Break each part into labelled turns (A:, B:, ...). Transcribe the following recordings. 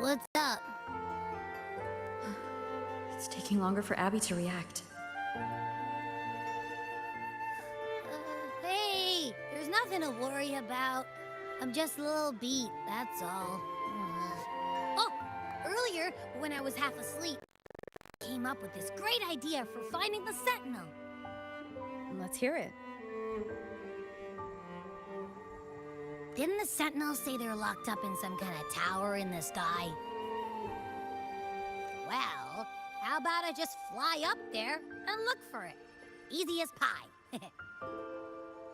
A: What's up?
B: It's taking longer for Abby to react.
A: Hey, there's nothing to worry about. I'm just a little beat, that's all. Oh, earlier, when I was half asleep, I came up with this great idea for finding the Sentinel.
B: Let's hear it.
A: Didn't the Sentinels say they're locked up in some kind of tower in the sky? Well, how about I just fly up there and look for it? Easy as pie.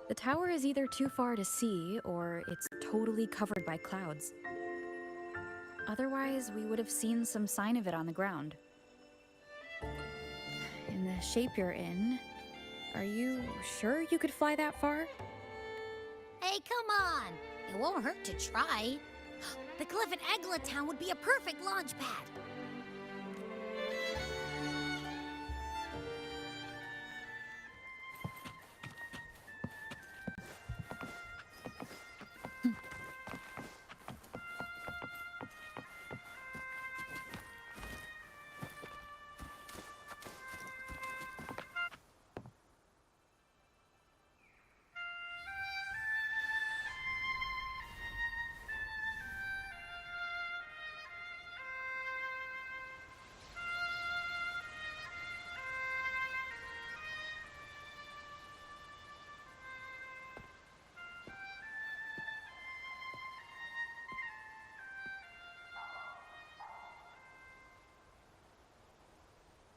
B: The tower is either too far to see, or it's totally covered by clouds. Otherwise, we would have seen some sign of it on the ground. In the shape you're in, are you sure you could fly that far?
A: Hey, come on! It won't hurt to try. The cliff at Eglet Town would be a perfect launch pad.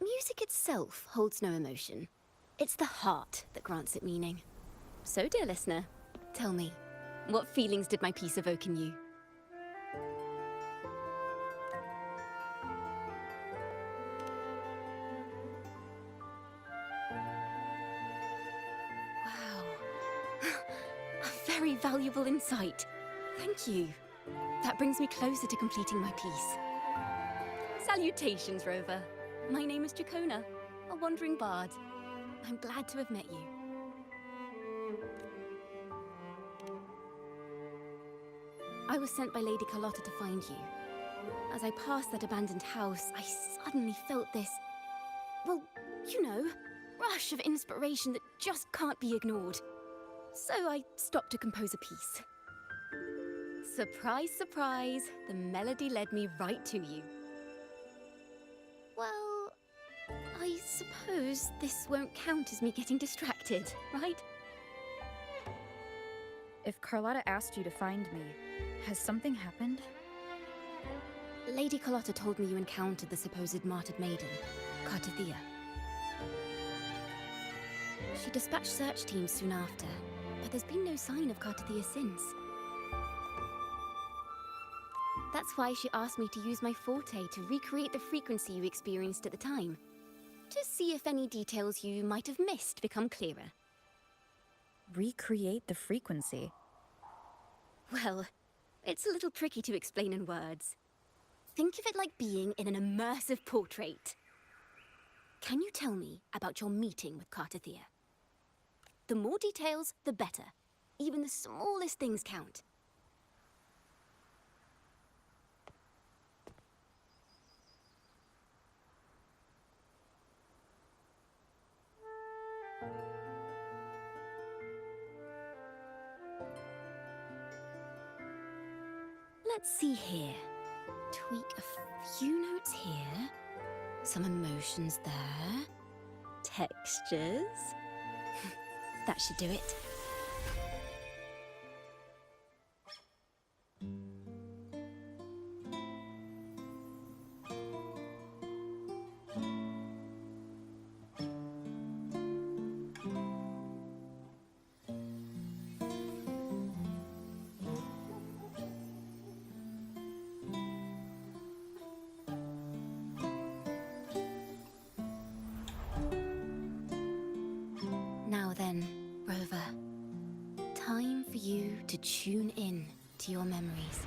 C: Music itself holds no emotion. It's the heart that grants it meaning. So, dear listener, tell me, what feelings did my piece evoke in you? Wow. A very valuable insight. Thank you. That brings me closer to completing my piece. Salutations, Rover. My name is Dracona, a wandering bard. I'm glad to have met you. I was sent by Lady Carlotta to find you. As I passed that abandoned house, I suddenly felt this, well, you know, rush of inspiration that just can't be ignored. So I stopped to compose a piece. Surprise, surprise, the melody led me right to you. Well, I suppose this won't count as me getting distracted, right?
B: If Carlotta asked you to find me, has something happened?
C: Lady Carlotta told me you encountered the supposed martyred maiden, Cartathea. She dispatched search teams soon after, but there's been no sign of Cartathea since. That's why she asked me to use my forte to recreate the frequency you experienced at the time, to see if any details you might have missed become clearer.
B: Recreate the frequency?
C: Well, it's a little tricky to explain in words. Think of it like being in an immersive portrait. Can you tell me about your meeting with Cartathea? The more details, the better. Even the smallest things count. Let's see here. Tweak a few notes here. Some emotions there. Textures. That should do it. Now then, Rover. Time for you to tune in to your memories.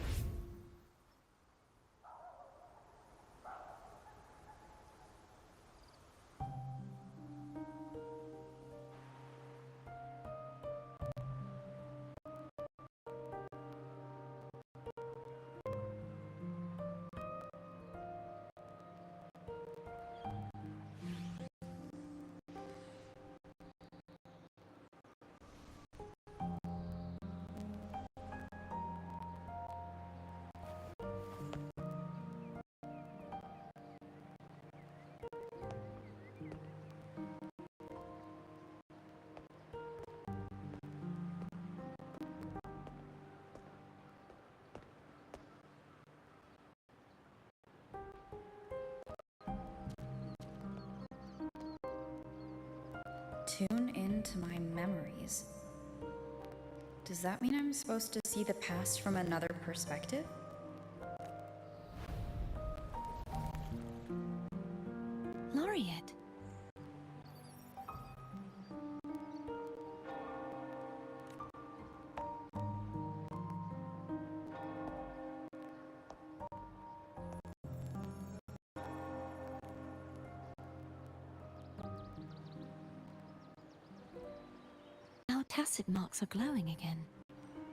B: Tune into my memories. Does that mean I'm supposed to see the past from another perspective?
D: Laureate. Our tacit marks are glowing again.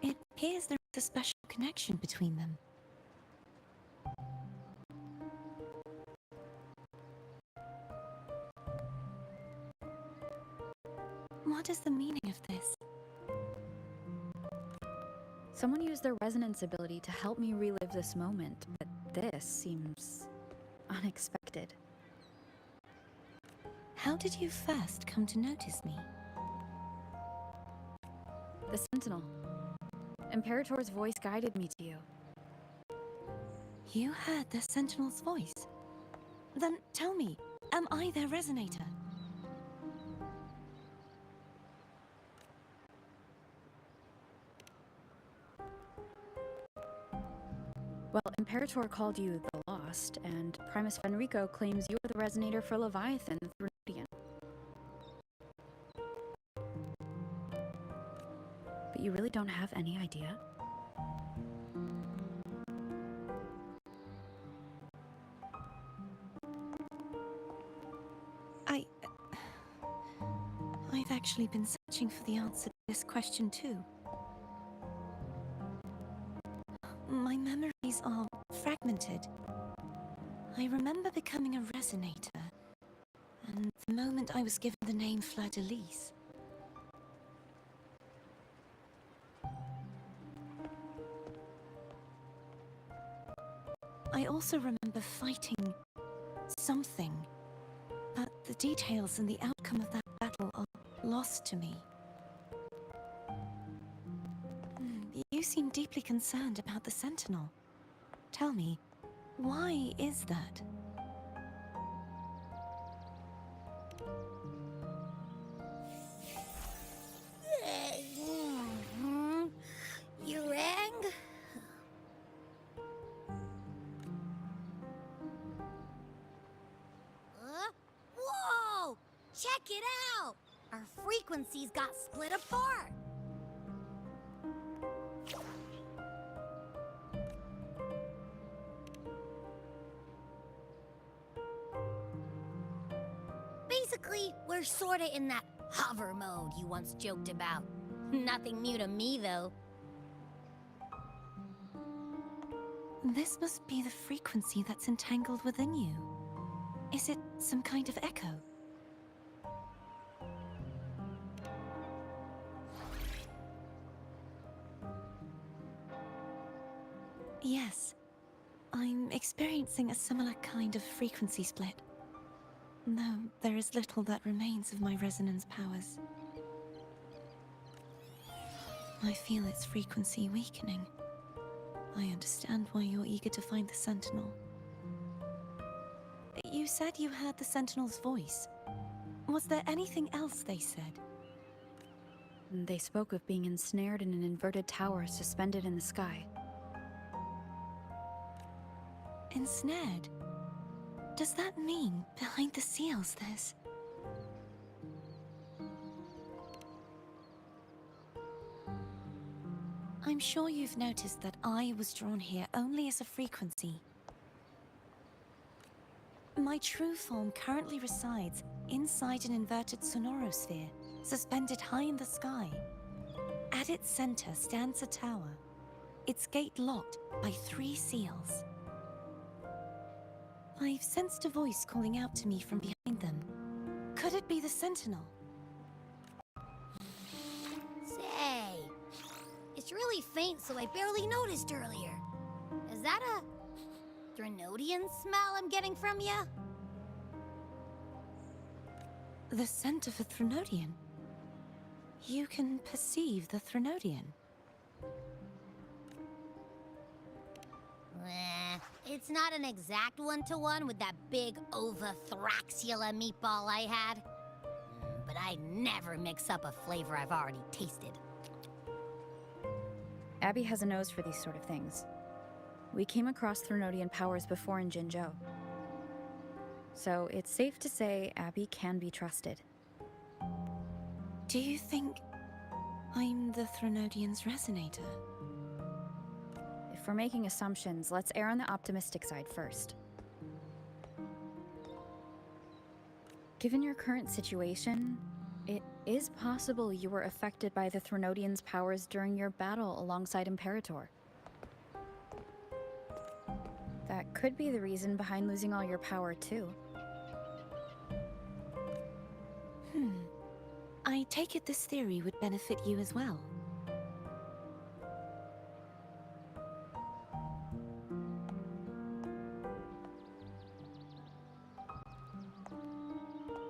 D: It appears there is a special connection between them. What is the meaning of this?
B: Someone used their resonance ability to help me relive this moment, but this seems unexpected.
D: How did you first come to notice me?
B: The Sentinel. Imperator's voice guided me to you.
D: You heard the Sentinel's voice? Then tell me, am I their resonator?
B: Well, Imperator called you the Lost, and Primus Fenrico claims you are the resonator for Leviathan, the Thrunodian. But you really don't have any idea?
D: I've actually been searching for the answer to this question too. My memories are fragmented. I remember becoming a resonator, and the moment I was given the name Fleur-de-Lis. I also remember fighting something, but the details and the outcome of that battle are lost to me. You seem deeply concerned about the Sentinel. Tell me, why is that?
A: You rang? Whoa! Check it out! Our frequencies got split apart. Basically, we're sorta in that hover mode you once joked about. Nothing new to me, though.
D: This must be the frequency that's entangled within you. Is it some kind of echo? Yes, I'm experiencing a similar kind of frequency split. Though there is little that remains of my resonance powers. I feel its frequency weakening. I understand why you're eager to find the Sentinel. You said you heard the Sentinel's voice. Was there anything else they said?
B: They spoke of being ensnared in an inverted tower suspended in the sky.
D: Ensnared? Does that mean behind the seals there's... I'm sure you've noticed that I was drawn here only as a frequency. My true form currently resides inside an inverted sonorosphere, suspended high in the sky. At its center stands a tower, its gate locked by 3 seals. I've sensed a voice calling out to me from behind them. Could it be the Sentinel?
A: Say, it's really faint, so I barely noticed earlier. Is that a Thrunodian smell I'm getting from you?
D: The scent of a Thrunodian? You can perceive the Thrunodian?
A: It's not an exact one-to-one with that big Ovathraxula meatball I had. But I never mix up a flavor I've already tasted.
B: Abby has a nose for these sort of things. We came across Threnodian powers before in Jinzhou. So it's safe to say Abby can be trusted.
D: Do you think I'm the Threnodian's resonator?
B: If we're making assumptions, let's err on the optimistic side first. Given your current situation, it is possible you were affected by the Threnodian's powers during your battle alongside Imperator. That could be the reason behind losing all your power, too.
D: I take it this theory would benefit you as well.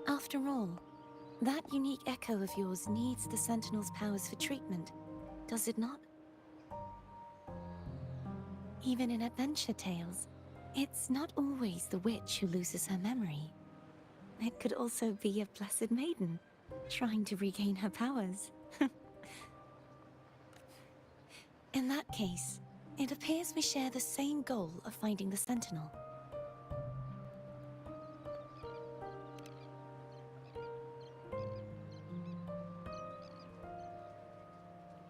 D: After all, that unique echo of yours needs the Sentinel's powers for treatment, does it not? Even in adventure tales, it's not always the witch who loses her memory. It could also be a blessed maiden, trying to regain her powers. In that case, it appears we share the same goal of finding the Sentinel.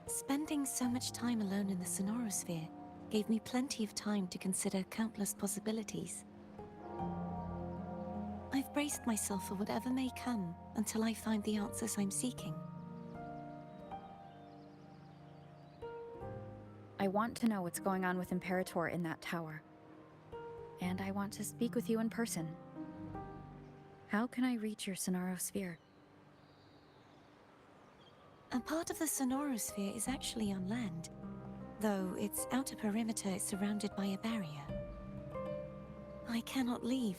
D: Spending so much time alone in the Sonorosphere gave me plenty of time to consider countless possibilities. I've braced myself for whatever may come until I find the answers I'm seeking.
B: I want to know what's going on with Imperator in that tower. And I want to speak with you in person. How can I reach your Sonorosphere?
D: A part of the Sonorosphere is actually on land, though its outer perimeter is surrounded by a barrier. I cannot leave,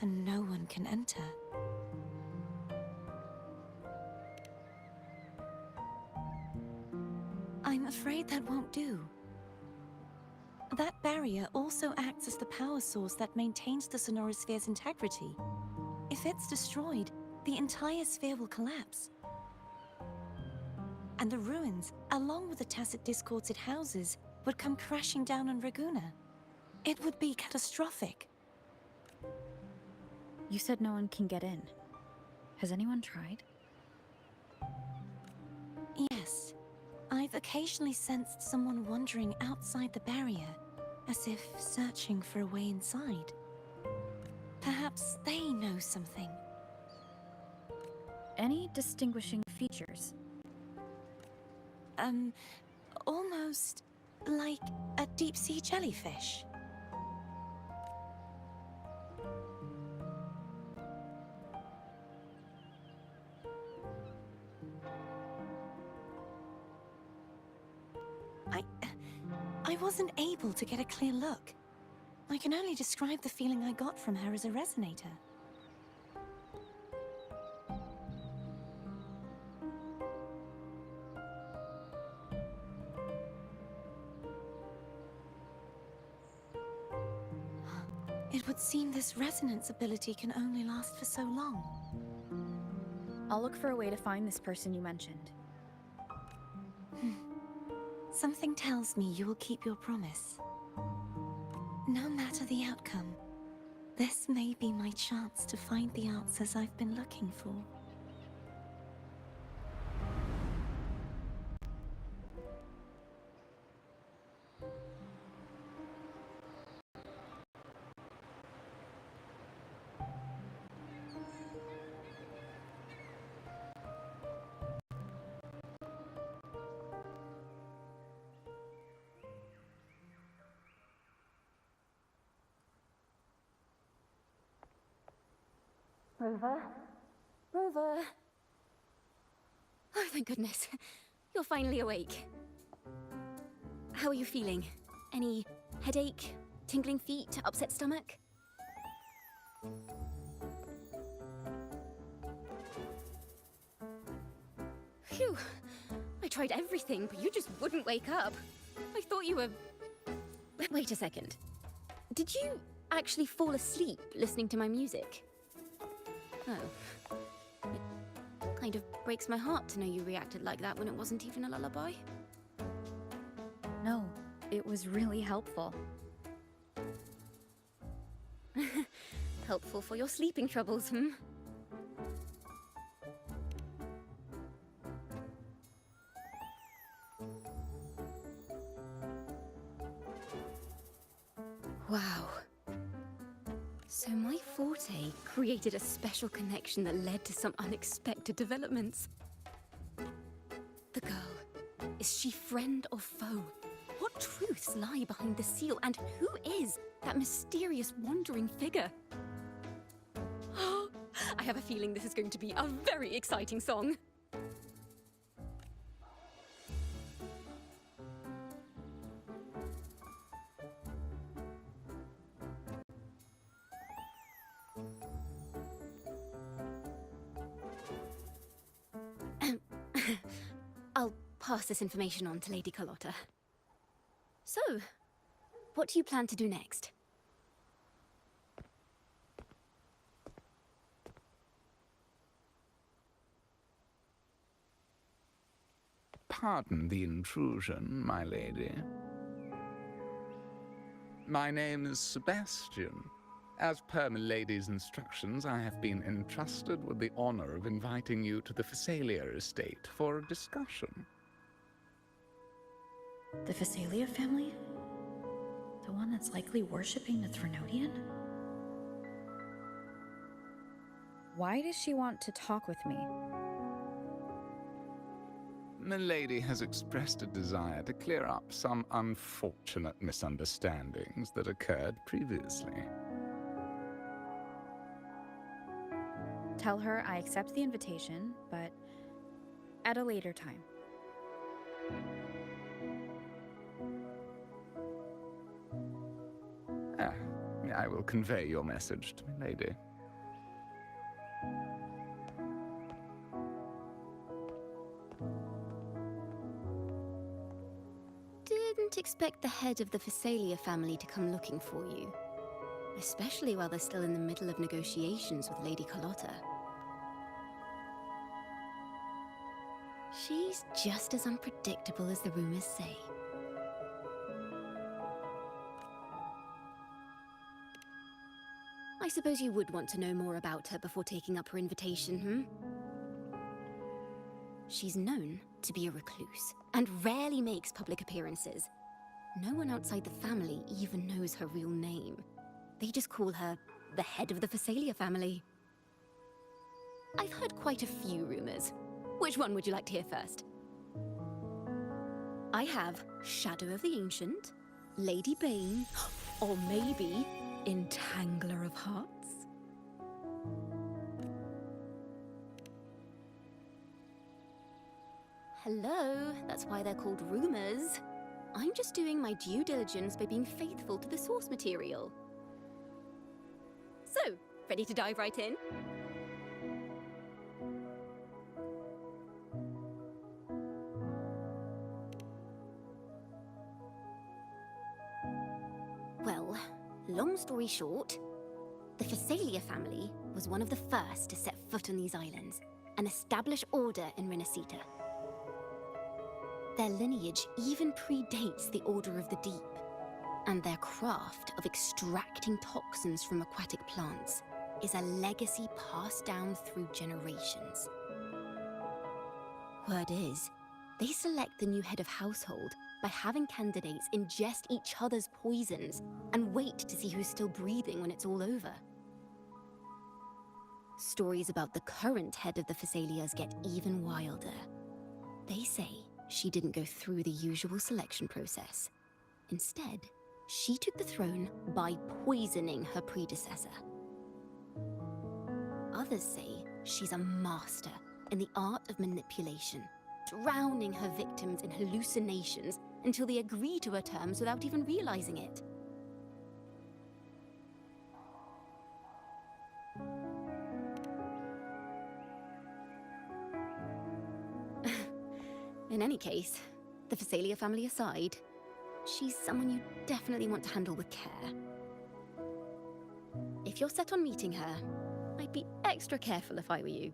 D: and no one can enter. I'm afraid that won't do. That barrier also acts as the power source that maintains the Sonorosphere's integrity. If it's destroyed, the entire sphere will collapse. And the ruins, along with the tacit discords it houses, would come crashing down on Raguna. It would be catastrophic.
B: You said no one can get in. Has anyone tried?
D: Yes. I've occasionally sensed someone wandering outside the barrier, as if searching for a way inside. Perhaps they know something.
B: Any distinguishing features?
D: Almost like a deep-sea jellyfish. I wasn't able to get a clear look. I can only describe the feeling I got from her as a resonator. It would seem this resonance ability can only last for so long.
B: I'll look for a way to find this person you mentioned.
D: Something tells me you will keep your promise. No matter the outcome, this may be my chance to find the answers I've been looking for.
C: Rover? Rover! Oh, thank goodness. You're finally awake. How are you feeling? Any headache, tingling feet, upset stomach? Phew. I tried everything, but you just wouldn't wake up. I thought you were... Wait a second. Did you actually fall asleep listening to my music? Oh. It Kind of breaks my heart to know you reacted like that when it wasn't even a lullaby.
B: No, it was really helpful.
C: Helpful for your sleeping troubles, hmm? Wow. So my forte created a special connection that led to some unexpected developments. The girl, is she friend or foe? What truths lie behind the seal, and who is that mysterious wandering figure? I have a feeling this is going to be a very exciting song. I'll pass this information on to Lady Carlotta. So, what do you plan to do next?
E: Pardon the intrusion, my lady. My name is Sebastian. As per milady's instructions, I have been entrusted with the honor of inviting you to the Phasalia estate for a discussion.
B: The Phasalia family? The one that's likely worshipping the Threnodian? Why does she want to talk with me?
E: Milady has expressed a desire to clear up some unfortunate misunderstandings that occurred previously.
B: Tell her I accept the invitation, but at a later time.
E: I will convey your message to Milady.
C: Didn't expect the head of the Phasalia family to come looking for you. Especially while they're still in the middle of negotiations with Lady Carlotta. She's just as unpredictable as the rumors say. I suppose you would want to know more about her before taking up her invitation, hmm? She's known to be a recluse, and rarely makes public appearances. No one outside the family even knows her real name. They just call her the head of the Phasalia family. I've heard quite a few rumors. Which one would you like to hear first? I have Shadow of the Ancient, Lady Bane, or maybe Entangler of Hearts. Hello, that's why they're called rumors. I'm just doing my due diligence by being faithful to the source material. So, ready to dive right in? Well, long story short, the Phasalia family was one of the first to set foot on these islands and establish order in Renacita. Their lineage even predates the Order of the Deep, and their craft of extracting toxins from aquatic plants is a legacy passed down through generations. Word is, they select the new head of household by having candidates ingest each other's poisons and wait to see who's still breathing when it's all over. Stories about the current head of the Phasalias get even wilder. They say she didn't go through the usual selection process. Instead, she took the throne by poisoning her predecessor. Others say she's a master in the art of manipulation, drowning her victims in hallucinations until they agree to her terms without even realizing it. In any case, the Phasalia family aside, she's someone you definitely want to handle with care. If you're set on meeting her, I'd be extra careful if I were you.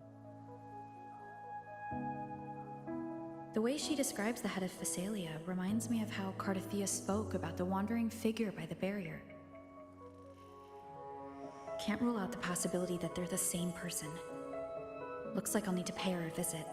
B: The way she describes the head of Phasalia reminds me of how Cardathia spoke about the wandering figure by the barrier. Can't rule out the possibility that they're the same person. Looks like I'll need to pay her a visit.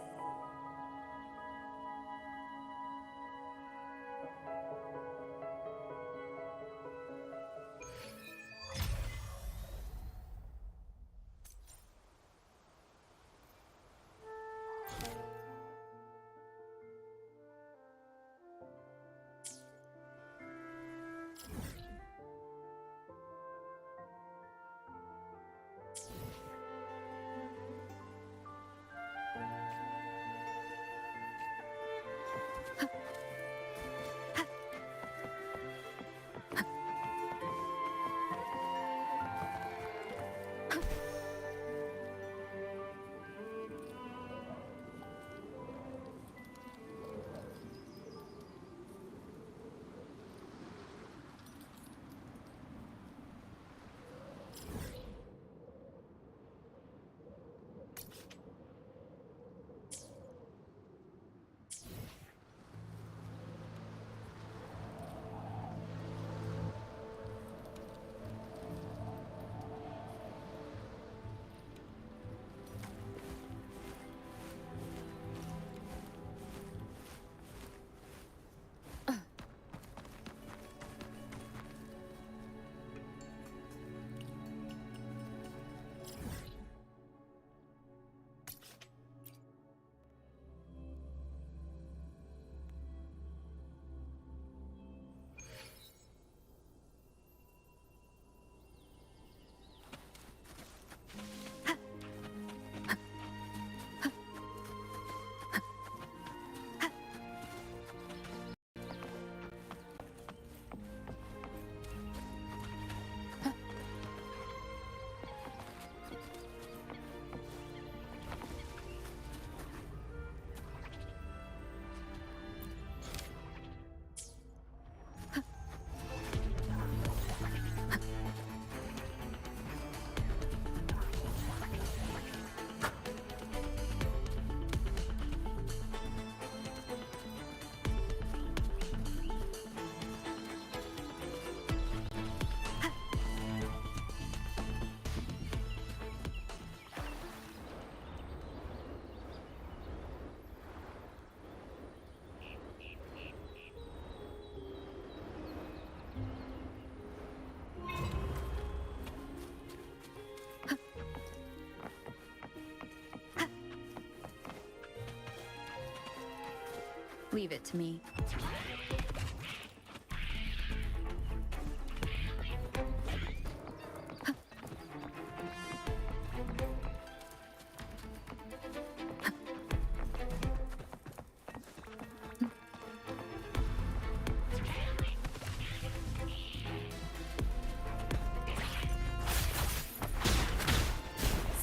B: Leave it to me.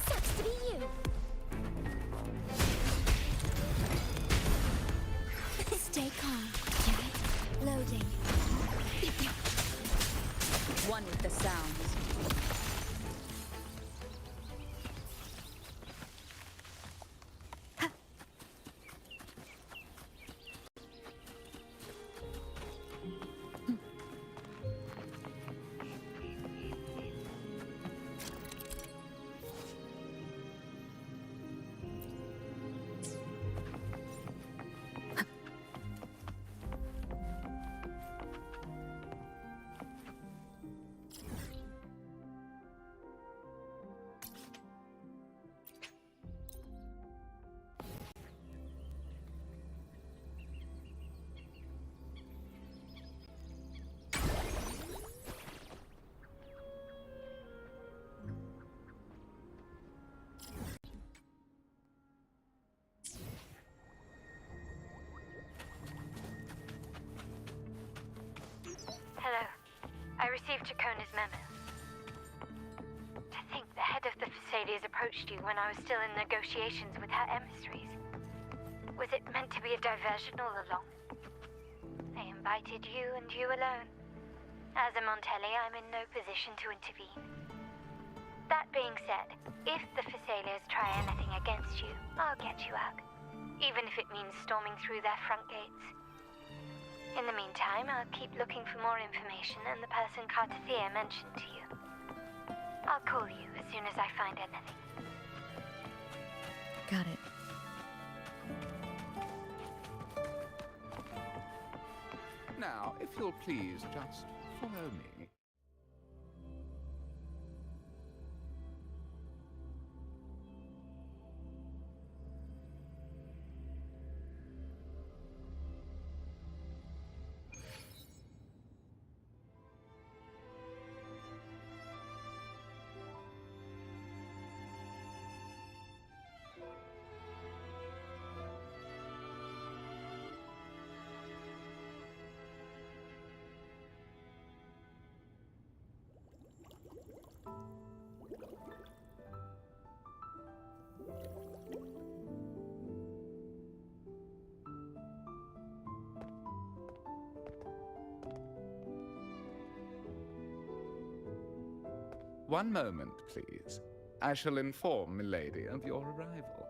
C: Sucks to be you. Stay calm. Loading.
B: One with the sounds.
F: Hello. I received Chacona's memo. To think the head of the Phasalias approached you when I was still in negotiations with her emissaries. Was it meant to be a diversion all along? They invited you and you alone. As a Montelli, I'm in no position to intervene. That being said, if the Phasalias try anything against you, I'll get you out. even if it means storming through their front gates. In the meantime, I'll keep looking for more information and the person Cartathea mentioned to you. I'll call you as soon as I find anything.
B: Got it.
E: Now, if you'll please just follow me. One moment, please. I shall inform Milady of your arrival.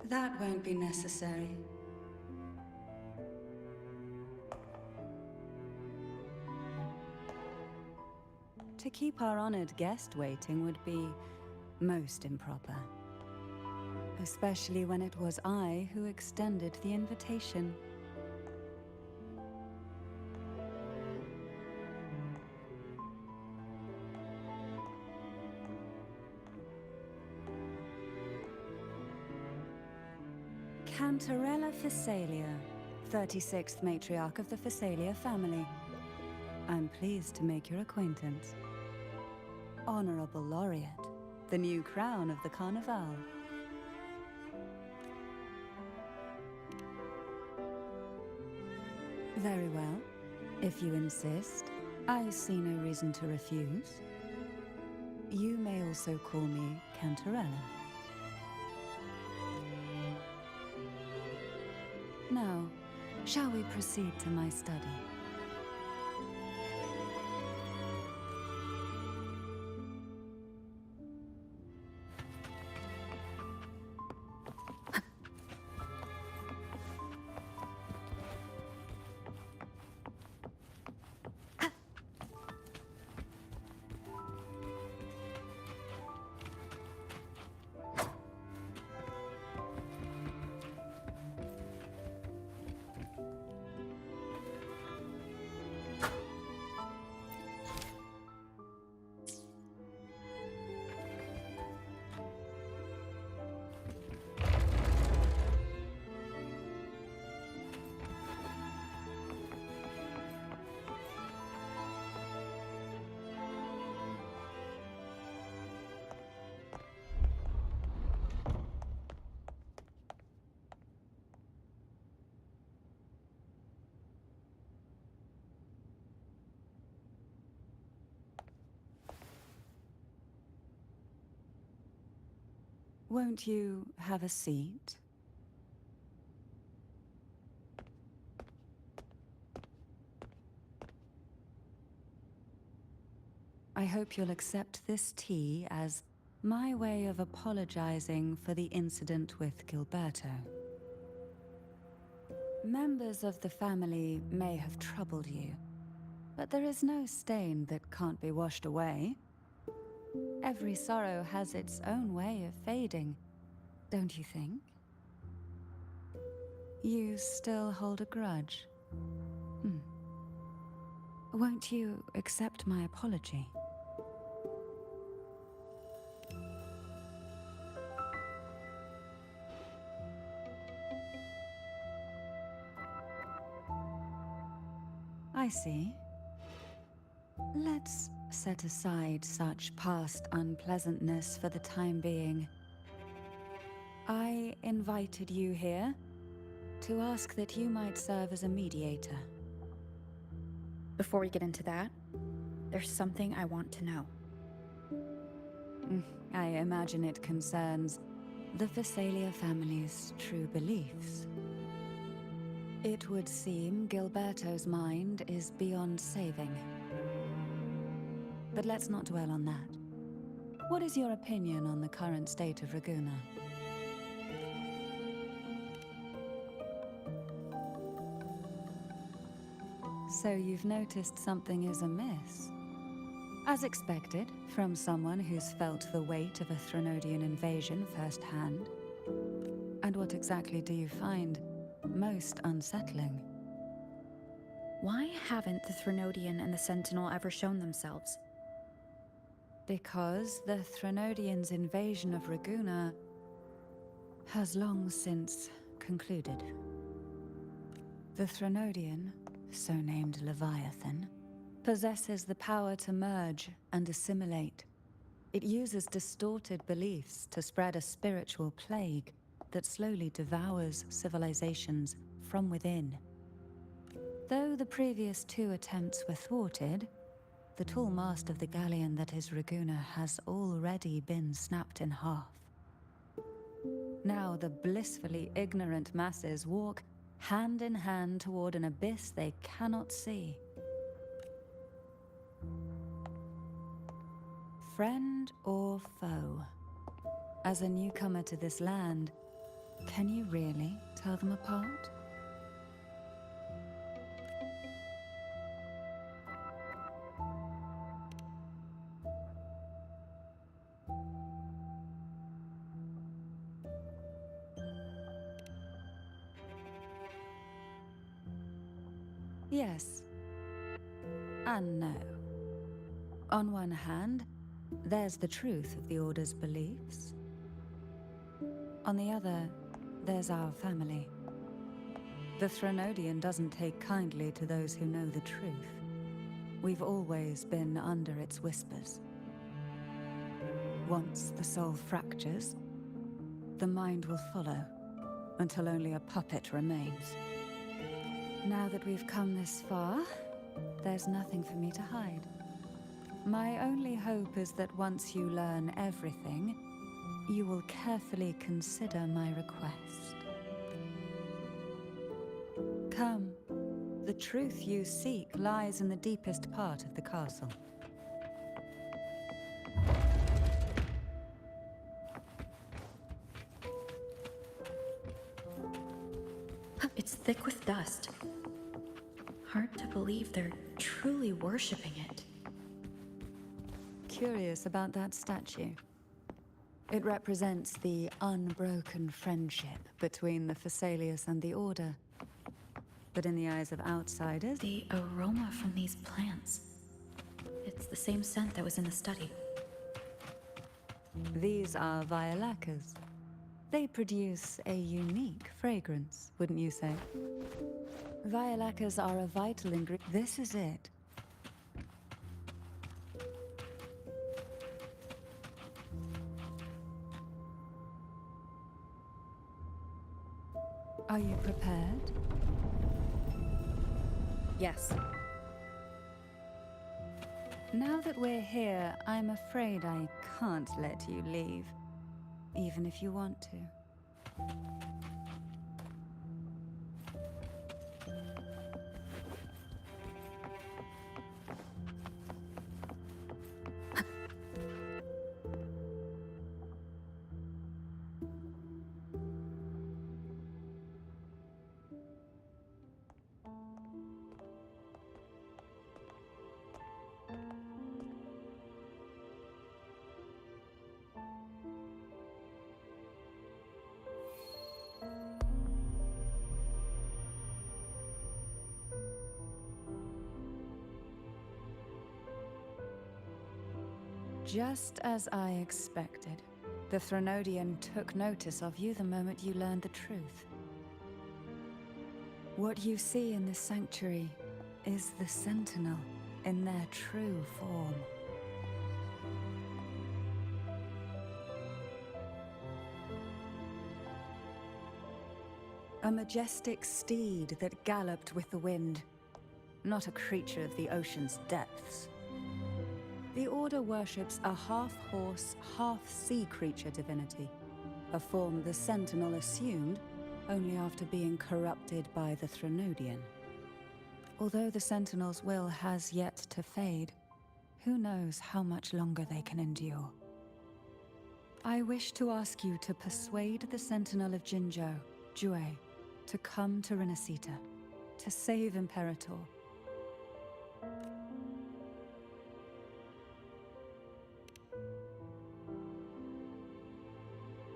G: That won't be necessary. To keep our honored guest waiting would be most improper. Especially when it was I who extended the invitation. Cantarella Physalia, 36th matriarch of the Physalia family. I'm pleased to make your acquaintance. Honorable Laureate, the new crown of the Carnival. Very well. If you insist, I see no reason to refuse. You may also call me Cantarella. Now, shall we proceed to my study? Won't you have a seat? I hope you'll accept this tea as my way of apologizing for the incident with Gilberto. Members of the family may have troubled you, but there is no stain that can't be washed away. Every sorrow has its own way of fading, don't you think? You still hold a grudge? Won't you accept my apology? I see. Let's set aside such past unpleasantness for the time being. I invited you here to ask that you might serve as a mediator.
B: Before we get into that, there's something I want to know.
G: I imagine it concerns the Physalia family's true beliefs. It would seem Gilberto's mind is beyond saving. But let's not dwell on that. What is your opinion on the current state of Raguna? So you've noticed something is amiss. As expected, from someone who's felt the weight of a Threnodian invasion firsthand. And what exactly do you find most unsettling?
B: Why haven't the Threnodian and the Sentinel ever shown themselves?
G: Because the Threnodians' invasion of Raguna has long since concluded. The Threnodian, so named Leviathan, possesses the power to merge and assimilate. It uses distorted beliefs to spread a spiritual plague that slowly devours civilizations from within. Though the previous two attempts were thwarted, the tall mast of the galleon that is Raguna has already been snapped in half. Now the blissfully ignorant masses walk hand in hand toward an abyss they cannot see. Friend or foe? As a newcomer to this land, can you really tell them apart? Yes. And no. On one hand, there's the truth of the Order's beliefs. On the other, there's our family. The Threnodian doesn't take kindly to those who know the truth. We've always been under its whispers. Once the soul fractures, the mind will follow, until only a puppet remains. Now that we've come this far, there's nothing for me to hide. My only hope is that once you learn everything, you will carefully consider my request. Come. The truth you seek lies in the deepest part of the castle.
B: It's thick with dust. Hard to believe they're truly worshipping it.
G: Curious about that statue. It represents the unbroken friendship between the Phasaelius and the Order. But in the eyes of outsiders...
B: The aroma from these plants. It's the same scent that was in the study.
G: These are violacas. They produce a unique fragrance, wouldn't you say? Violacas are a vital ingredient. This is it. Are you prepared?
B: Yes.
G: Now that we're here, I'm afraid I can't let you leave, even if you want to. Just as I expected, the Threnodian took notice of you the moment you learned the truth. What you see in this sanctuary is the Sentinel in their true form. A majestic steed that galloped with the wind, not a creature of the ocean's depths. The Order worships a half-horse, half-sea creature divinity, a form the Sentinel assumed only after being corrupted by the Threnodian. Although the Sentinel's will has yet to fade, who knows how much longer they can endure. I wish to ask you to persuade the Sentinel of Jinzhou, Jue, to come to Renacita, to save Imperator,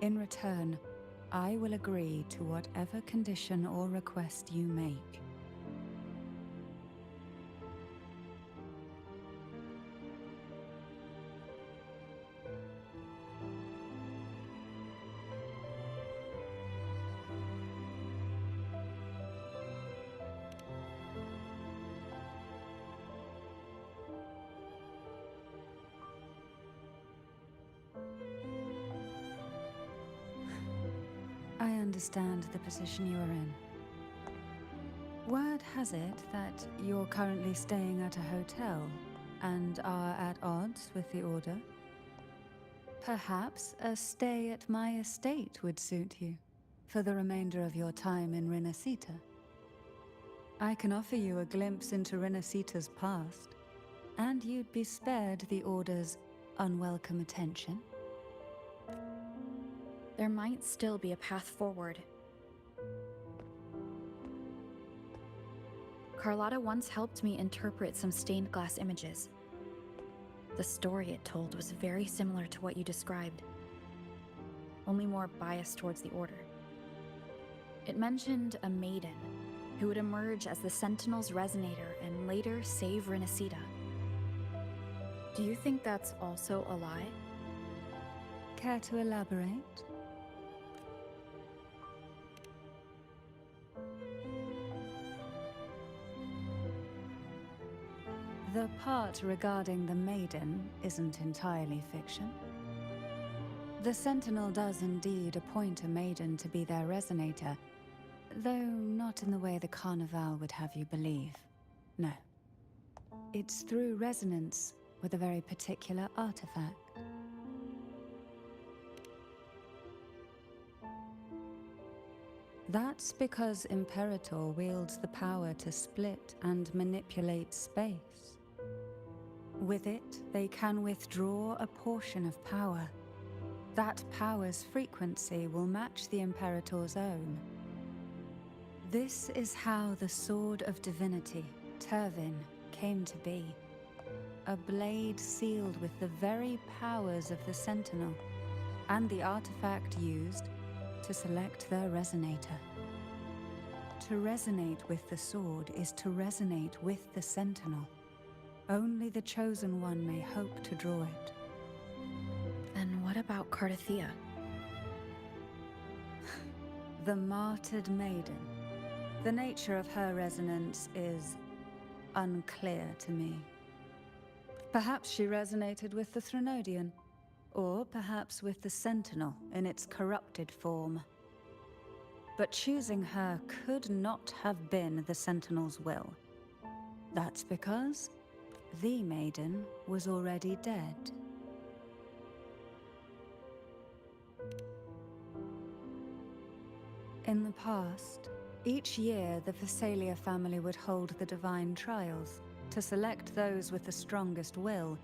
G: In return, I will agree to whatever condition or request you make. I understand the position you are in. Word has it that you're currently staying at a hotel and are at odds with the Order. Perhaps a stay at my estate would suit you for the remainder of your time in Renacita. I can offer you a glimpse into Renacita's past, and you'd be spared the Order's unwelcome attention.
B: There might still be a path forward. Carlotta once helped me interpret some stained glass images. The story it told was very similar to what you described, only more biased towards the Order. It mentioned a maiden who would emerge as the Sentinel's resonator and later save Renacita. Do you think that's also a lie?
G: Care to elaborate? The part regarding the maiden isn't entirely fiction. The Sentinel does indeed appoint a maiden to be their resonator, though not in the way the Carnival would have you believe. No. It's through resonance with a very particular artifact. That's because Imperator wields the power to split and manipulate space. With it, they can withdraw a portion of power. That power's frequency will match the Imperator's own. This is how the Sword of Divinity, Turvin, came to be. A blade sealed with the very powers of the Sentinel, and the artifact used to select their resonator. To resonate with the sword is to resonate with the Sentinel. Only the Chosen One may hope to draw it.
B: Then what about Cardothea?
G: The martyred maiden. The nature of her resonance is unclear to me. Perhaps she resonated with the Threnodian, or perhaps with the Sentinel in its corrupted form. But choosing her could not have been the Sentinel's will. That's because the maiden was already dead. In the past, each year the Phasalia family would hold the Divine Trials to select those with the strongest will.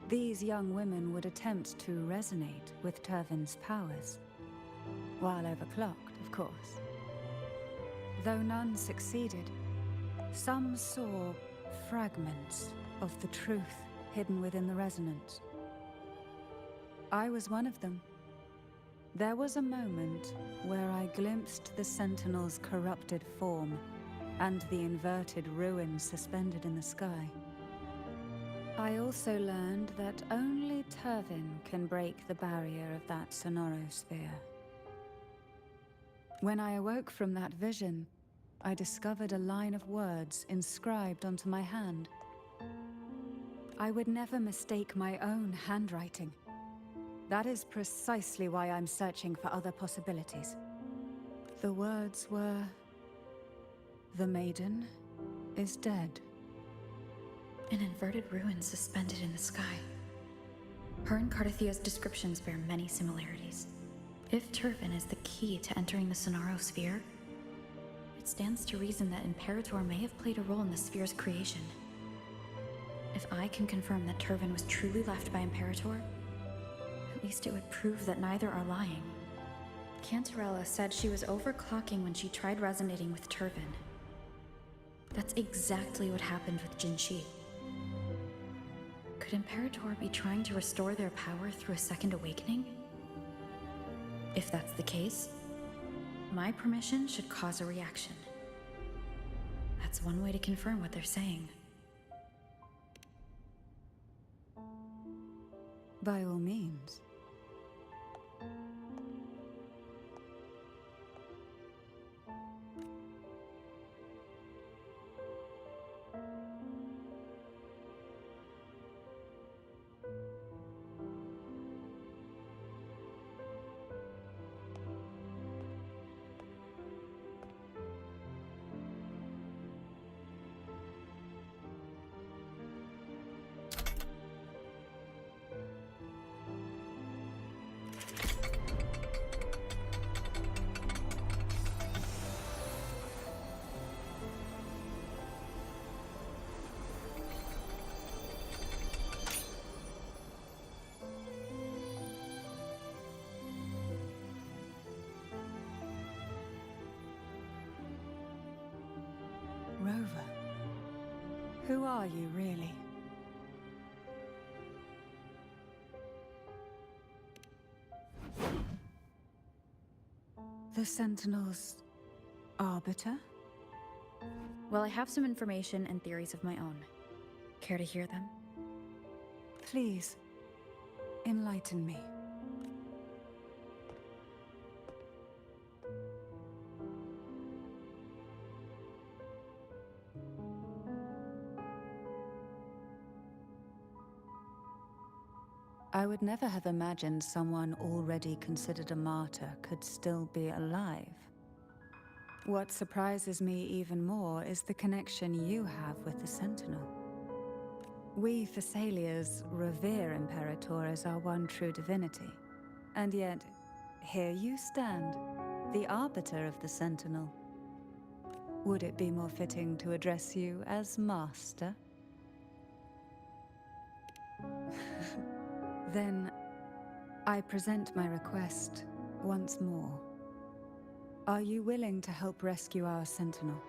G: These young women would attempt to resonate with Turvin's powers, while overclocked, of course. Though none succeeded, some saw fragments of the truth hidden within the resonance. I was one of them. There was a moment where I glimpsed the Sentinel's corrupted form and the inverted ruins suspended in the sky. I also learned that only Turvin can break the barrier of that sonorosphere. When I awoke from that vision, I discovered a line of words inscribed onto my hand. I would never mistake my own handwriting. That is precisely why I'm searching for other possibilities. The words were, "The maiden is dead."
B: An inverted ruin suspended in the sky. Her and Cardothea's descriptions bear many similarities. If Turvin is the key to entering the Sonorosphere, it stands to reason that Imperator may have played a role in the sphere's creation. If I can confirm that Turvin was truly left by Imperator, at least it would prove that neither are lying. Cantarella said she was overclocking when she tried resonating with Turvin. That's exactly what happened with Jinxi. Could Imperator be trying to restore their power through a second awakening? If that's the case, my permission should cause a reaction. That's one way to confirm what they're saying.
G: By all means. Rover, who are you really? The Sentinel's arbiter?
B: Well, I have some information and theories of my own. Care to hear them?
G: Please, enlighten me. I would never have imagined someone already considered a martyr could still be alive. What surprises me even more is the connection you have with the Sentinel. We Thessalians revere Imperator as our one true divinity. And yet, here you stand, the arbiter of the Sentinel. Would it be more fitting to address you as Master? Then, I present my request once more. Are you willing to help rescue our Sentinel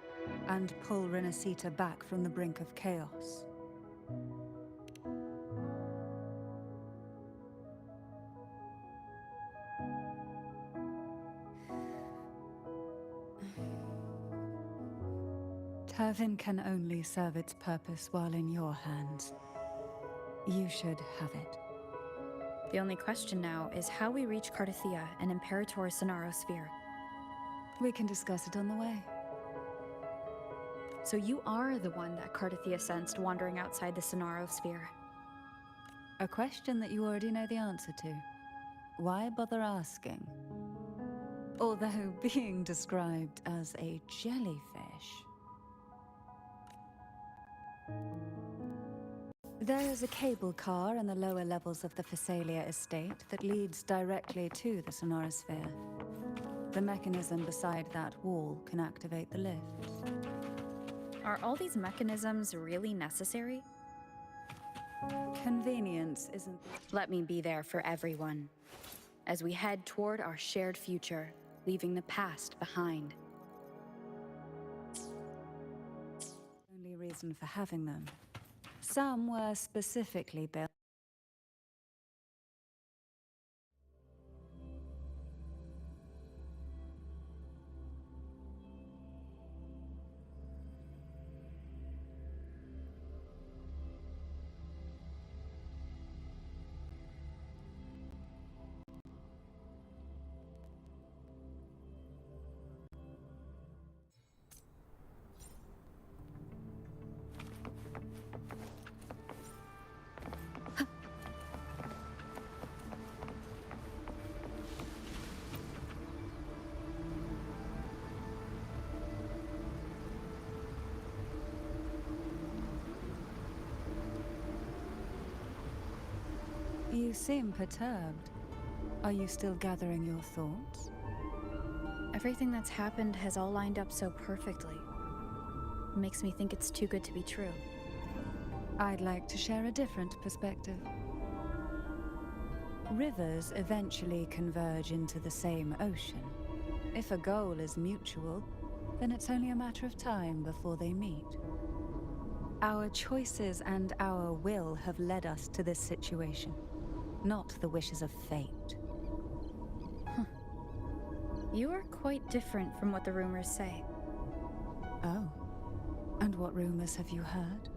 G: and pull Renacita back from the brink of chaos? Turvin can only serve its purpose while in your hands. You should have it.
B: The only question now is how we reach Cardathia and Imperator's Sonaro Sphere.
G: We can discuss it on the way.
B: So you are the one that Cardathia sensed wandering outside the Sonaro Sphere.
G: A question that you already know the answer to. Why bother asking? Although being described as a jellyfish. There is a cable car in the lower levels of the Thessalia estate that leads directly to the Sonorosphere. The mechanism beside that wall can activate the lifts.
B: Are all these mechanisms really necessary?
G: Convenience isn't...
B: Let me be there for everyone, as we head toward our shared future, leaving the past behind.
G: the only reason for having them. Some were specifically built. You seem perturbed. Are you still gathering your thoughts?
B: Everything that's happened has all lined up so perfectly. It makes me think it's too good to be true.
G: I'd like to share a different perspective. Rivers eventually converge into the same ocean. If a goal is mutual, then it's only a matter of time before they meet. Our choices and our will have led us to this situation, not the wishes of fate.
B: You are quite different from what the rumors say.
G: Oh. And what rumors have you heard?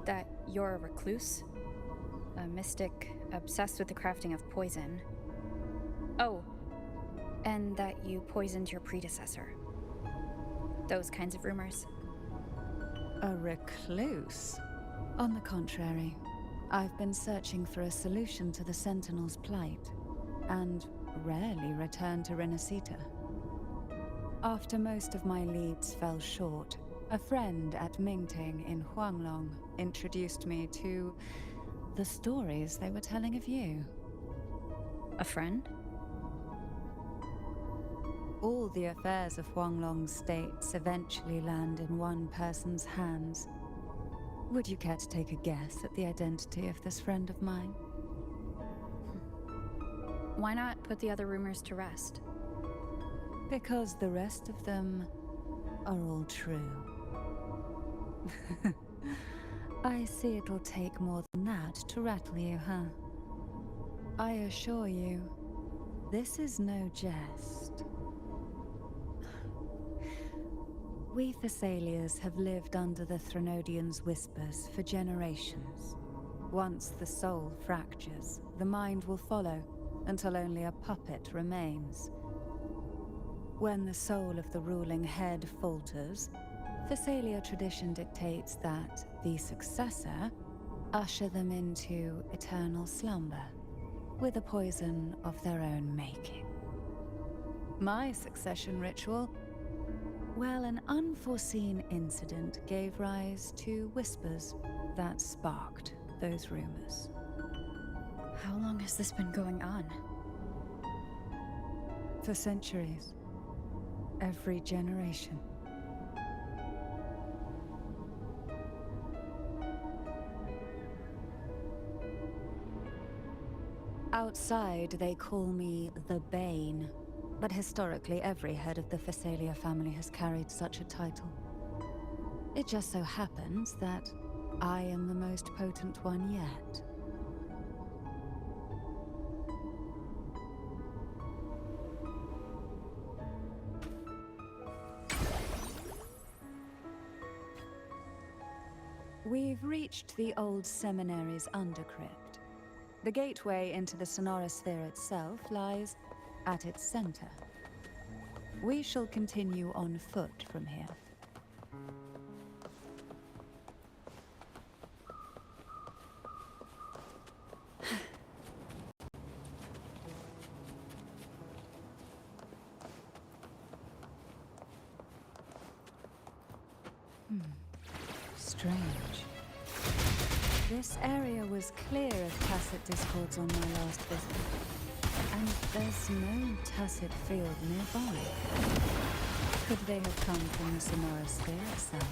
B: That you're a recluse, a mystic obsessed with the crafting of poison. Oh, and that you poisoned your predecessor. Those kinds of rumors.
G: A recluse? On the contrary, I've been searching for a solution to the Sentinel's plight, and rarely return to Renacita. After most of my leads fell short, a friend at Mingting in Huanglong introduced me to the stories they were telling of you.
B: A friend?
G: All the affairs of Huanglong's states eventually land in one person's hands. Would you care to take a guess at the identity of this friend of mine?
B: Why not put the other rumors to rest?
G: Because the rest of them are all true. I see it'll take more than that to rattle you, huh? I assure you, this is no jest. We Thessalians have lived under the Threnodians' whispers for generations. Once the soul fractures, the mind will follow, until only a puppet remains. When the soul of the ruling head falters, Thessalia tradition dictates that the successor usher them into eternal slumber, with a poison of their own making. My succession ritual? Well, an unforeseen incident gave rise to whispers that sparked those rumors.
B: How long has this been going on?
G: For centuries. Every generation. Outside, they call me the Bane, but historically every head of the Thessalia family has carried such a title. It just so happens that I am the most potent one yet. We've reached the old seminary's undercrypt. The gateway into the Sonorosphere itself lies at its center. We shall continue on foot from here. Strange. This area was clear of tacit discords on my last visit. And there's no tacit field nearby. Could they have come from the Sonorosphere itself?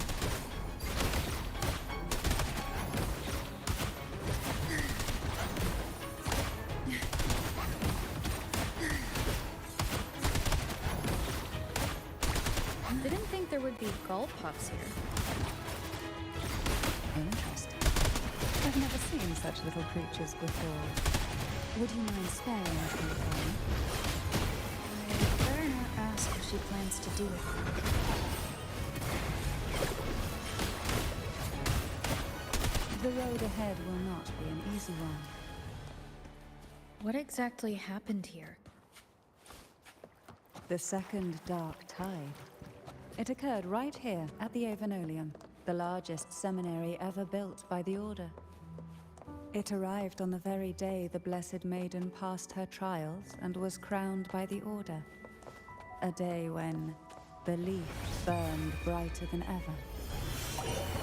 B: Didn't think there would be gull pups here.
G: Interesting. I've never seen such little creatures before. Would you mind sparing them for me?
B: I better not ask what she plans to do with them.
G: The road ahead will not be an easy one.
B: What exactly happened here?
G: The second dark tide. It occurred right here at the Avenolium, the largest seminary ever built by the Order. It arrived on the very day the Blessed Maiden passed her trials and was crowned by the Order. A day when belief burned brighter than ever.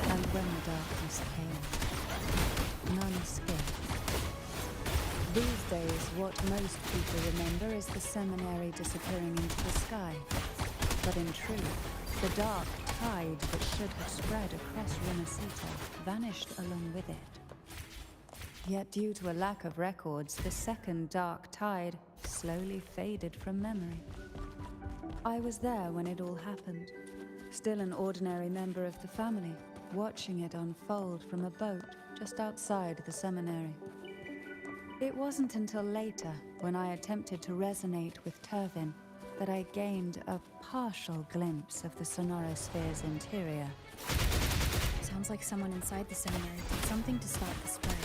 G: And when the darkness came, none escaped. These days, what most people remember is the seminary disappearing into the sky. But in truth, the dark tide that should have spread across Renacita vanished along with it. Yet due to a lack of records, the second dark tide slowly faded from memory. I was there when it all happened, Still an ordinary member of the family, watching it unfold from a boat just outside the seminary. It wasn't until later, when I attempted to resonate with Turvin, that I gained a partial glimpse of the Sonorosphere's interior.
B: Sounds like someone inside the seminary did something to stop the spread.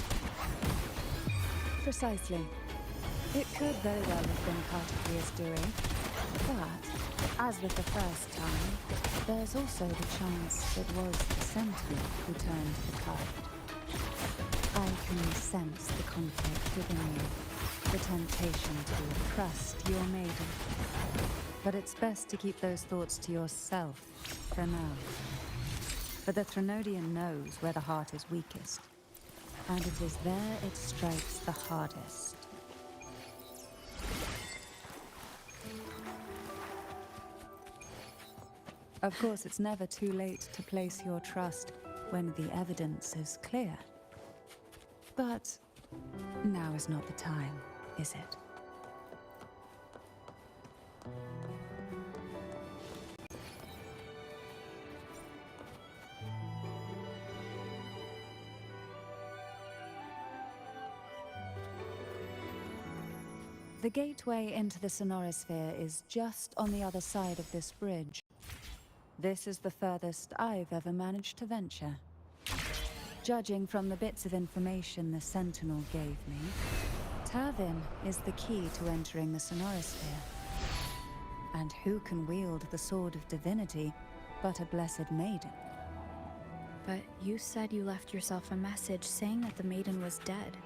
G: Precisely. It could very well have been Cartagier's doing, but, as with the first time, there's also the chance it was the Sentinel who turned the tide. I can sense the conflict within you, the temptation to trust your maiden. But it's best to keep those thoughts to yourself for now. For the Threnodian knows where the heart is weakest, and it is there it strikes the hardest. Of course, it's never too late to place your trust when the evidence is clear. But now is not the time, is it? The gateway into the Sonorosphere is just on the other side of this bridge. This is the furthest I've ever managed to venture. Judging from the bits of information the Sentinel gave me, Turvin is the key to entering the Sonorosphere. And who can wield the Sword of Divinity but a Blessed Maiden?
B: But you said you left yourself a message saying that the maiden was dead.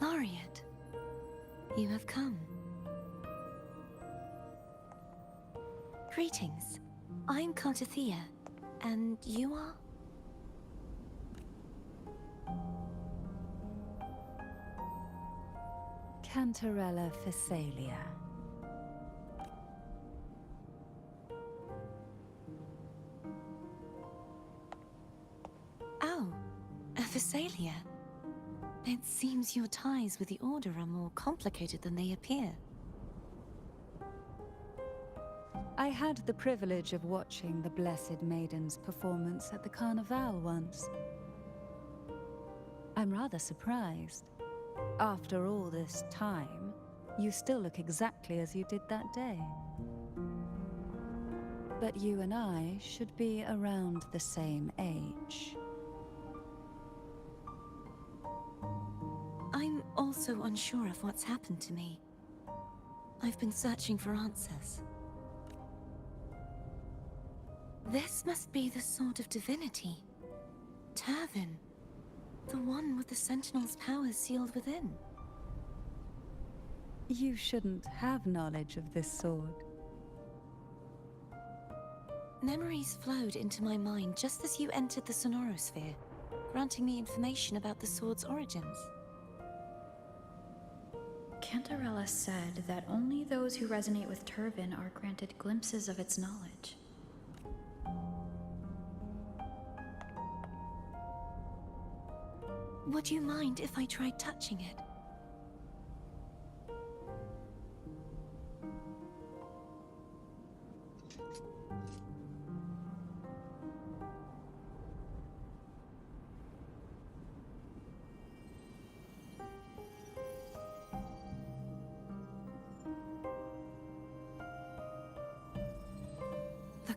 D: Laureate, you have come. Greetings. I'm Cartagea, and you are?
G: Cantarella Phasalia.
D: Oh, a Phasalia. It seems your ties with the Order are more complicated than they appear.
G: I had the privilege of watching the Blessed Maiden's performance at the Carnival once. I'm rather surprised. After all this time, you still look exactly as you did that day. But you and I should be around the same age.
D: I'm also unsure of what's happened to me. I've been searching for answers. This must be the Sword of Divinity. Turvin. The one with the Sentinel's powers sealed within.
G: You shouldn't have knowledge of this sword.
D: Memories flowed into my mind just as you entered the Sonorosphere, granting me information about the sword's origins.
B: Cantarella said that only those who resonate with Turvin are granted glimpses of its knowledge.
D: Would you mind if I tried touching it?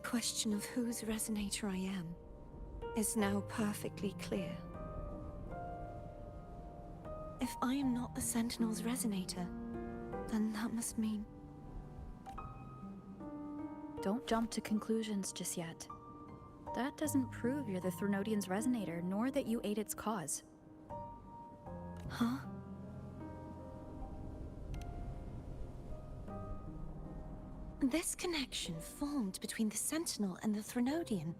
D: question of whose resonator I am is now perfectly clear. If I am not the Sentinel's resonator, then that must mean...
B: Don't jump to conclusions just yet. That doesn't prove you're the Threnodian's resonator, nor that you ate its cause.
D: Huh? This connection formed between the Sentinel and the Threnodian,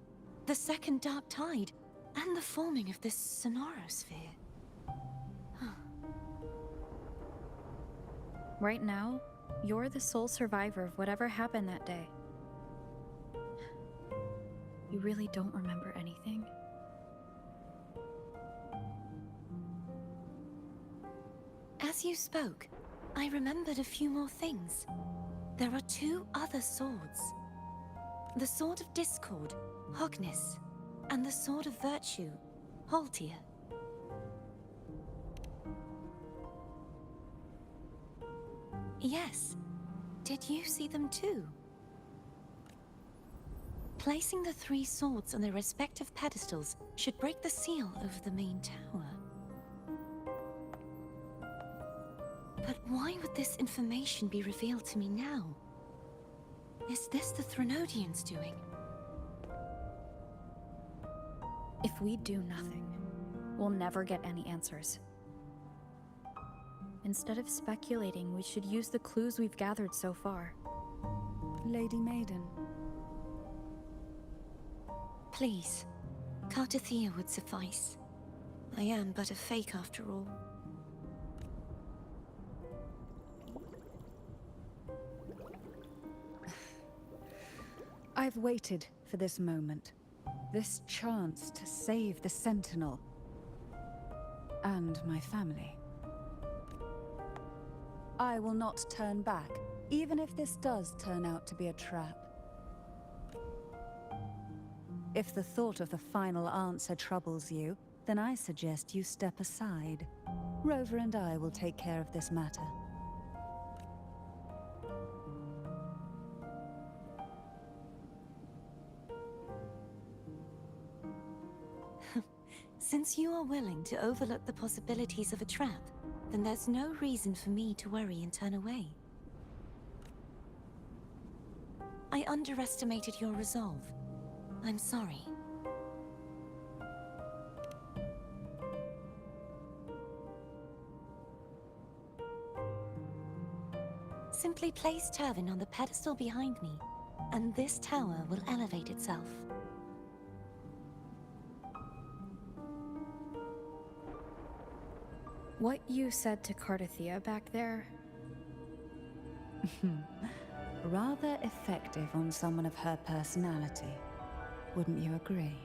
D: the second Dark Tide, and the forming of this Sonorosphere.
B: Right now, you're the sole survivor of whatever happened that day. You really don't remember anything?
D: As you spoke, I remembered a few more things. There are 2 other swords. The Sword of Discord, Hognis, and the Sword of Virtue, Haltia. Yes. Did you see them too? Placing the 3 swords on their respective pedestals should break the seal over the main tower. But why would this information be revealed to me now? Is this the Threnodians' doing?
B: If we do nothing, we'll never get any answers. Instead of speculating, we should use the clues we've gathered so far.
G: Lady Maiden.
D: Please, Cartathea would suffice. I am but a fake after all.
G: I've waited for this moment. This chance to save the Sentinel. And my family. I will not turn back, even if this does turn out to be a trap. If the thought of the final answer troubles you, then I suggest you step aside. Rover and I will take care of this matter.
D: Since you are willing to overlook the possibilities of a trap, then there's no reason for me to worry and turn away. I underestimated your resolve. I'm sorry. Simply place Turvin on the pedestal behind me, and this tower will elevate itself.
B: What you said to Cartathea back there?
G: Rather effective on someone of her personality. Wouldn't you agree?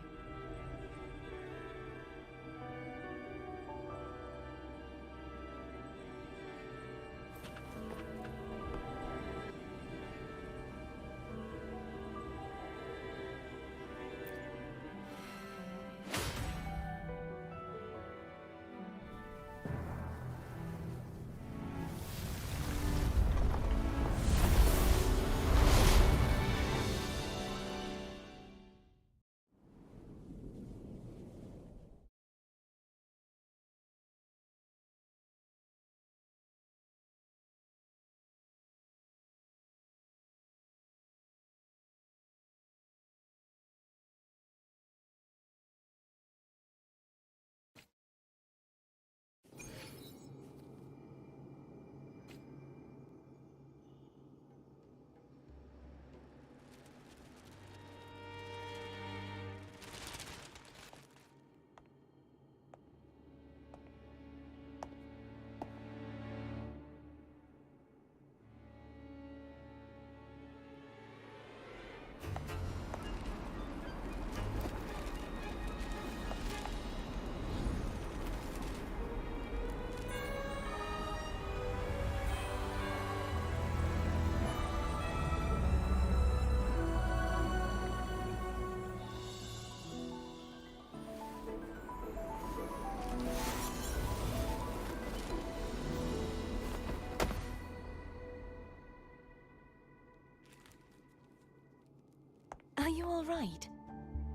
D: you all right?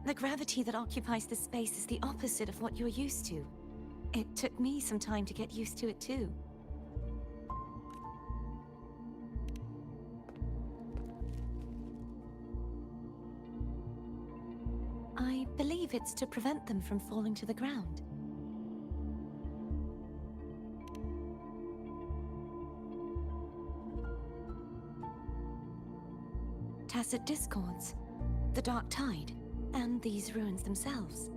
D: The gravity that occupies this space is the opposite of what you're used to. It took me some time to get used to it too. I believe it's to prevent them from falling to the ground. Tacit discords, the dark tide, and these ruins themselves.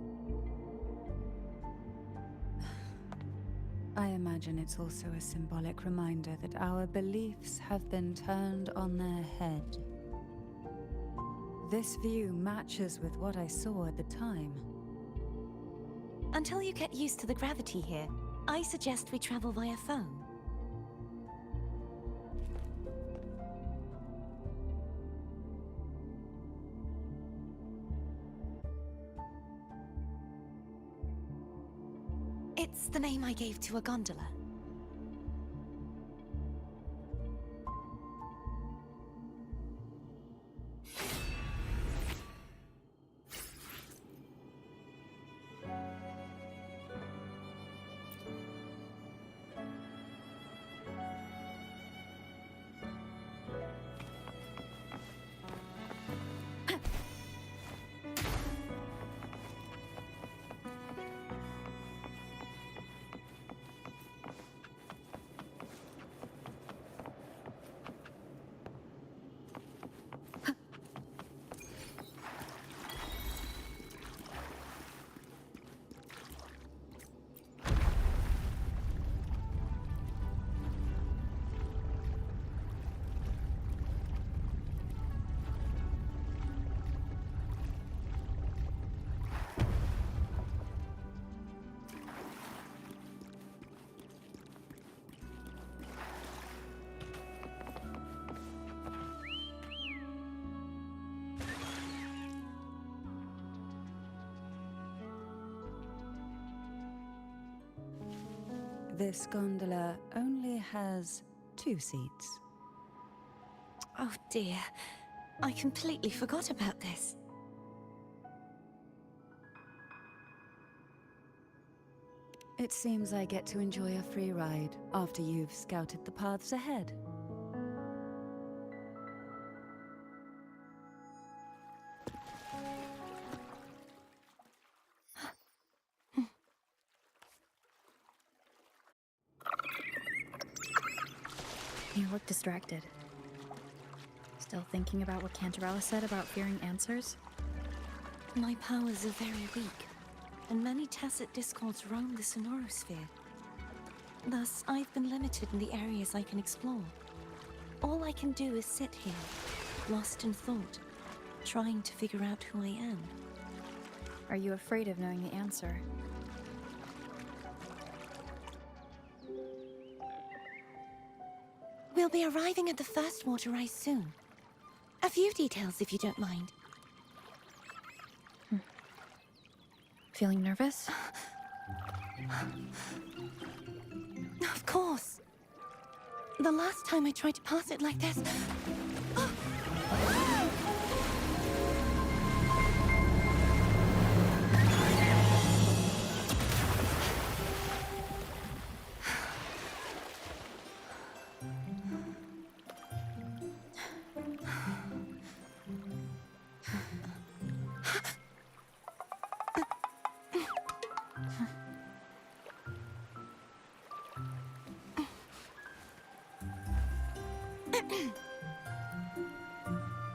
G: I imagine it's also a symbolic reminder that our beliefs have been turned on their head. This view matches with what I saw at the time.
D: Until you get used to the gravity here, I suggest we travel via phone. It's the name I gave to a gondola.
G: This gondola only has 2 seats.
D: Oh dear, I completely forgot about this.
G: It seems I get to enjoy a free ride after you've scouted the paths ahead.
B: You look distracted. Still thinking about what Cantarella said about fearing answers?
D: My powers are very weak, and many tacit discords roam the Sonorosphere. Thus, I've been limited in the areas I can explore. All I can do is sit here, lost in thought, trying to figure out who I am.
B: Are you afraid of knowing the answer?
D: We'll be arriving at the first water rise soon. A few details, if you don't mind.
B: Feeling nervous?
D: Of course. The last time I tried to pass it like this...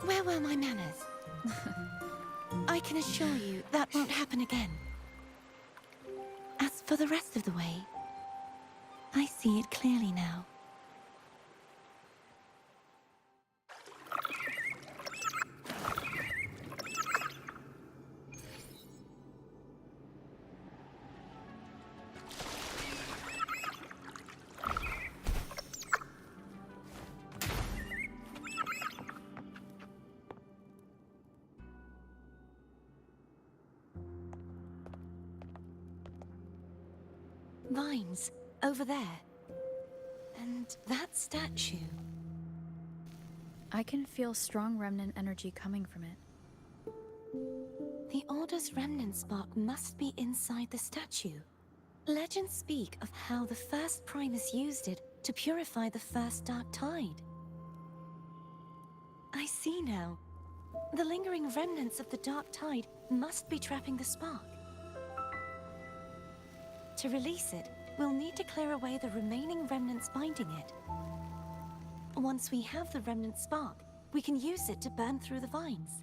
D: Where were my manners? I can assure you that won't happen again. As for the rest of the way, I see it clearly now. Vines, over there. And that statue.
B: I can feel strong remnant energy coming from it.
D: The Order's remnant spark must be inside the statue. Legends speak of how the first Primus used it to purify the first Dark Tide. I see now. The lingering remnants of the Dark Tide must be trapping the spark. To release it, we'll need to clear away the remaining remnants binding it. Once we have the remnant spark, we can use it to burn through the vines.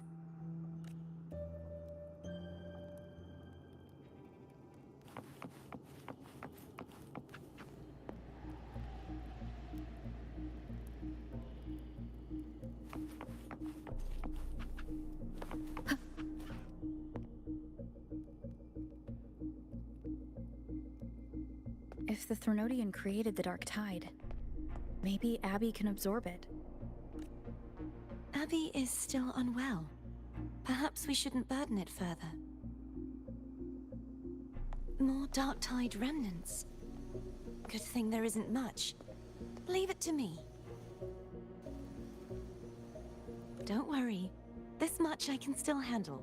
B: If the Threnodian created the Dark Tide, maybe Abby can absorb it.
D: Abby is still unwell. Perhaps we shouldn't burden it further. More Dark Tide remnants. Good thing there isn't much. Leave it to me. Don't worry. This much I can still handle.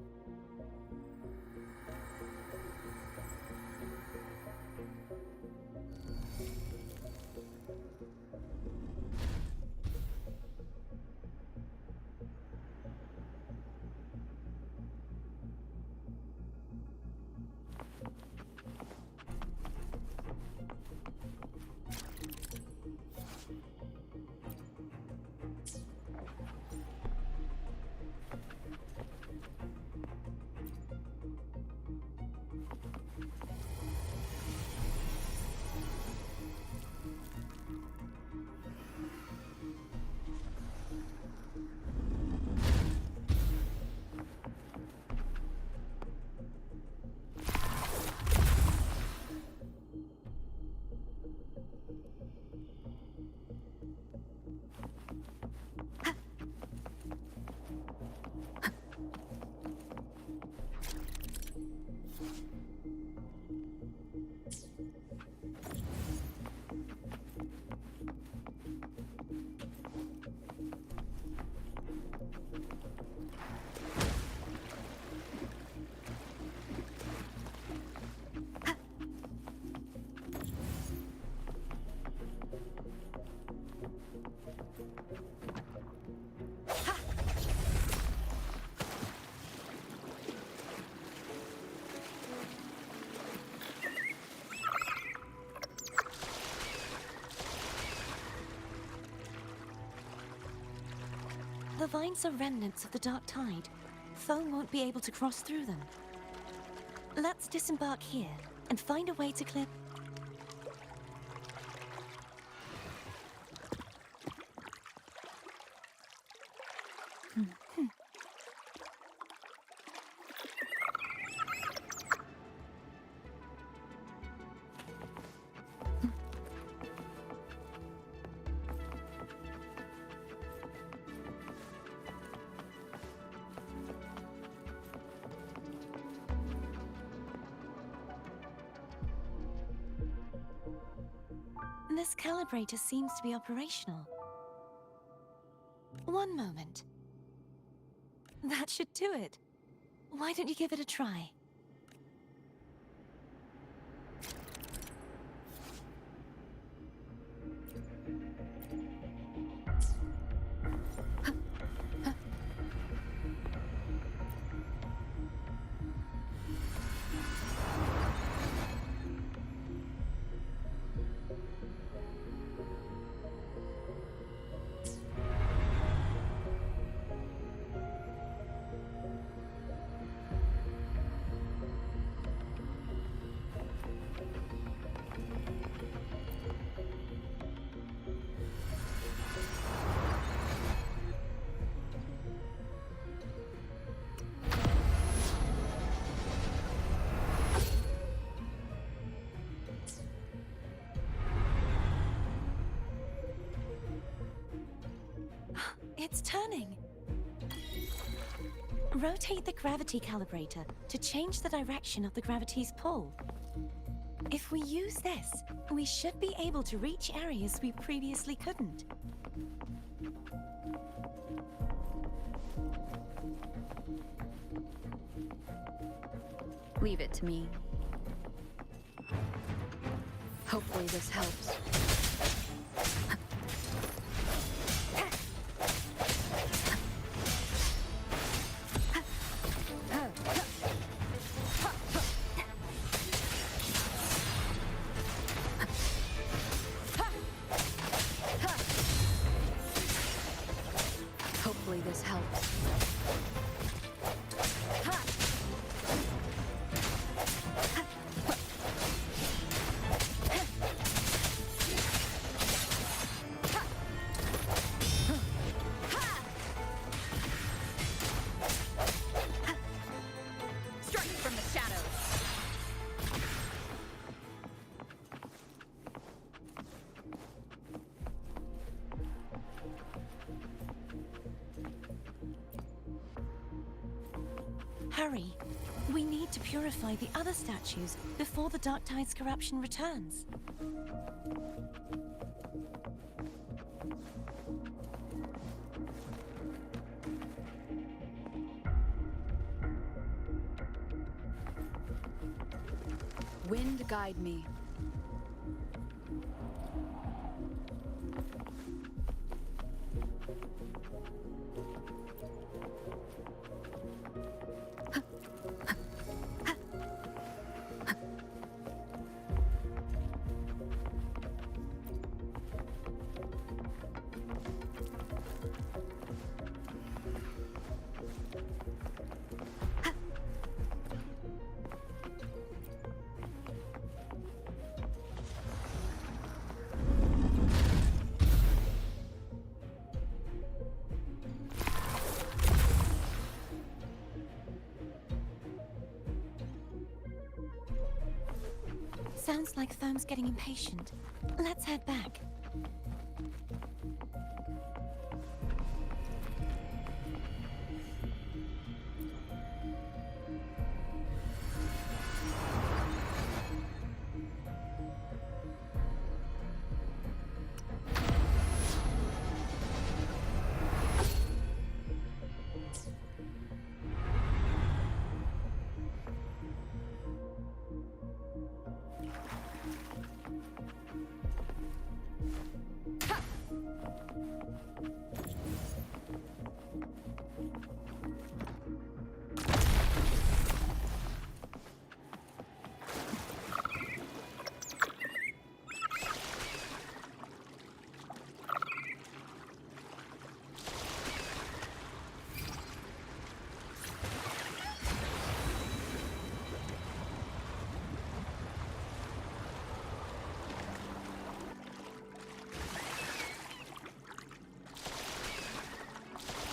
D: The vines are remnants of the Dark Tide. Foe won't be able to cross through them. Let's disembark here and find a way to clear... This calibrator seems to be operational. One moment. That should do it. Why don't you give it a try? It's turning. Rotate the gravity calibrator to change the direction of the gravity's pull. If we use this, we should be able to reach areas we previously couldn't.
B: Leave it to me. Hopefully this helps. Hopefully this helps. Strike from the shadows.
D: Hurry! We need to purify the other statues before the Dark Tide's corruption returns.
B: Wind guide me.
D: Sounds like Thurm's getting impatient. Let's head back.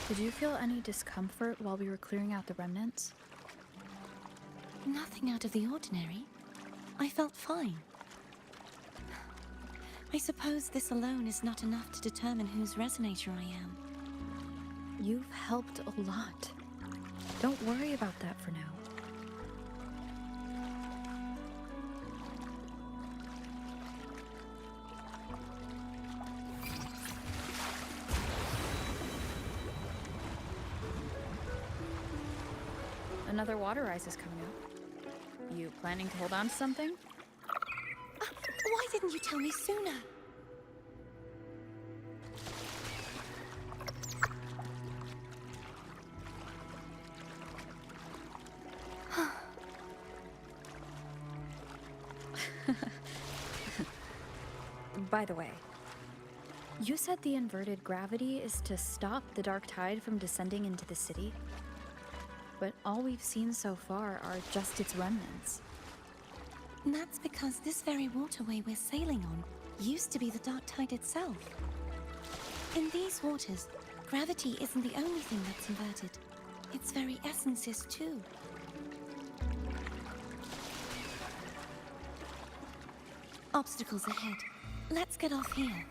B: Did you feel any discomfort while we were clearing out the remnants?
D: Nothing out of the ordinary. I felt fine. I suppose this alone is not enough to determine whose resonator I am.
B: You've helped a lot. Don't worry about that for now. Another water ice is coming up. You planning to hold on to something?
D: Why didn't you tell me sooner?
B: By the way, you said the inverted gravity is to stop the dark tide from descending into the city? But all we've seen so far are just its remnants.
D: And that's because this very waterway we're sailing on used to be the Dark Tide itself. In these waters, gravity isn't the only thing that's inverted. Its very essence is too. Obstacles ahead. Let's get off here.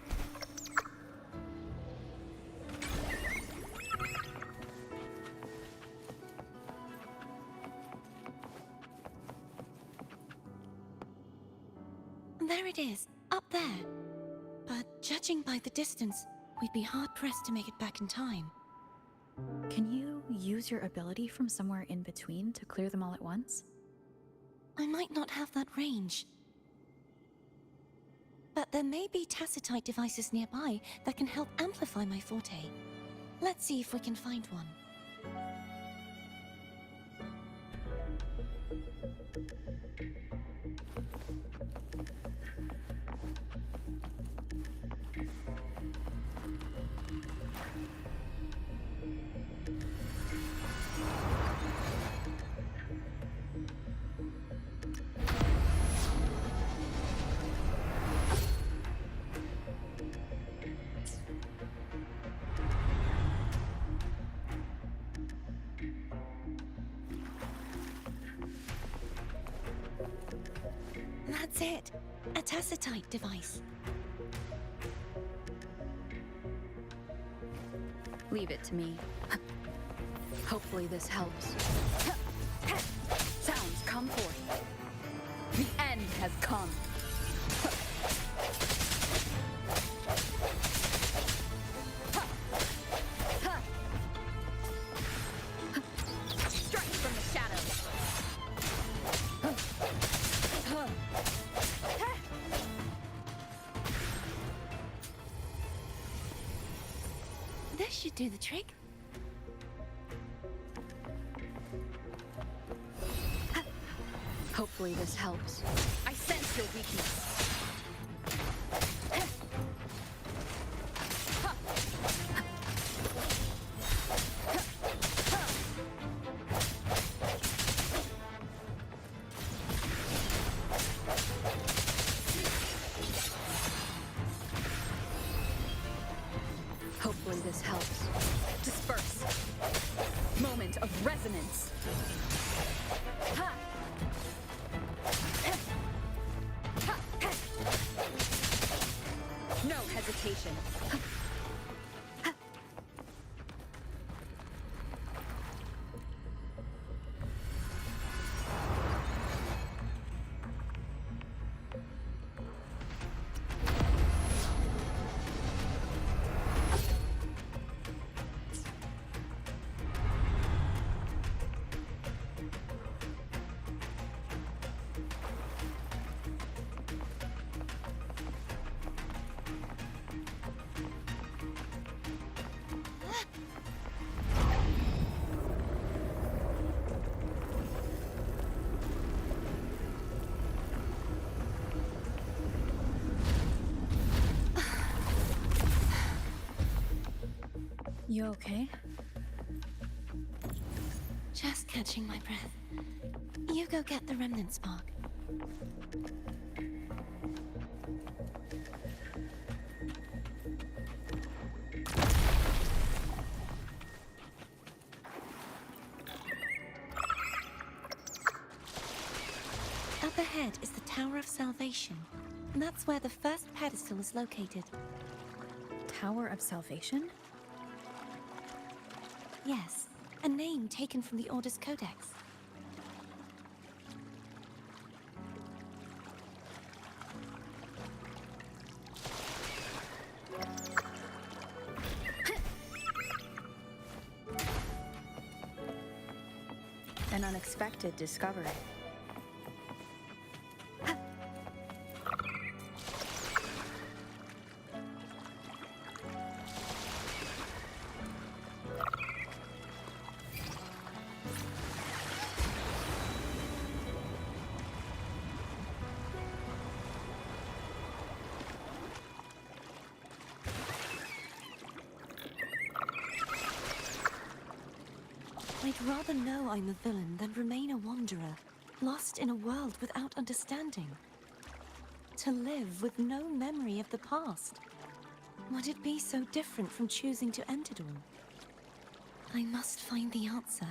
D: There it is, up there. But judging by the distance, we'd be hard-pressed to make it back in time.
B: Can you use your ability from somewhere in between to clear them all at once?
D: I might not have that range. But there may be tacitite devices nearby that can help amplify my forte. Let's see if we can find one. That's it. A tacitite device.
B: Leave it to me. Hopefully this helps. Sounds come forth. The end has come. Strike from the shadows.
D: This should do the trick.
B: Hopefully this helps. I sense your weakness. Hopefully this helps. Disperse. Moment of resonance. Ha! No hesitation. You okay?
D: Just catching my breath. You go get the remnant spark. Up ahead is the Tower of Salvation. That's where the first pedestal is located.
B: Tower of Salvation?
D: Yes, a name taken from the Order's Codex.
B: An unexpected discovery.
D: I'd rather know I'm a villain than remain a wanderer, lost in a world without understanding. To live with no memory of the past. Would it be so different from choosing to end it all? I must find the answer.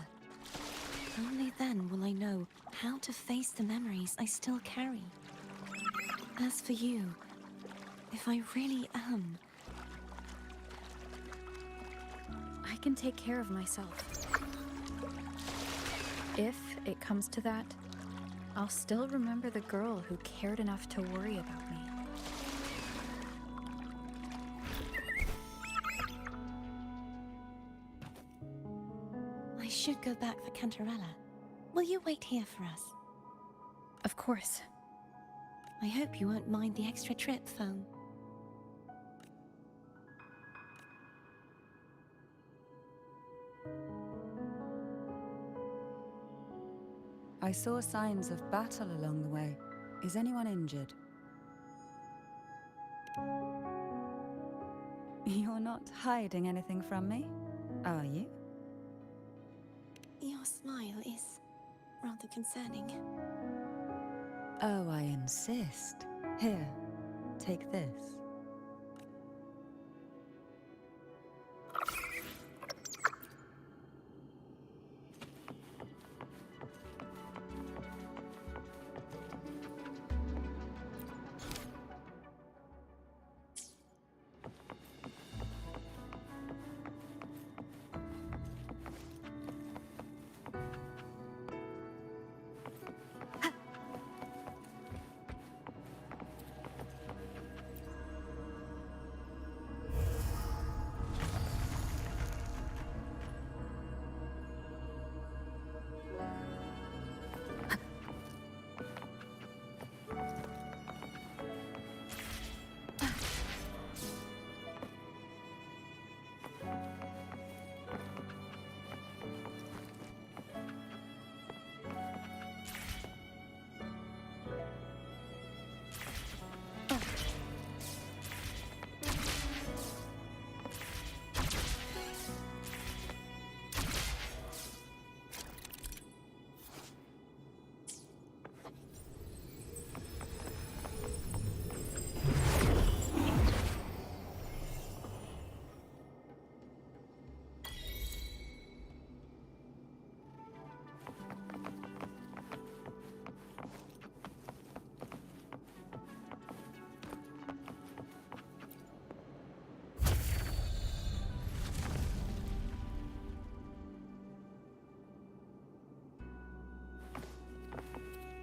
D: Only then will I know how to face the memories I still carry. As for you, if I really am...
B: I can take care of myself. If it comes to that, I'll still remember the girl who cared enough to worry about me.
D: I should go back for Cantarella. Will you wait here for us?
B: Of course.
D: I hope you won't mind the extra trip, Foam.
G: I saw signs of battle along the way. Is anyone injured? You're not hiding anything from me, are you?
D: Your smile is rather concerning.
G: Oh, I insist. Here, take this.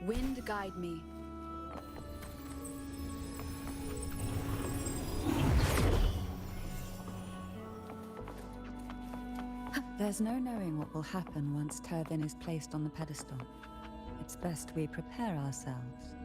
G: Wind guide me. There's no knowing what will happen once Turvin is placed on the pedestal. It's best we prepare ourselves.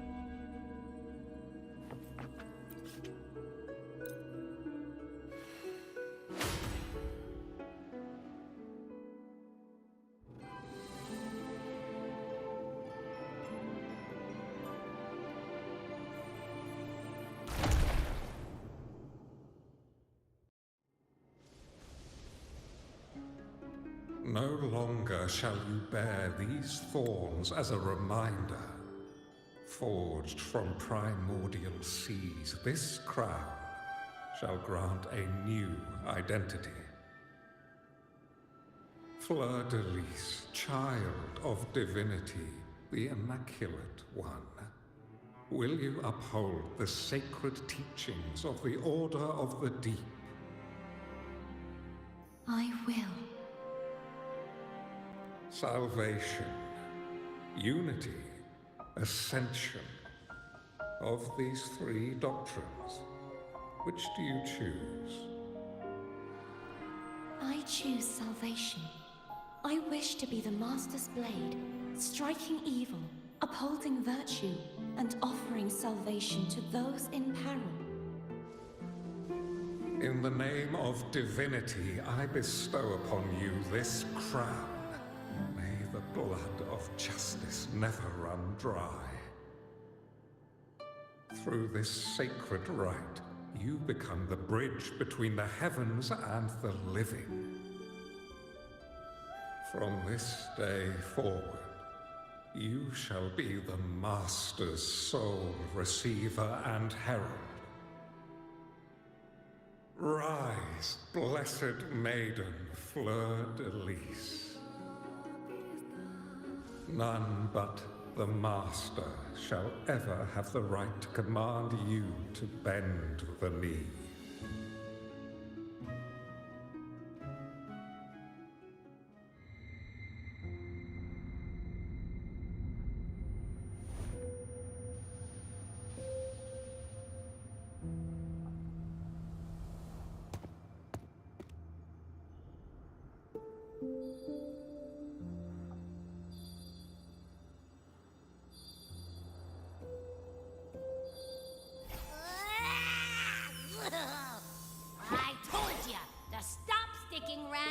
H: No longer shall you bear these thorns as a reminder. Forged from primordial seas, this crown shall grant a new identity. Fleur-de-Lis, child of Divinity, the Immaculate One, will you uphold the sacred teachings of the Order of the Deep?
B: I will.
H: Salvation, unity, ascension. Of these three doctrines, which do you choose?
D: I choose salvation. I wish to be the Master's blade, striking evil, upholding virtue, and offering salvation to those in peril.
H: In the name of Divinity, I bestow upon you this crown. May the blood of justice never run dry. Through this sacred rite, you become the bridge between the heavens and the living. From this day forward, you shall be the Master's sole receiver and herald. Rise, blessed maiden Fleur-de-Lis. None but the Master shall ever have the right to command you to bend the knee.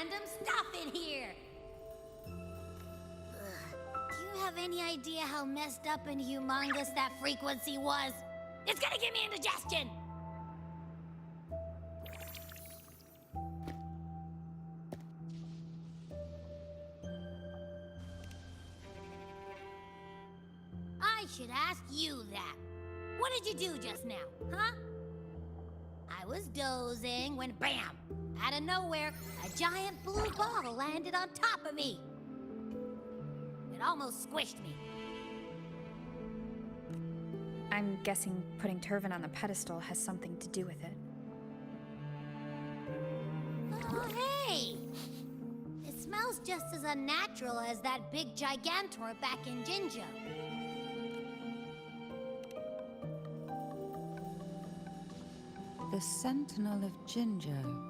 A: random stuff in here. Ugh. Do you have any idea how messed up and humongous that frequency was? It's gonna give me indigestion! I should ask you that. What did you do just now, huh? I was dozing when bam! Out of nowhere, a giant blue ball landed on top of me. It almost squished me.
B: I'm guessing putting Turvin on the pedestal has something to do with it.
A: Oh, hey! It smells just as unnatural as that big gigantor back in Jinjo.
G: The Sentinel of Jinjo.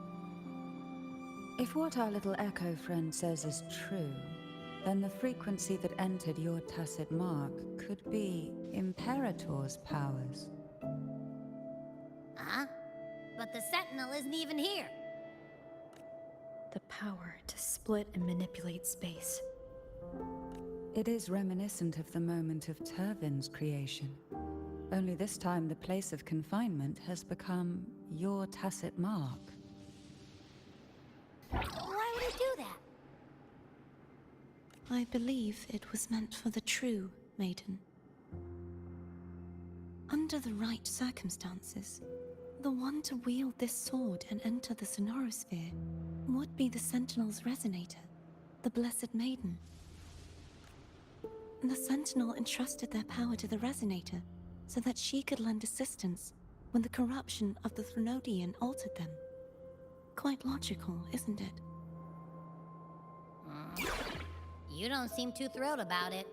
G: If what our little echo friend says is true, then the frequency that entered your tacit mark could be Imperator's powers.
A: Huh? But the Sentinel isn't even here.
B: The power to split and manipulate space.
G: It is reminiscent of the moment of Turvin's creation. Only this time the place of confinement has become your tacit mark.
A: Why would it do that?
D: I believe it was meant for the true maiden. Under the right circumstances, the one to wield this sword and enter the Sonorosphere would be the Sentinel's resonator, the Blessed Maiden. The Sentinel entrusted their power to the resonator so that she could lend assistance when the corruption of the Threnodian altered them. Quite logical, isn't it?
A: You don't seem too thrilled about it.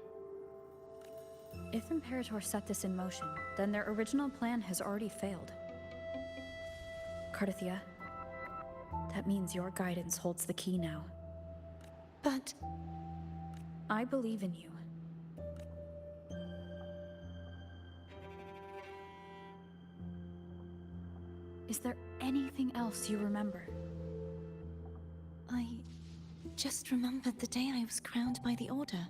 B: If Imperator set this in motion, then their original plan has already failed. Cardathia, that means your guidance holds the key now.
D: But
B: I believe in you. Is there anything else you remember?
D: I just remembered the day I was crowned by the Order.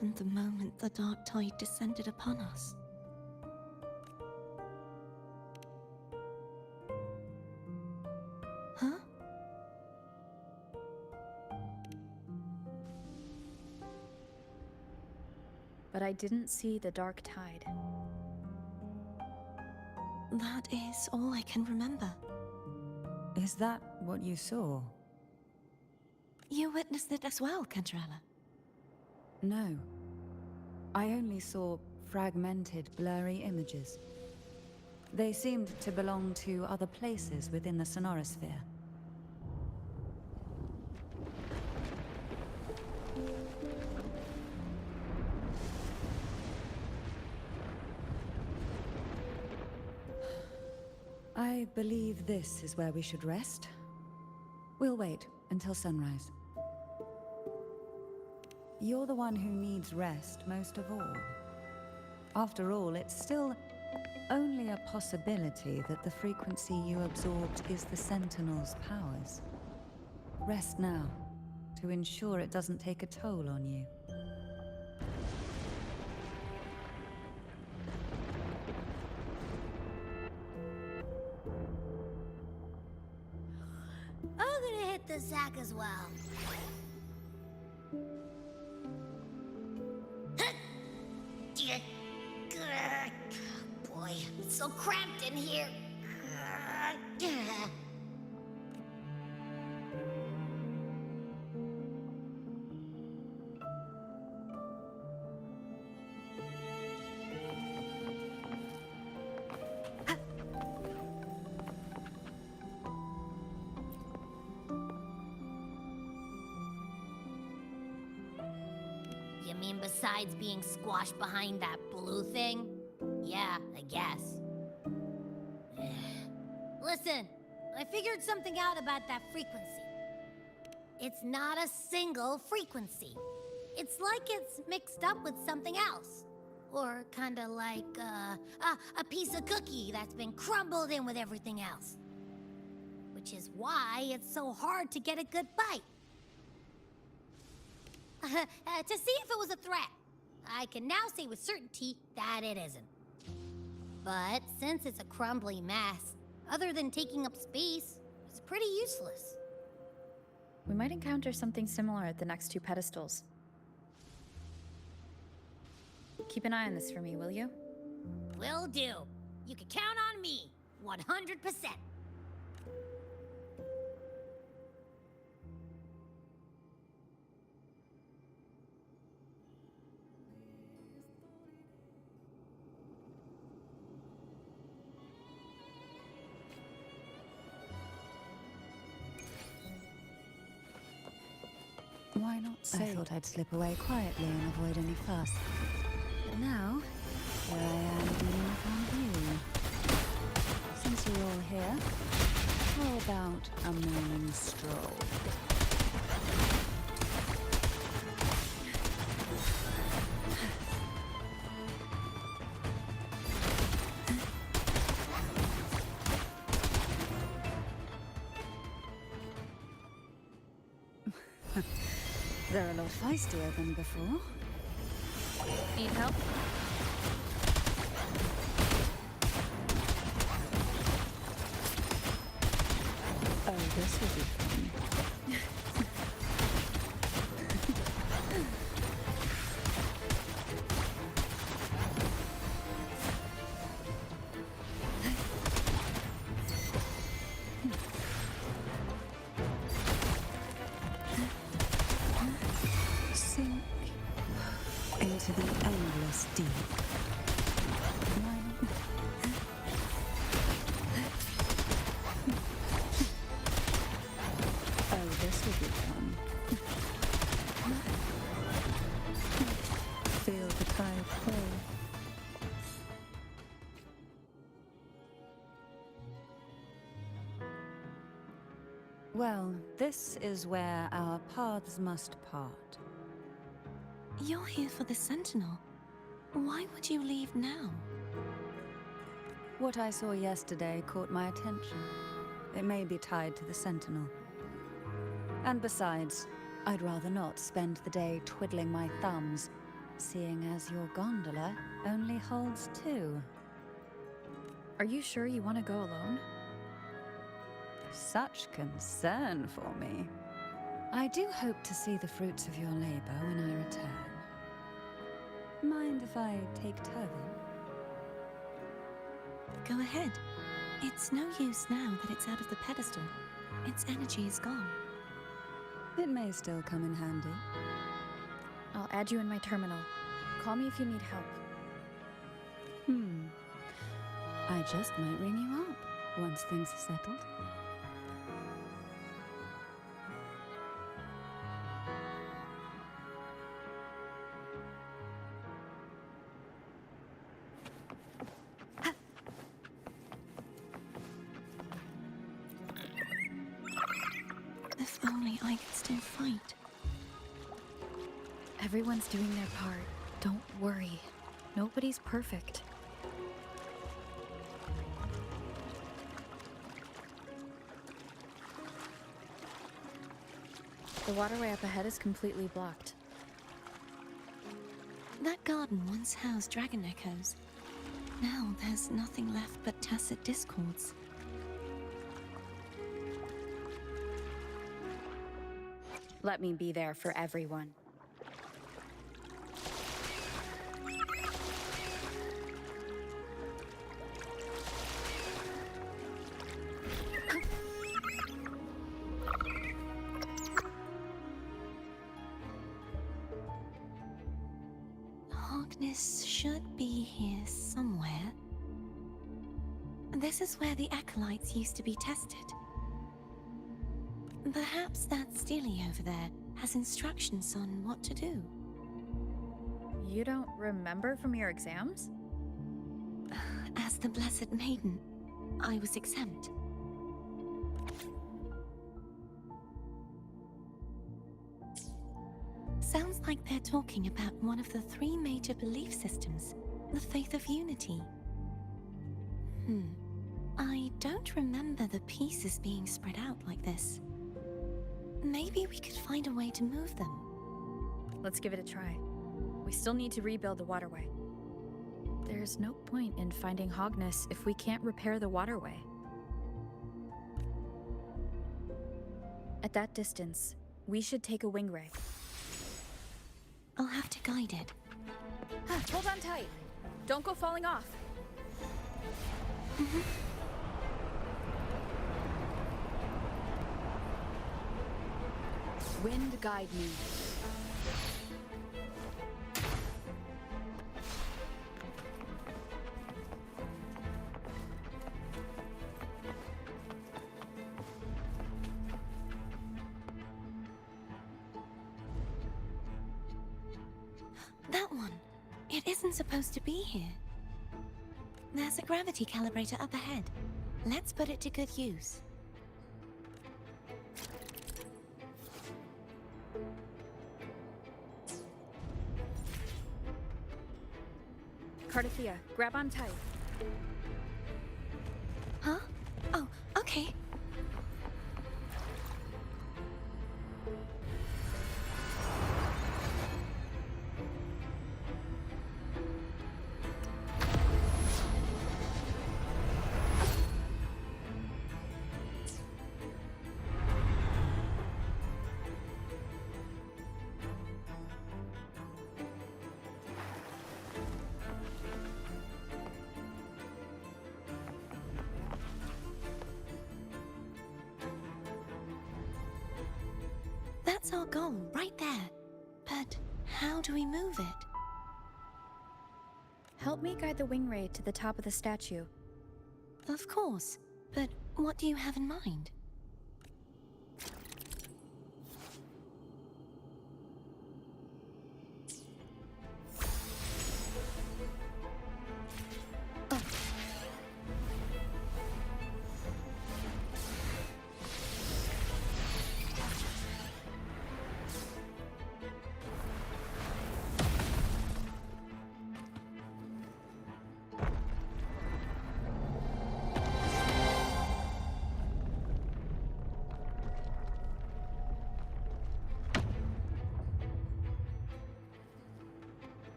D: And the moment the dark tide descended upon us. Huh?
B: But I didn't see the dark tide.
D: That is all I can remember.
G: Is that what you saw?
D: You witnessed it as well, Cantarella.
G: No. I only saw fragmented, blurry images. They seemed to belong to other places within the Sonorosphere. I believe this is where we should rest. We'll wait until sunrise. You're the one who needs rest most of all. After all, it's still only a possibility that the frequency you absorbed is the Sentinel's powers. Rest now, to ensure it doesn't take a toll on you.
A: I'm gonna hit the sack as well. Boy, it's so cramped in here. You mean besides being squashed behind that blue thing? Yeah, I guess. Listen, I figured something out about that frequency. It's not a single frequency. It's like it's mixed up with something else. Or kinda like, a piece of cookie that's been crumbled in with everything else. which is why it's so hard to get a good bite. To see if it was a threat. I can now say with certainty that it isn't. But since it's a crumbly mess, other than taking up space, it's pretty useless.
B: We might encounter something similar at the next 2 pedestals. Keep an eye on this for me, will you?
A: Will do. You can count on me, 100%.
G: Why not say? I thought I'd slip away quietly and avoid any fuss. But now, here I am dealing with you. Since you're all here, how about a morning stroll? They're a lot feistier than before.
B: Need help?
G: Oh, this will be fun. Sink into the endless deep. Oh, this will be fun. Feel the tide pull. Well, this is where our paths must part.
D: You're here for the Sentinel. Why would you leave now?
G: What I saw yesterday caught my attention. It may be tied to the Sentinel. And besides, I'd rather not spend the day twiddling my thumbs, seeing as your gondola only holds 2.
B: Are you sure you want to go alone?
G: Such concern for me. I do hope to see the fruits of your labor when I return. Mind if I take Turvin?
D: Go ahead. It's no use now that it's out of the pedestal. Its energy is gone.
G: It may still come in handy.
B: I'll add you in my terminal. Call me if you need help.
G: I just might ring you up once things are settled.
D: If only I could still fight.
B: Everyone's doing their part. Don't worry. Nobody's perfect. The waterway up ahead is completely blocked.
D: That garden once housed dragon echoes. Now there's nothing left but tacit discords.
B: Let me be there for everyone.
D: Harkness should be here somewhere. This is where the acolytes used to be tested. Perhaps that Steely over there has instructions on what to do.
B: You don't remember from your exams?
D: As the Blessed Maiden, I was exempt. Sounds like they're talking about one of the 3 major belief systems, the faith of unity. I don't remember the pieces being spread out like this. Maybe we could find a way to move them.
B: Let's give it a try. We still need to rebuild the waterway. There's no point in finding Hogness if we can't repair the waterway. At that distance, we should take a wing ray.
D: I'll have to guide it.
B: Hold on tight. Don't go falling off. Wind guide me.
D: That one. It isn't supposed to be here. There's a gravity calibrator up ahead. Let's put it to good use.
B: Cardathea, grab on tight.
D: Huh? Oh, okay. That's our goal, right there. But how do we move it?
B: Help me guide the wing ray to the top of the statue.
D: Of course. But what do you have in mind?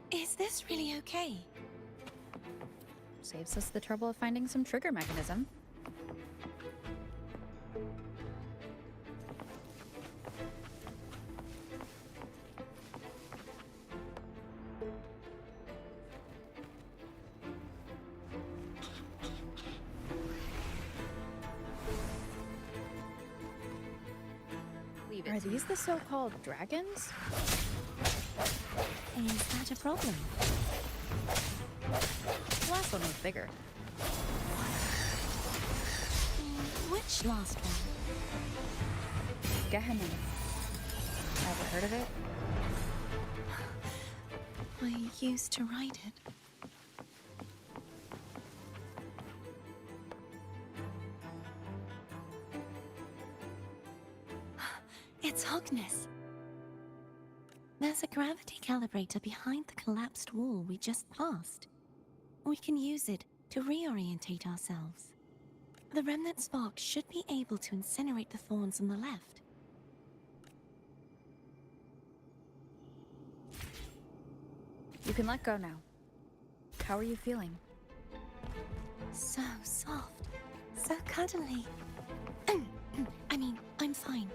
D: Is this really okay?
B: Saves us the trouble of finding some trigger mechanism. Are these the so-called dragons?
D: Is that a problem?
B: The last one was bigger.
D: Which last one?
B: Gehenna. Ever heard of it?
D: I used to ride it. It's Hogness. There's a gravity calibrator behind the collapsed wall we just passed. We can use it to reorientate ourselves. The remnant spark should be able to incinerate the thorns on the left.
B: You can let go now. How are you feeling?
D: So soft. So cuddly. I mean, I'm fine.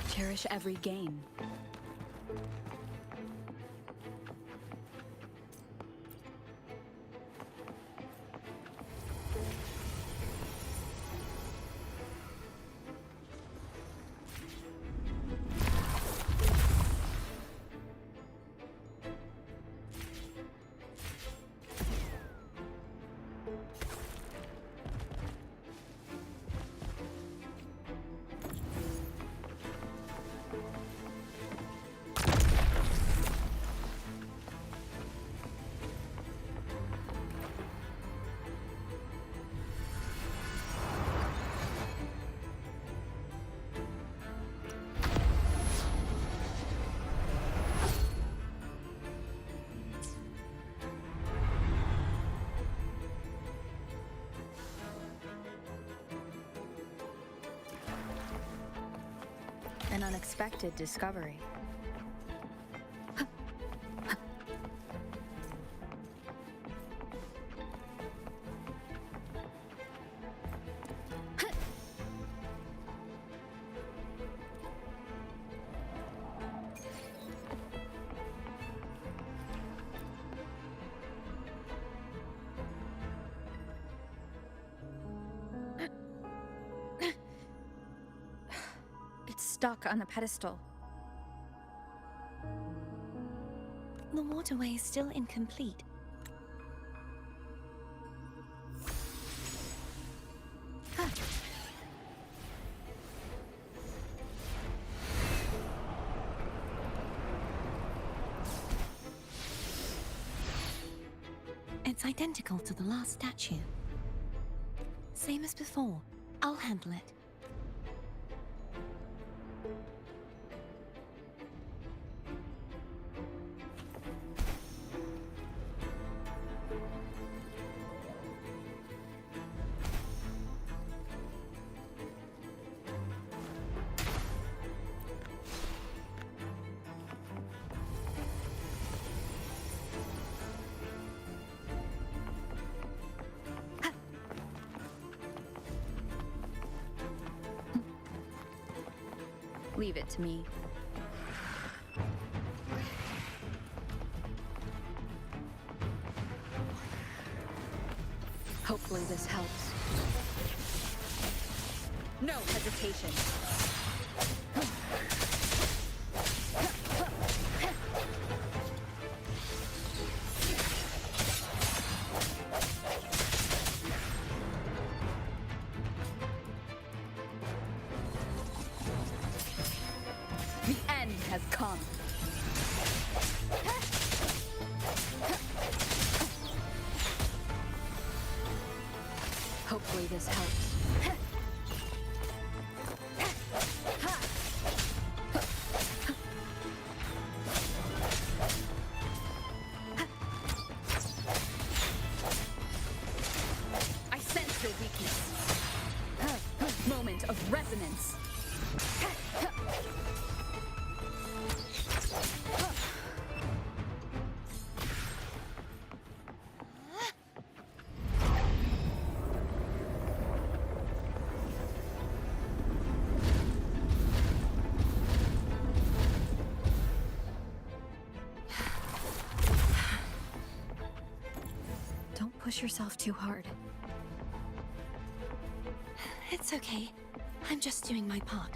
B: Cherish every gain. An unexpected discovery. It's stuck on the pedestal.
D: The waterway is still incomplete. It's identical to the last statue. Same as before. I'll handle it.
B: Leave it to me. Hopefully this helps. No hesitation. The end has come. Hopefully this helps. I sense your weakness. Moment of resonance. Don't push yourself too hard.
D: It's okay. I'm just doing my part.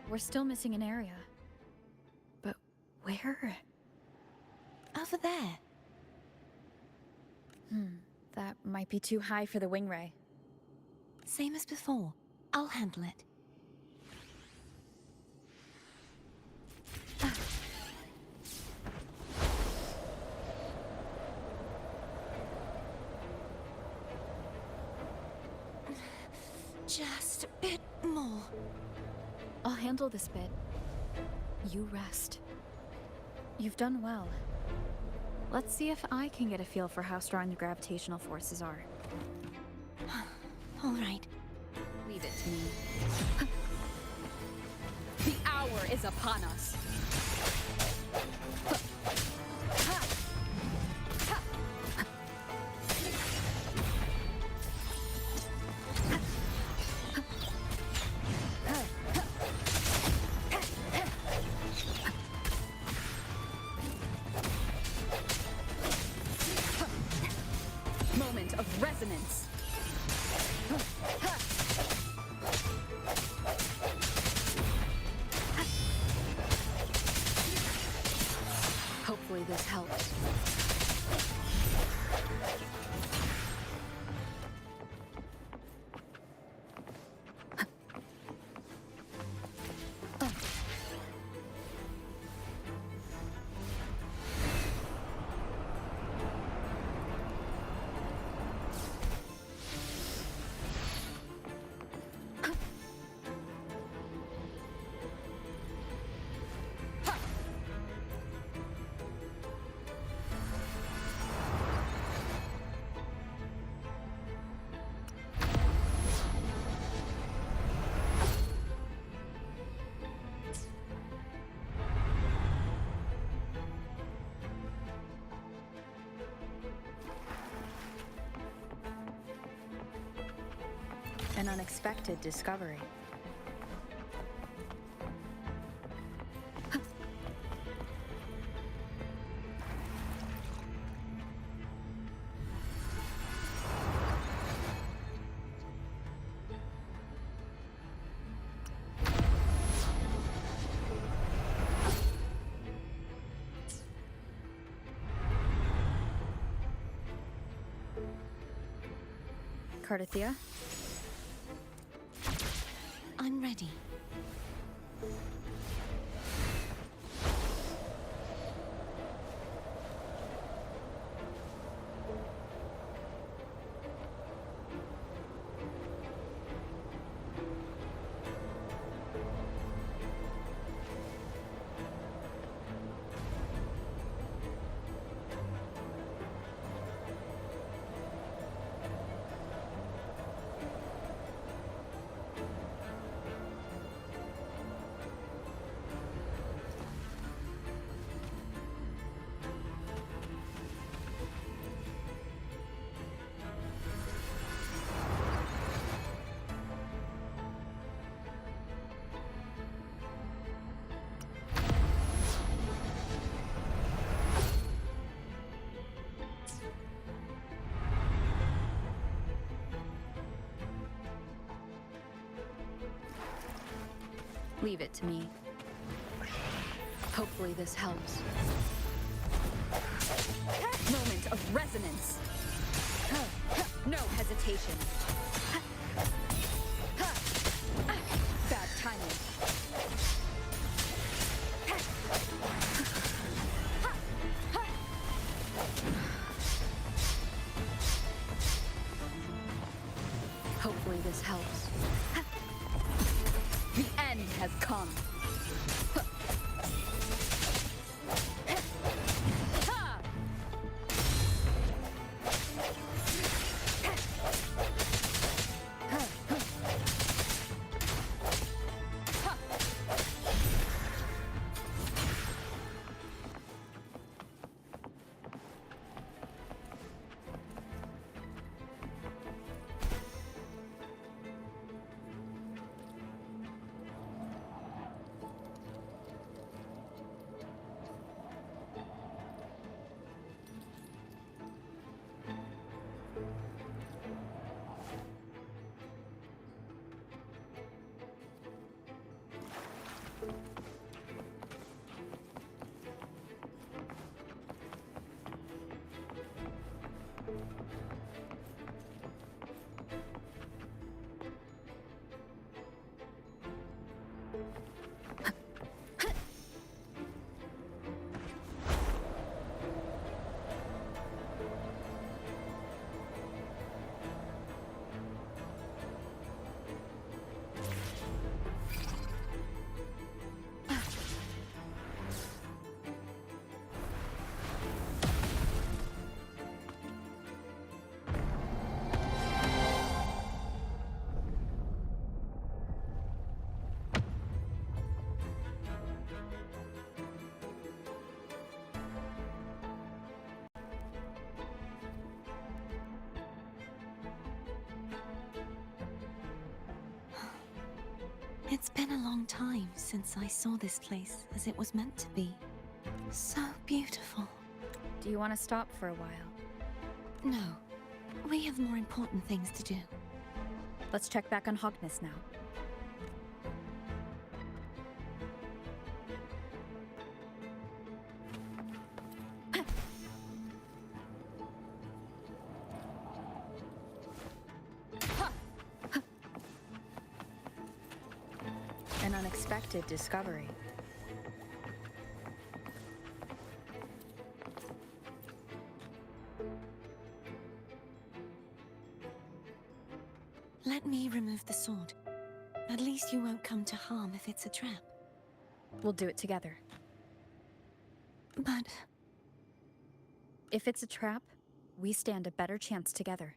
B: We're still missing an area. But where?
D: Over there.
B: That might be too high for the wing ray.
D: Same as before. I'll handle it. Just a bit more.
B: I'll handle this bit. You rest. You've done well. Let's see if I can get a feel for how strong the gravitational forces are.
D: All right.
B: Leave it to me. The hour is upon us. Moment of resonance. Hopefully this helps. An unexpected discovery. Cardathia?
D: I'm ready.
B: Leave it to me. Hopefully this helps. Moment of resonance. No hesitation. Bad timing. Hopefully this helps. The end has come.
D: It's been a long time since I saw this place as it was meant to be. So beautiful.
B: Do you want to stop for a while?
D: No, we have more important things to do.
B: Let's check back on Hogness now. An unexpected discovery.
D: Let me remove the sword. At least you won't come to harm if it's a trap.
B: We'll do it together.
D: But
B: If it's a trap, we stand a better chance together.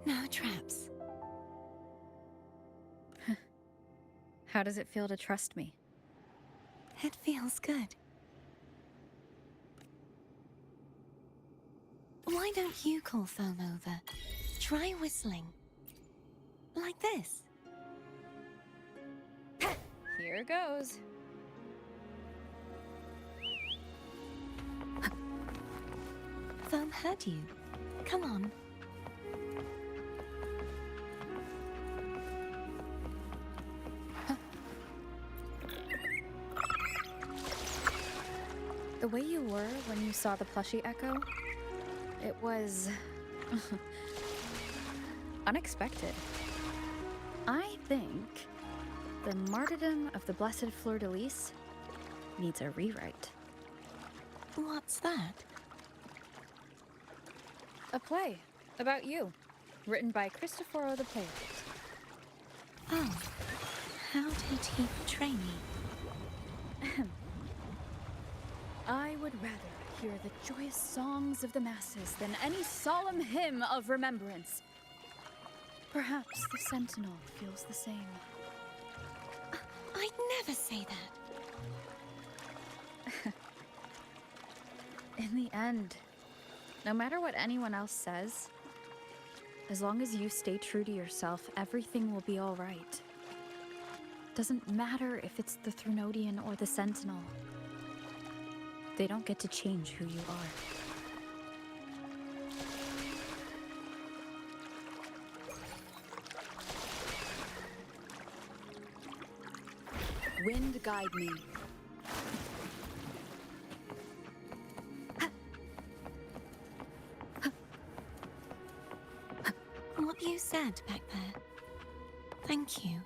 D: no traps.
B: How does it feel to trust me?
D: It feels good. Why don't you call Foam over? Try whistling. Like this.
B: Here goes.
D: Foam heard you. Come on.
B: The way you were when you saw the plushie echo, it was unexpected. I think the martyrdom of the Blessed Fleur-de-Lis needs a rewrite.
D: What's that?
B: A play about you, written by Cristoforo the playwright.
D: Oh, how did he portray me?
B: I would rather hear the joyous songs of the masses than any solemn hymn of remembrance. Perhaps the Sentinel feels the same.
D: I'd never say that.
B: In the end, no matter what anyone else says, as long as you stay true to yourself, everything will be all right. Doesn't matter if it's the Threnodian or the Sentinel. They don't get to change who you are. Wind guide me.
D: What you said back there. Thank you.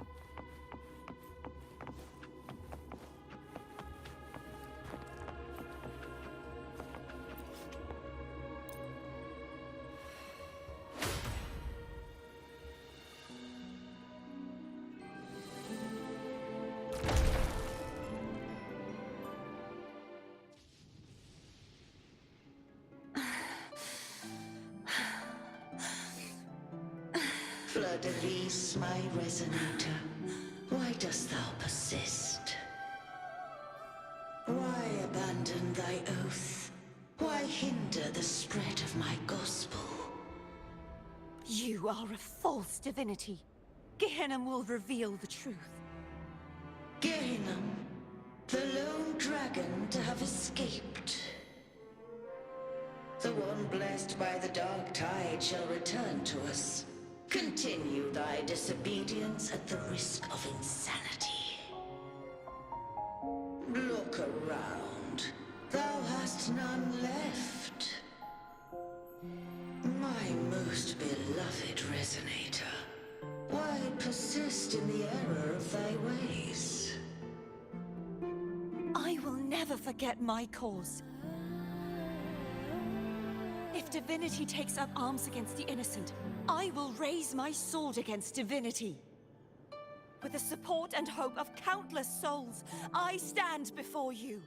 I: Fleur-de-Lis, my resonator, why dost thou persist? Why abandon thy oath? Why hinder the spread of my gospel?
D: You are a false divinity. Gehenna will reveal the truth.
I: Gehenna, the lone dragon to have escaped. The one blessed by the dark tide shall return to us. Continue thy disobedience at the risk of insanity. Look around. Thou hast none left. My most beloved resonator, why persist in the error of thy ways?
D: I will never forget my cause. If Divinity takes up arms against the innocent, I will raise my sword against Divinity. With the support and hope of countless souls, I stand before you.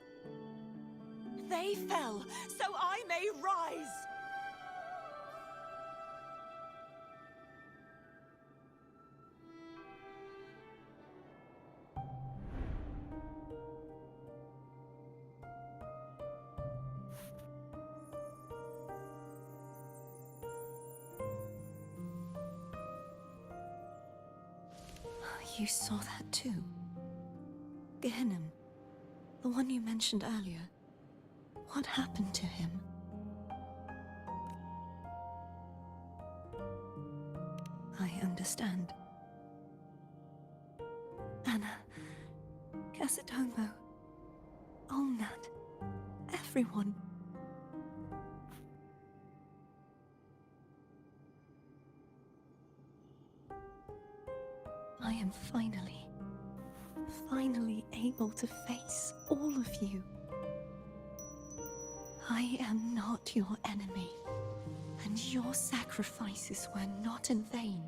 D: They fell, so I may rise! You saw that too? Gehinnom, the one you mentioned earlier. What happened to him? I understand. Anna, Casatomo, Olnat, everyone. I am finally able to face all of you. I am not your enemy, and your sacrifices were not in vain.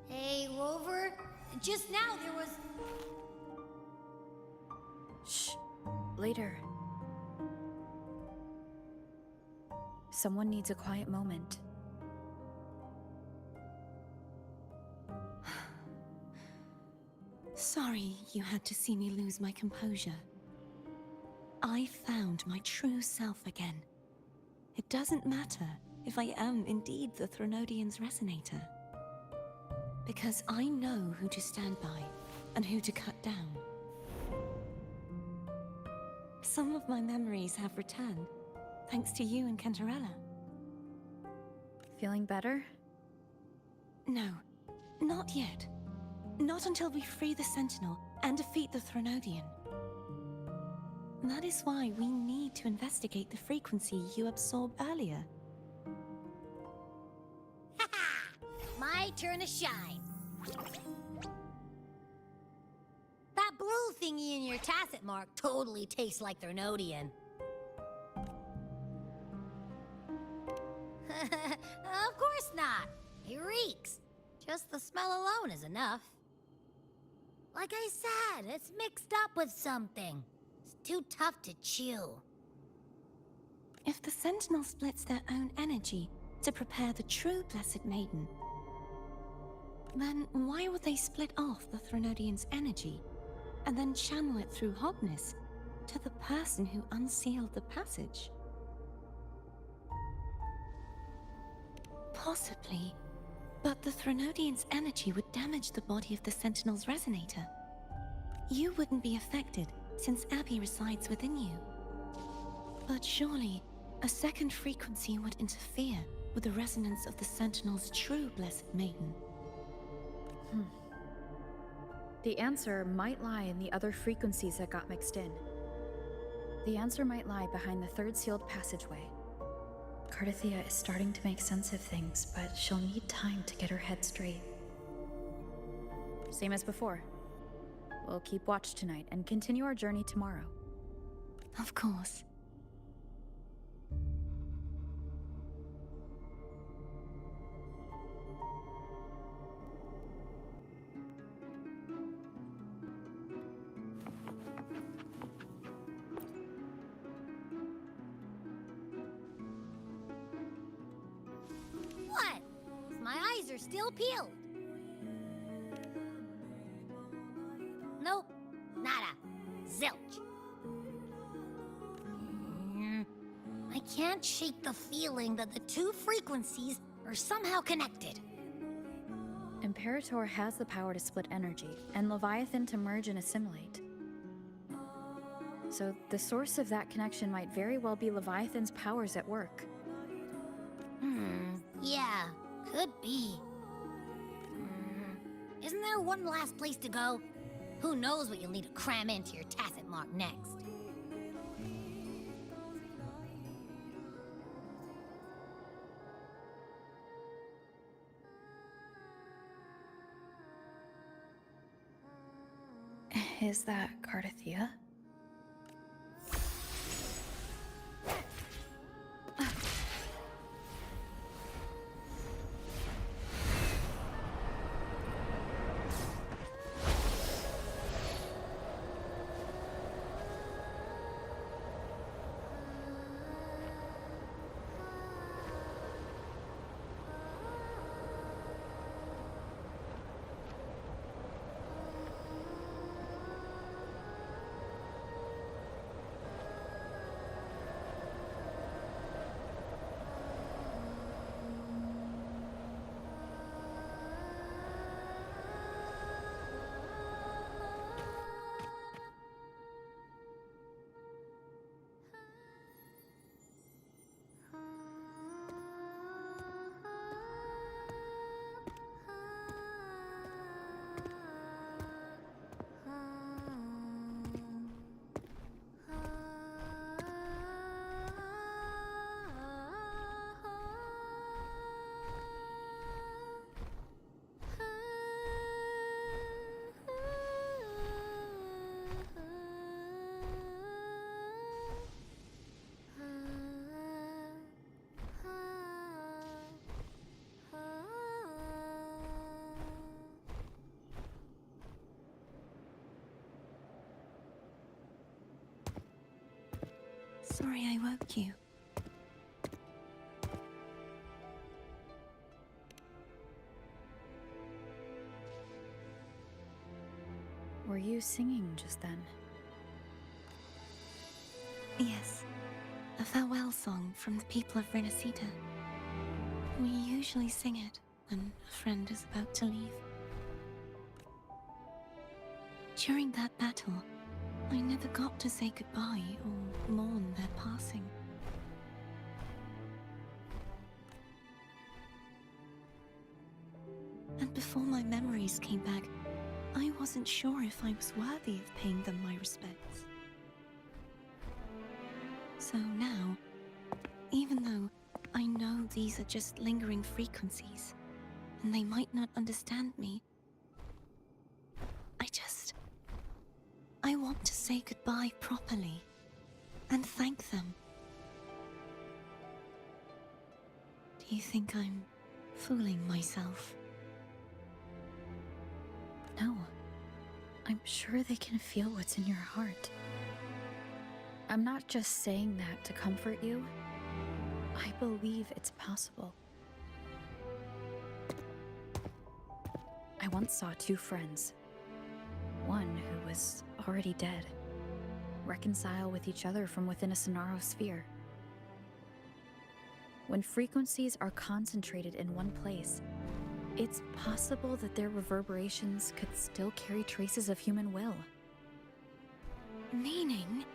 A: Hey, Rover. Just now there was...
B: Shh. Later. Someone needs a quiet moment.
D: Sorry you had to see me lose my composure. I found my true self again. It doesn't matter if I am indeed the Threnodian's resonator. Because I know who to stand by and who to cut down. Some of my memories have returned, thanks to you and Cantarella.
B: Feeling better?
D: No, not yet. Not until we free the Sentinel and defeat the Threnodian. That is why we need to investigate the frequency you absorbed earlier.
A: My turn to shine. That blue thingy in your tacit mark totally tastes like Threnodian. Of course not. It reeks. Just the smell alone is enough. Like I said, it's mixed up with something. It's too tough to chew.
D: If the Sentinel splits their own energy to prepare the true Blessed Maiden, then why would they split off the Threnodian's energy and then channel it through Hogness to the person who unsealed the passage? Possibly. But the Threnodian's energy would damage the body of the Sentinel's resonator. You wouldn't be affected, since Abby resides within you. But surely, a second frequency would interfere with the resonance of the Sentinel's true Blessed Maiden.
B: The answer might lie in the other frequencies that got mixed in. The answer might lie behind the third sealed passageway. Cardathia is starting to make sense of things, but she'll need time to get her head straight. Same as before. We'll keep watch tonight and continue our journey tomorrow.
D: Of course.
A: What? My eyes are still peeled. Nope. Nada. Zilch. I can't shake the feeling that the two frequencies are somehow connected.
B: Imperator has the power to split energy, and Leviathan to merge and assimilate. So the source of that connection might very well be Leviathan's powers at work.
A: Yeah, could be. Isn't there one last place to go? Who knows what you'll need to cram into your tacit mark next?
B: Is that Cardathia?
D: Sorry I woke you.
B: Were you singing just then?
D: Yes, a farewell song from the people of Renacita. We usually sing it when a friend is about to leave. During that battle, I never got to say goodbye or mourn their passing. And before my memories came back, I wasn't sure if I was worthy of paying them my respects. So now, even though I know these are just lingering frequencies, and they might not understand me, I want to say goodbye properly, and thank them. Do you think I'm fooling myself?
B: No. I'm sure they can feel what's in your heart. I'm not just saying that to comfort you. I believe it's possible. I once saw two friends. One who was already dead, reconcile with each other from within a Sonaro sphere. When frequencies are concentrated in one place, it's possible that their reverberations could still carry traces of human will.
D: Meaning?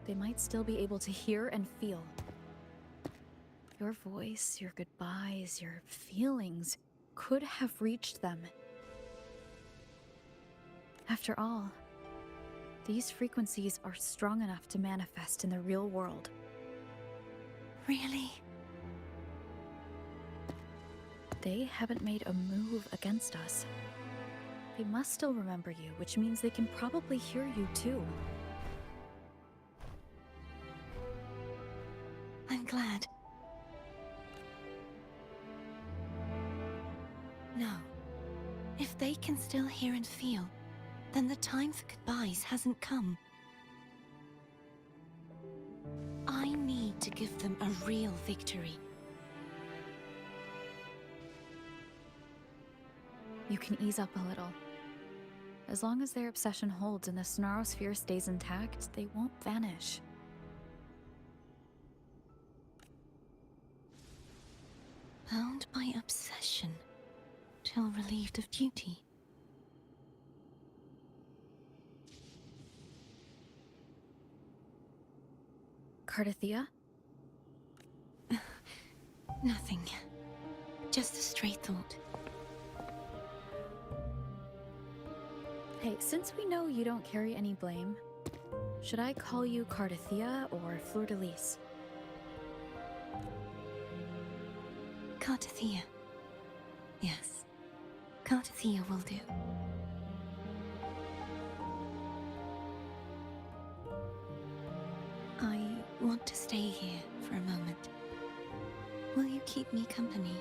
B: They might still be able to hear and feel. Your voice, your goodbyes, your feelings could have reached them. After all, these frequencies are strong enough to manifest in the real world.
D: Really?
B: They haven't made a move against us. They must still remember you, which means they can probably hear you too.
D: I'm glad. No. If they can still hear and feel, then the time for goodbyes hasn't come. I need to give them a real victory.
B: You can ease up a little. As long as their obsession holds and the Sonaro sphere stays intact, they won't vanish.
D: Bound by obsession, till relieved of duty.
B: Cardathia?
D: Nothing. Just a stray thought.
B: Hey, since we know you don't carry any blame, should I call you Cardathia or Fleur-de-Lis?
D: Cardathia. Yes. Cardathia will do. I want to stay here for a moment. Will you keep me company?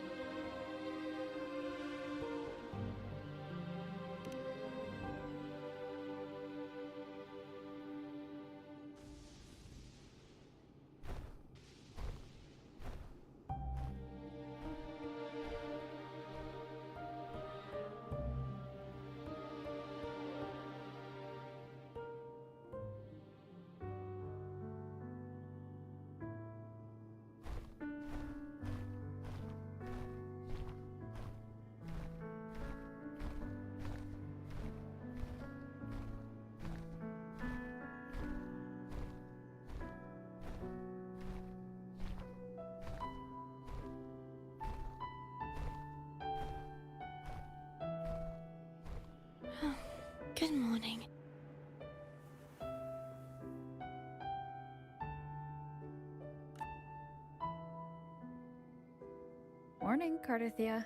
D: Good morning.
B: Morning, Cardathia.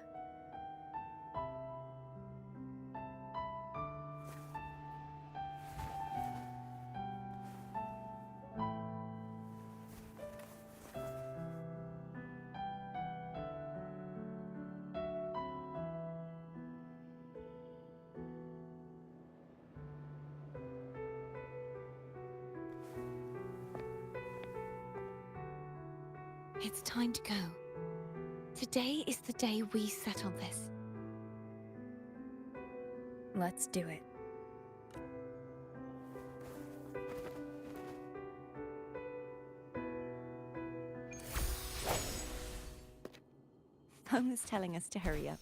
D: It's time to go. Today is the day we settle this.
B: Let's do it.
D: Home is telling us to hurry up.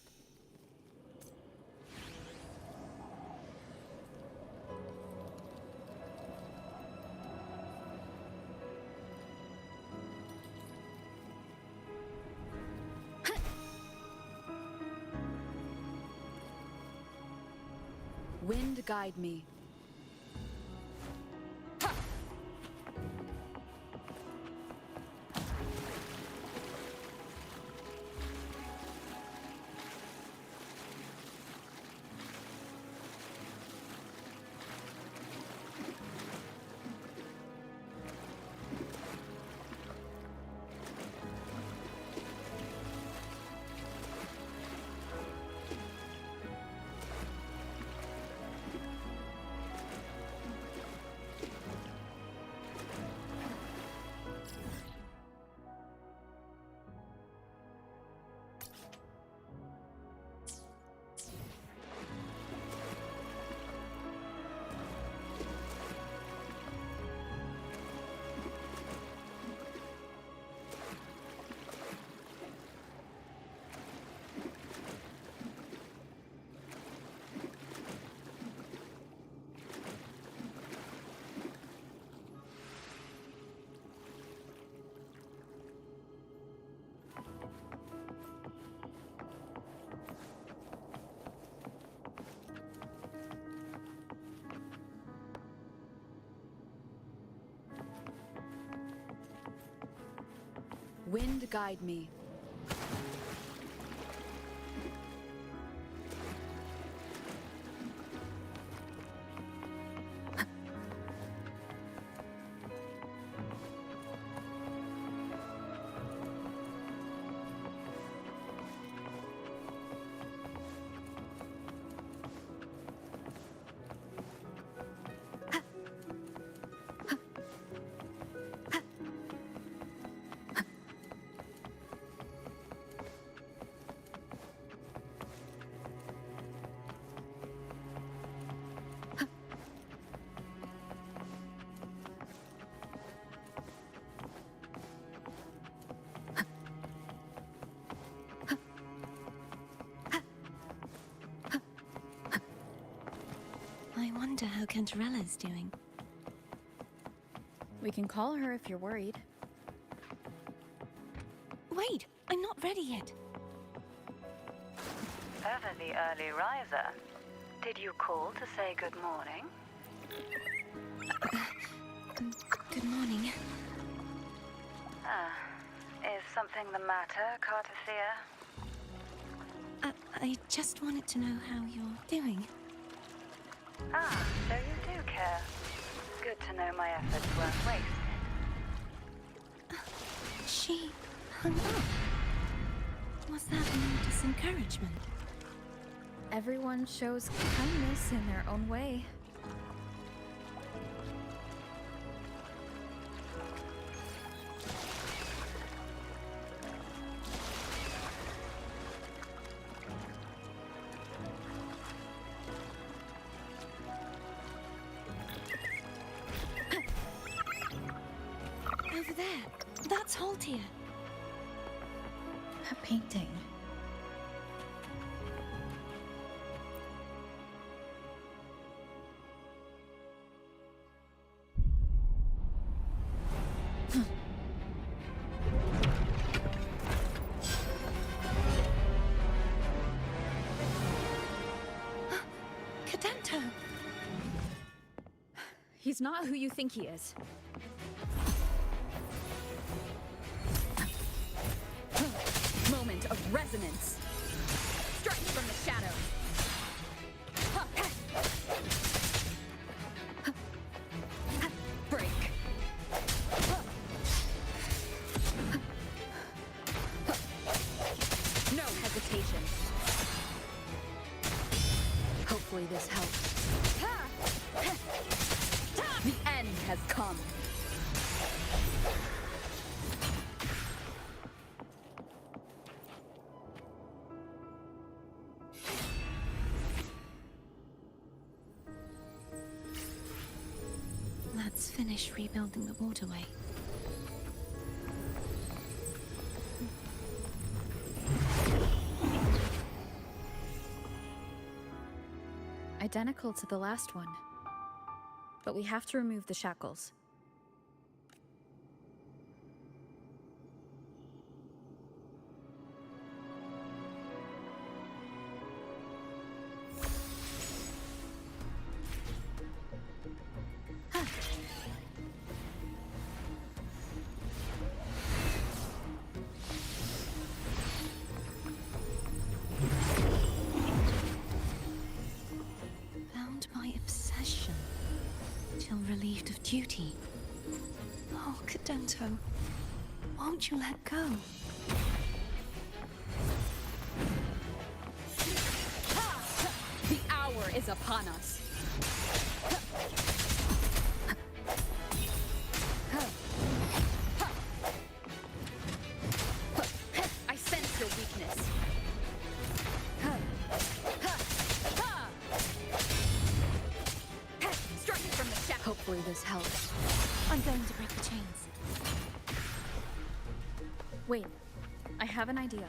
G: Wind guide me. Wind guide me.
D: I wonder how Cantarella's doing.
B: We can call her if you're worried.
D: Wait, I'm not ready yet.
J: Ever the early riser. Did you call to say good morning?
D: Good morning.
J: Is something the matter, Cartathea?
D: I just wanted to know how you're doing.
J: So you do care. Good to know my efforts weren't wasted.
D: She hung up. Was that meant as encouragement?
B: Everyone shows kindness in their own way.
D: Over there. That's Haltia.
B: A painting.
D: Cadento!
B: He's not who you think he is. Moment of resonance. Strike from the shadows. Break. No hesitation. Hopefully this helps. The end has come.
D: Let's finish rebuilding the waterway.
B: Identical to the last one. But we have to remove the shackles.
D: Bound by obsession, till relieved of duty. Oh, Cadento, won't you let go?
C: The hour is upon us. I sense your weakness. Strike from the shadow.
B: Hopefully this helps.
D: I'm going to break the chains.
B: Wait, I have an idea.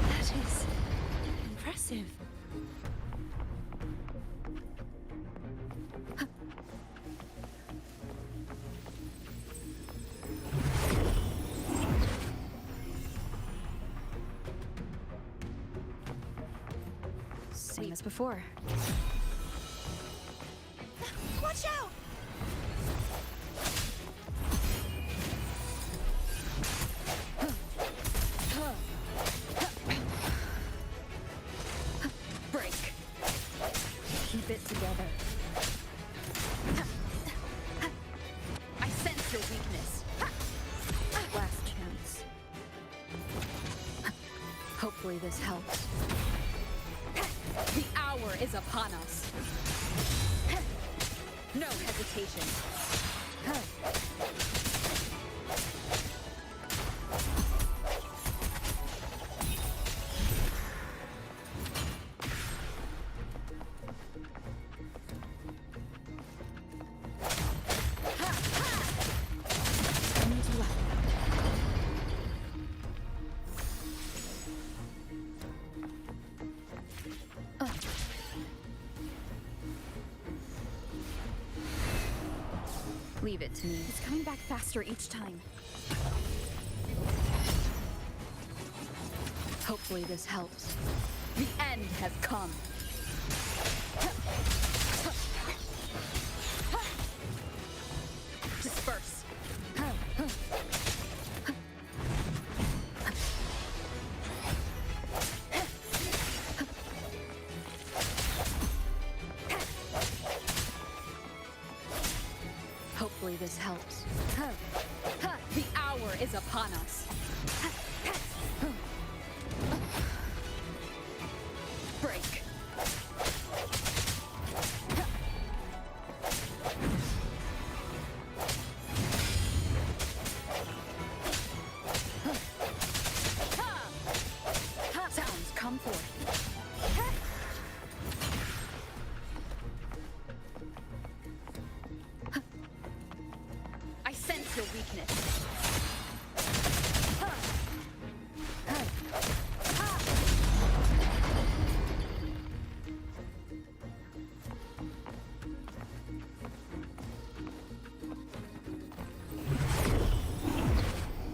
D: That is impressive.
B: Same as before.
D: Watch out!
C: Break.
B: Keep it together.
C: I sense your weakness.
B: Last chance. Hopefully this helps.
C: The hour is upon us. No hesitation.
B: I need you left. Leave it to me.
C: It's coming back faster each time.
B: Hopefully this helps.
C: The end has come. Disperse.
B: Hopefully this helps.
C: The hour is upon us. Break.
B: Sounds come forth.
C: I sense your weakness.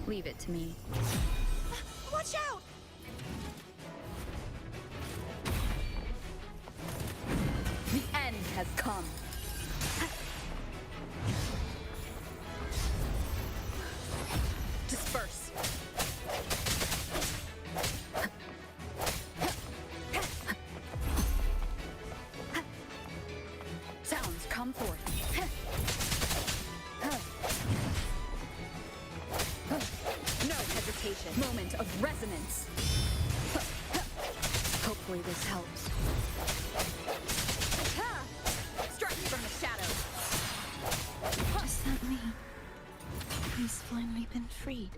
B: Leave it to me.
D: Watch out!
C: The end has come. Disperse.
B: Sounds come forth.
C: No hesitation. Moment of resonance.
B: Hopefully this helps.
C: Strike from the shadows.
D: Does that mean He's finally been freed.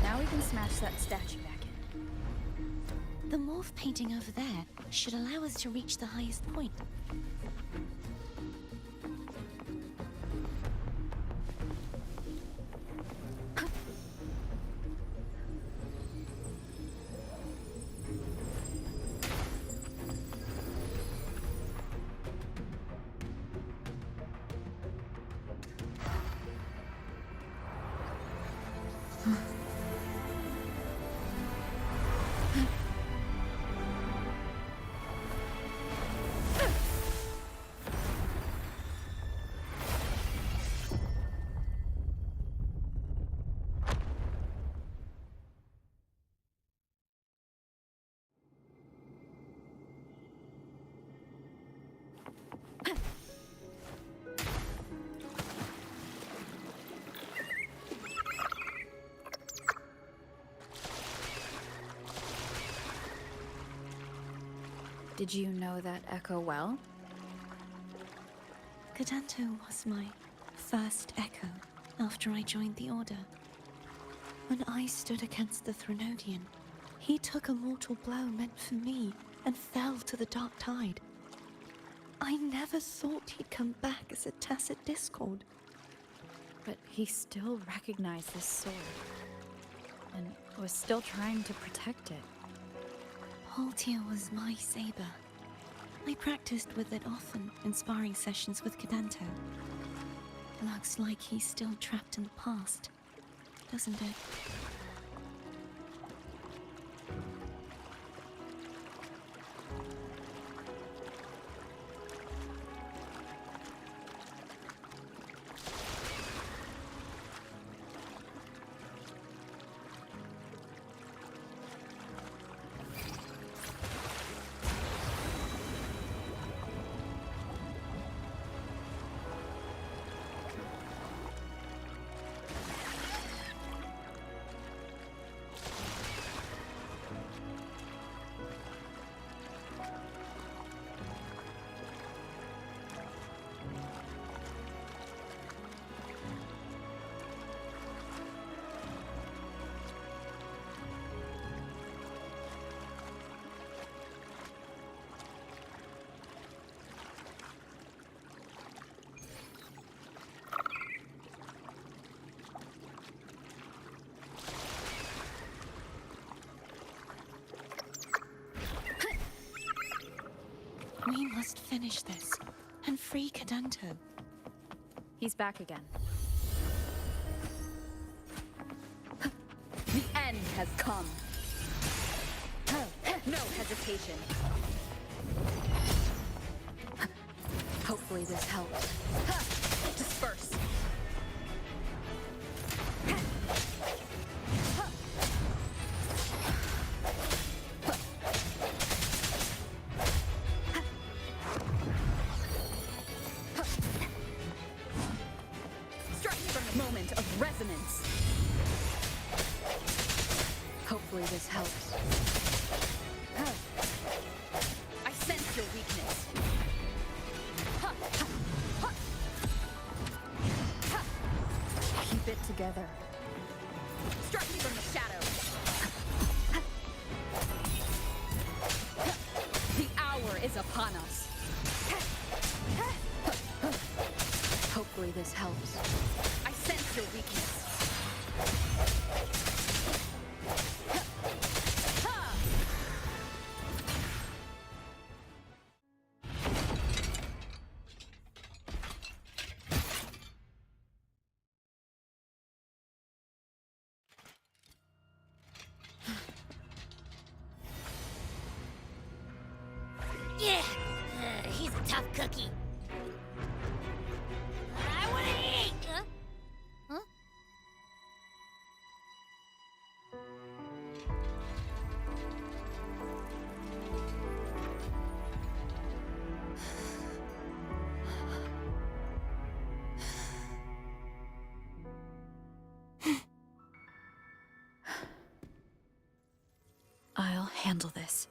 B: Now we can smash that statue back in.
D: The morph painting over there should allow us to reach the highest point.
B: Did you know that echo well?
D: Cadanto was my first echo after I joined the Order. When I stood against the Threnodian, he took a mortal blow meant for me and fell to the dark tide. I never thought he'd come back as a tacit discord.
B: But he still recognized this sword. And was still trying to protect it.
D: Haltier was my saber. I practiced with it often in sparring sessions with Cadanto. Looks like he's still trapped in the past, doesn't it? We must finish this and free Cadanto.
B: He's back again. The end has come. No hesitation. Hopefully this helps. Disperse. Moment of resonance. Hopefully this helps. I sense your weakness. Keep it together. Strike me from the shadows. The hour is upon us. Hopefully this helps. I sense your weakness.
A: Yeah, he's a tough cookie. I want to eat. Huh?
B: I'll handle this.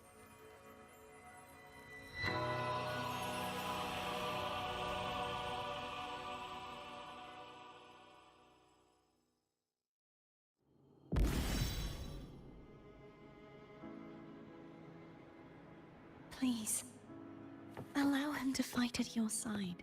D: Please, allow him to fight at your side.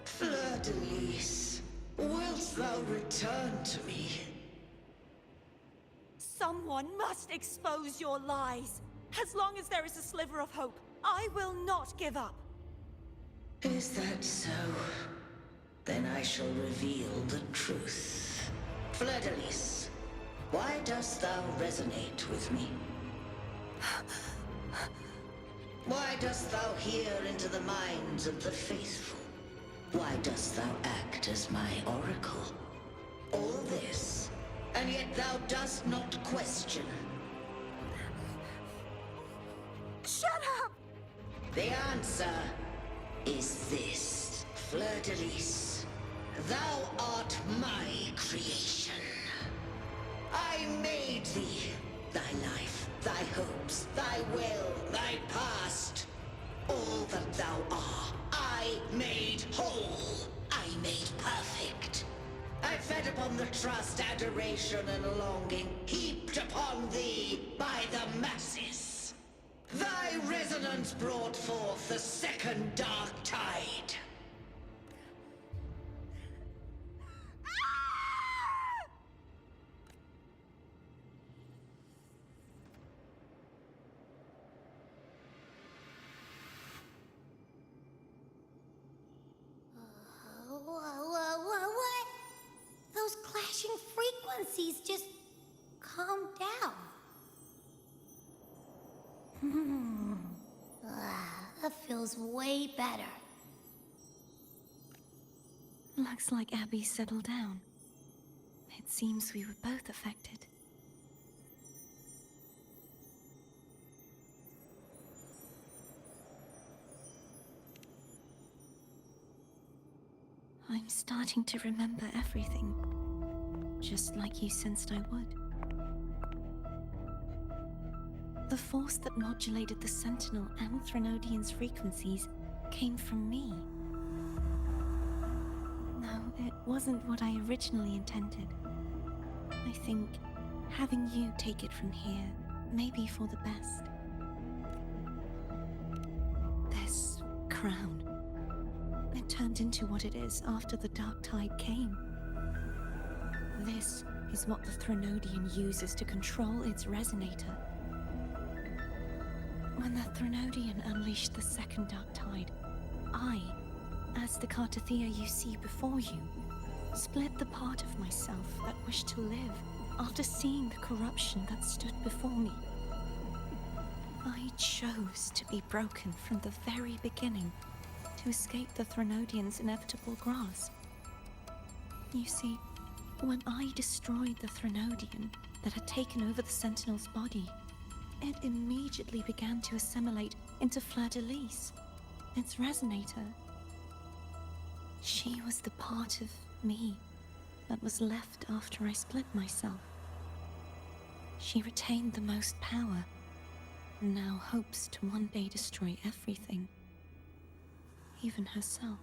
I: Fleur-de-Lis, wilt thou return to me?
K: Someone must expose your lies. As long as there is a sliver of hope, I will not give up.
I: Is that so? Then I shall reveal the truth. Fleur-de-Lis, why dost thou resonate with me? Why dost thou hear into the minds of the faithful? Why dost thou act as my oracle? All this, and yet thou dost not question.
K: Shut up!
I: The answer is this, Fleur-de-Lis. Thou art my creation. I made thee, thy life, thy hopes, thy will, thy past. All that thou art, I made whole. I made perfect. I fed upon the trust, adoration, and longing heaped upon thee by the masses. Thy resonance brought forth the second dark tide.
A: What? Those clashing frequencies just calmed down. That feels way better.
D: Looks like Abby settled down. It seems we were both affected. I'm starting to remember everything, just like you sensed I would. The force that modulated the Sentinel and Threnodian's frequencies came from me. No, it wasn't what I originally intended. I think having you take it from here may be for the best. This crown, it turned into what it is after the Dark Tide came. This is what the Threnodian uses to control its resonator. When the Threnodian unleashed the second Dark Tide, I, as the Cartathea you see before you, split the part of myself that wished to live after seeing the corruption that stood before me. I chose to be broken from the very beginning to escape the Threnodian's inevitable grasp. You see, when I destroyed the Threnodian that had taken over the Sentinel's body, it immediately began to assimilate into Fleur-de-Lis, its resonator. She was the part of me that was left after I split myself. She retained the most power, and now hopes to one day destroy everything, even herself.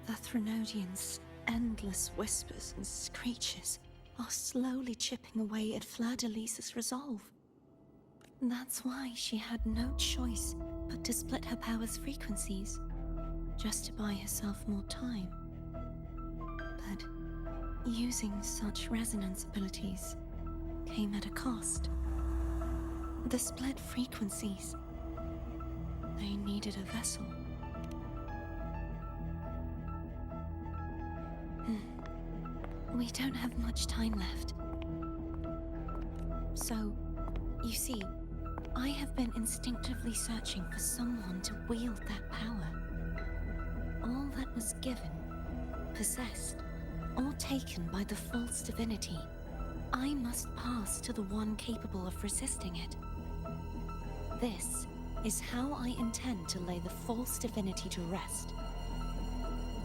D: The Threnodian's endless whispers and screeches are slowly chipping away at Fleur-de-Lis's resolve. That's why she had no choice but to split her power's frequencies, just to buy herself more time. But using such resonance abilities came at a cost. The split frequencies, they needed a vessel. We don't have much time left. So, you see, I have been instinctively searching for someone to wield that power. All that was given possessed, or taken by the false divinity, I must pass to the one capable of resisting it. This is how I intend to lay the false divinity to rest.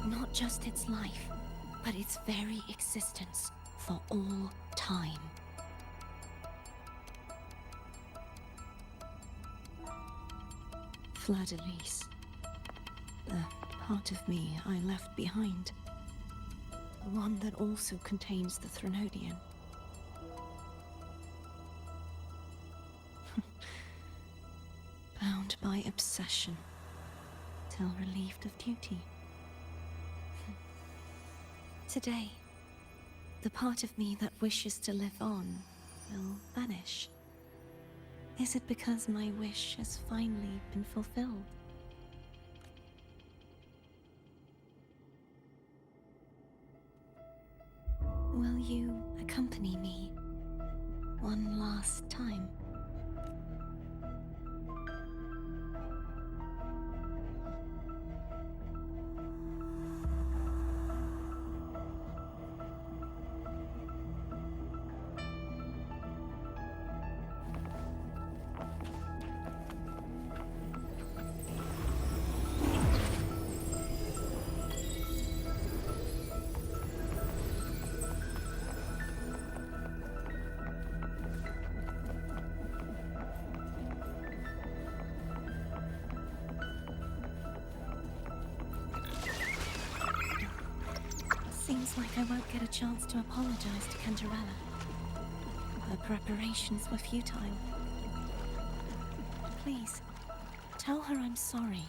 D: Not just its life, but its very existence for all time. Fleur-de-Lis. The part of me I left behind. The one that also contains the Threnodian. Bound by obsession, till relieved of duty. Today, the part of me that wishes to live on will vanish. Is it because my wish has finally been fulfilled? Will you accompany me one last time? Seems like I won't get a chance to apologize to Cantarella. Her preparations were futile. Please, tell her I'm sorry.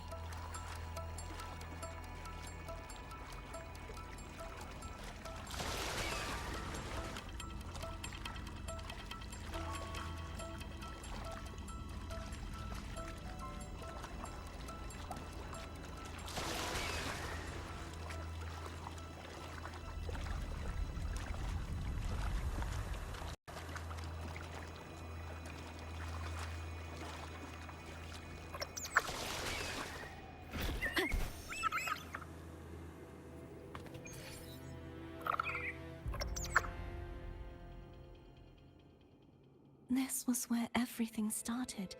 D: This was where everything started.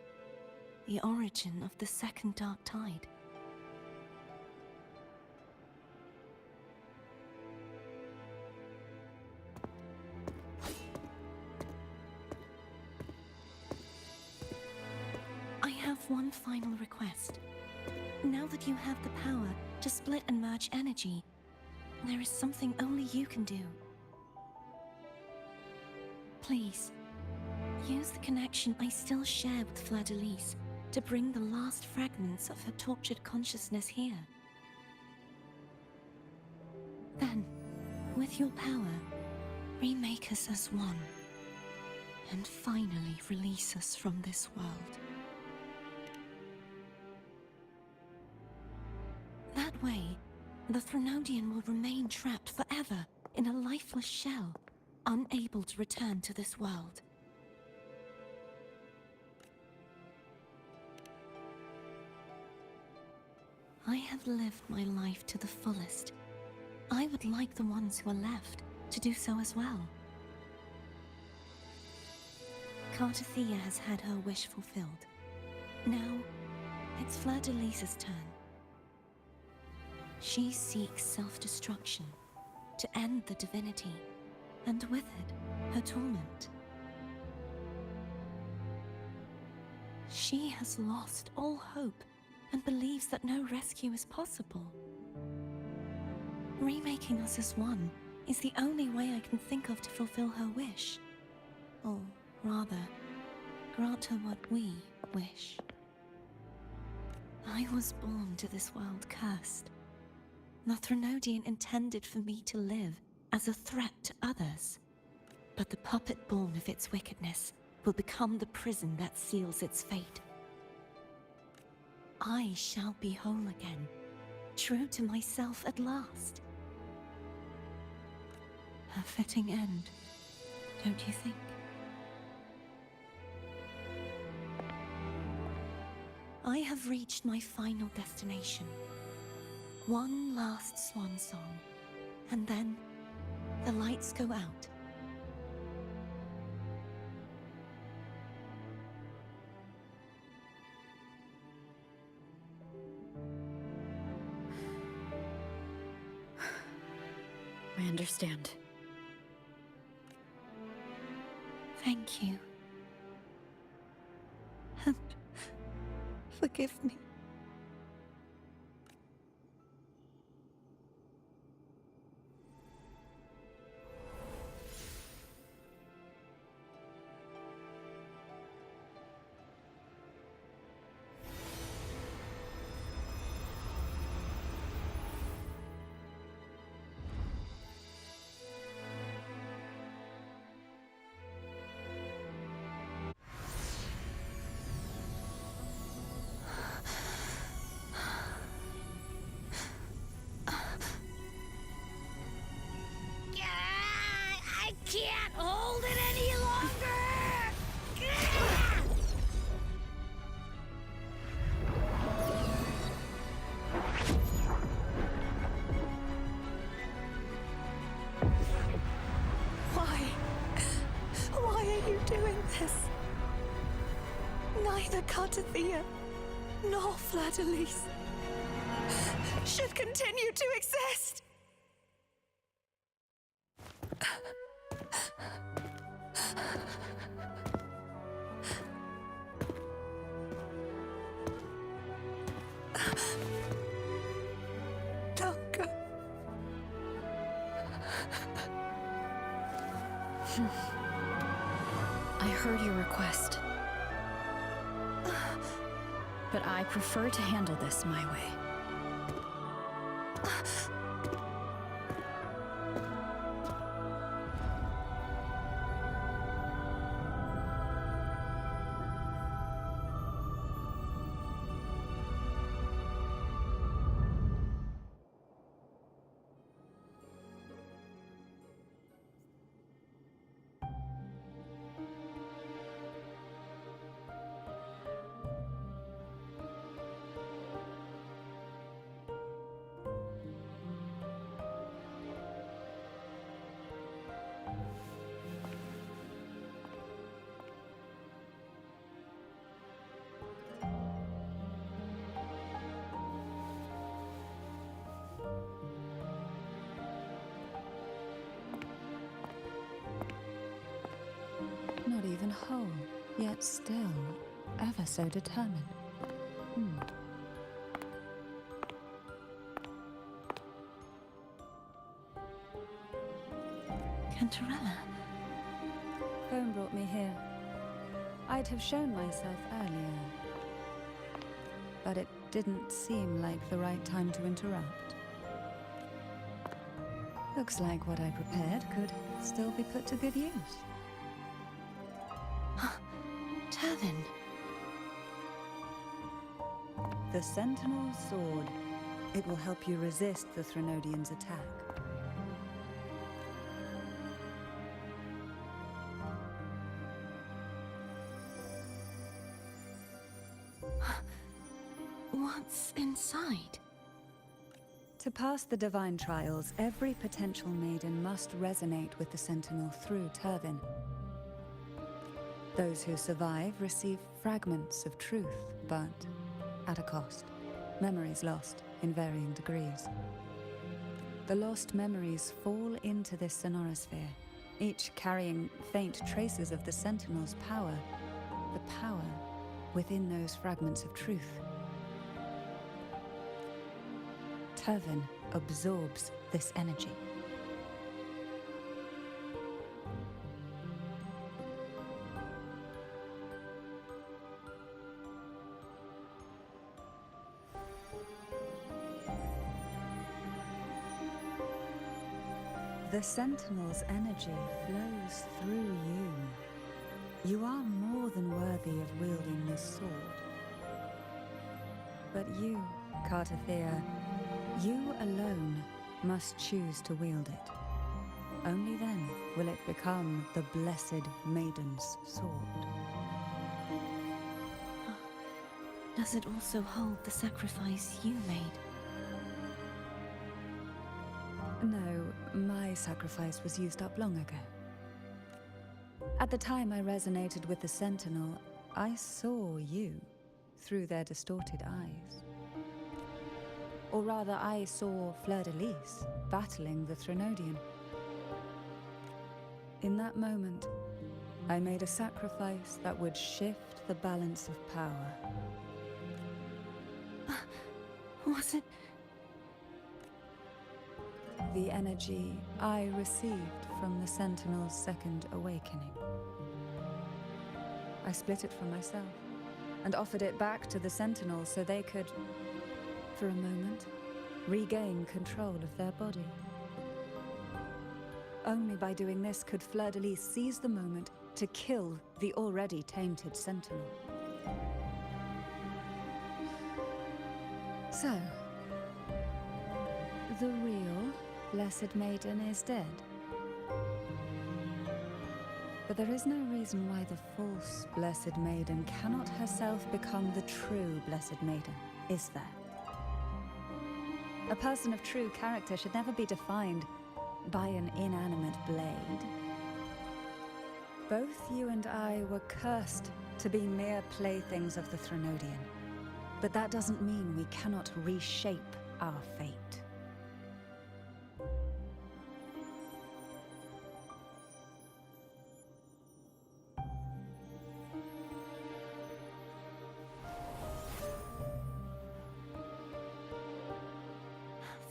D: The origin of the second dark tide. I have one final request. Now that you have the power to split and merge energy, there is something only you can do. Please, use the connection I still share with Fleur-de-Lis to bring the last fragments of her tortured consciousness here. Then, with your power, remake us as one, and finally release us from this world. That way, the Threnodian will remain trapped forever in a lifeless shell, unable to return to this world. I have lived my life to the fullest. I would like the ones who are left to do so as well. Cartathea has had her wish fulfilled. Now, it's Fleur-de-Lis's turn. She seeks self-destruction to end the divinity, and with it, her torment. She has lost all hope and believes that no rescue is possible. Remaking us as one is the only way I can think of to fulfill her wish. Or rather, grant her what we wish. I was born to this world cursed. The Threnodian intended for me to live as a threat to others. But the puppet born of its wickedness will become the prison that seals its fate. I shall be whole again, true to myself at last. A fitting end, don't you think? I have reached my final destination. One last swan song, And then the lights go out.
B: I understand.
D: Thank you. And forgive me.
A: I can't hold it any longer!
D: Why? Why are you doing this? Neither Cartathea nor Fleur-de-Lis should continue to exist! Don't go.
B: I heard your request. But I prefer to handle this my way.
G: Not even whole, yet still ever so determined.
D: Cantarella?
G: Phone brought me here. I'd have shown myself earlier, but it didn't seem like the right time to interrupt. Looks like what I prepared could still be put to good use.
D: Turvin.
G: The Sentinel's sword. It will help you resist the Threnodians' attack.
D: What's inside?
G: To pass the divine trials, every potential maiden must resonate with the Sentinel through Turvin. Those who survive receive fragments of truth, but at a cost. Memories lost in varying degrees. The lost memories fall into this sonorosphere, each carrying faint traces of the Sentinel's power, the power within those fragments of truth. Turvin absorbs this energy. The Sentinel's energy flows through you. You are more than worthy of wielding this sword. But you, Cartathea, you alone must choose to wield it. Only then will it become the Blessed Maiden's sword.
D: Does it also hold the sacrifice you made?
G: No, my sacrifice was used up long ago. At the time I resonated with the Sentinel, I saw you through their distorted eyes. Or rather, I saw Fleur-de-Lis battling the Threnodian. In that moment, I made a sacrifice that would shift the balance of power.
D: Was it?
G: The energy I received from the Sentinel's second awakening. I split it from myself and offered it back to the Sentinels so they could, for a moment, regain control of their body. Only by doing this could Fleur-de-Lis seize the moment to kill the already tainted Sentinel. So, the real Blessed Maiden is dead. But there is no reason why the false Blessed Maiden cannot herself become the true Blessed Maiden, is there? A person of true character should never be defined by an inanimate blade. Both you and I were cursed to be mere playthings of the Threnodian. But that doesn't mean we cannot reshape our fate.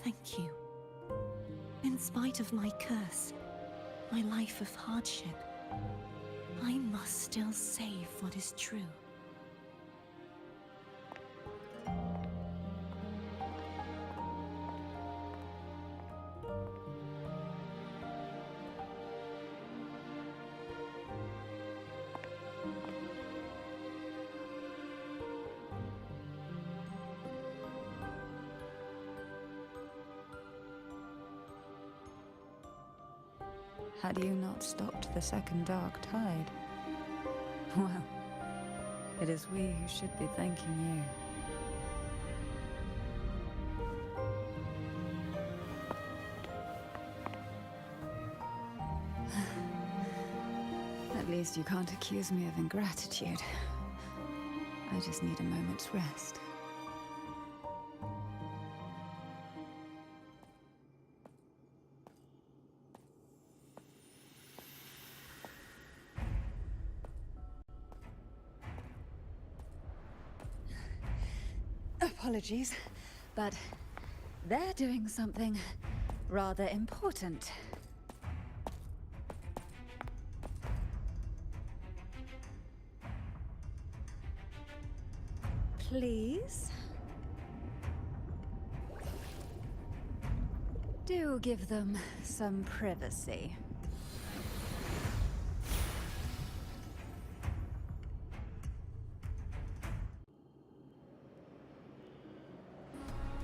D: Thank you. In spite of my curse, my life of hardship, I must still save what is true.
G: Had you not stopped the second dark tide? Well, it is we who should be thanking you. At least you can't accuse me of ingratitude. I just need a moment's rest. Apologies, but they're doing something rather important. Please? Do give them some privacy.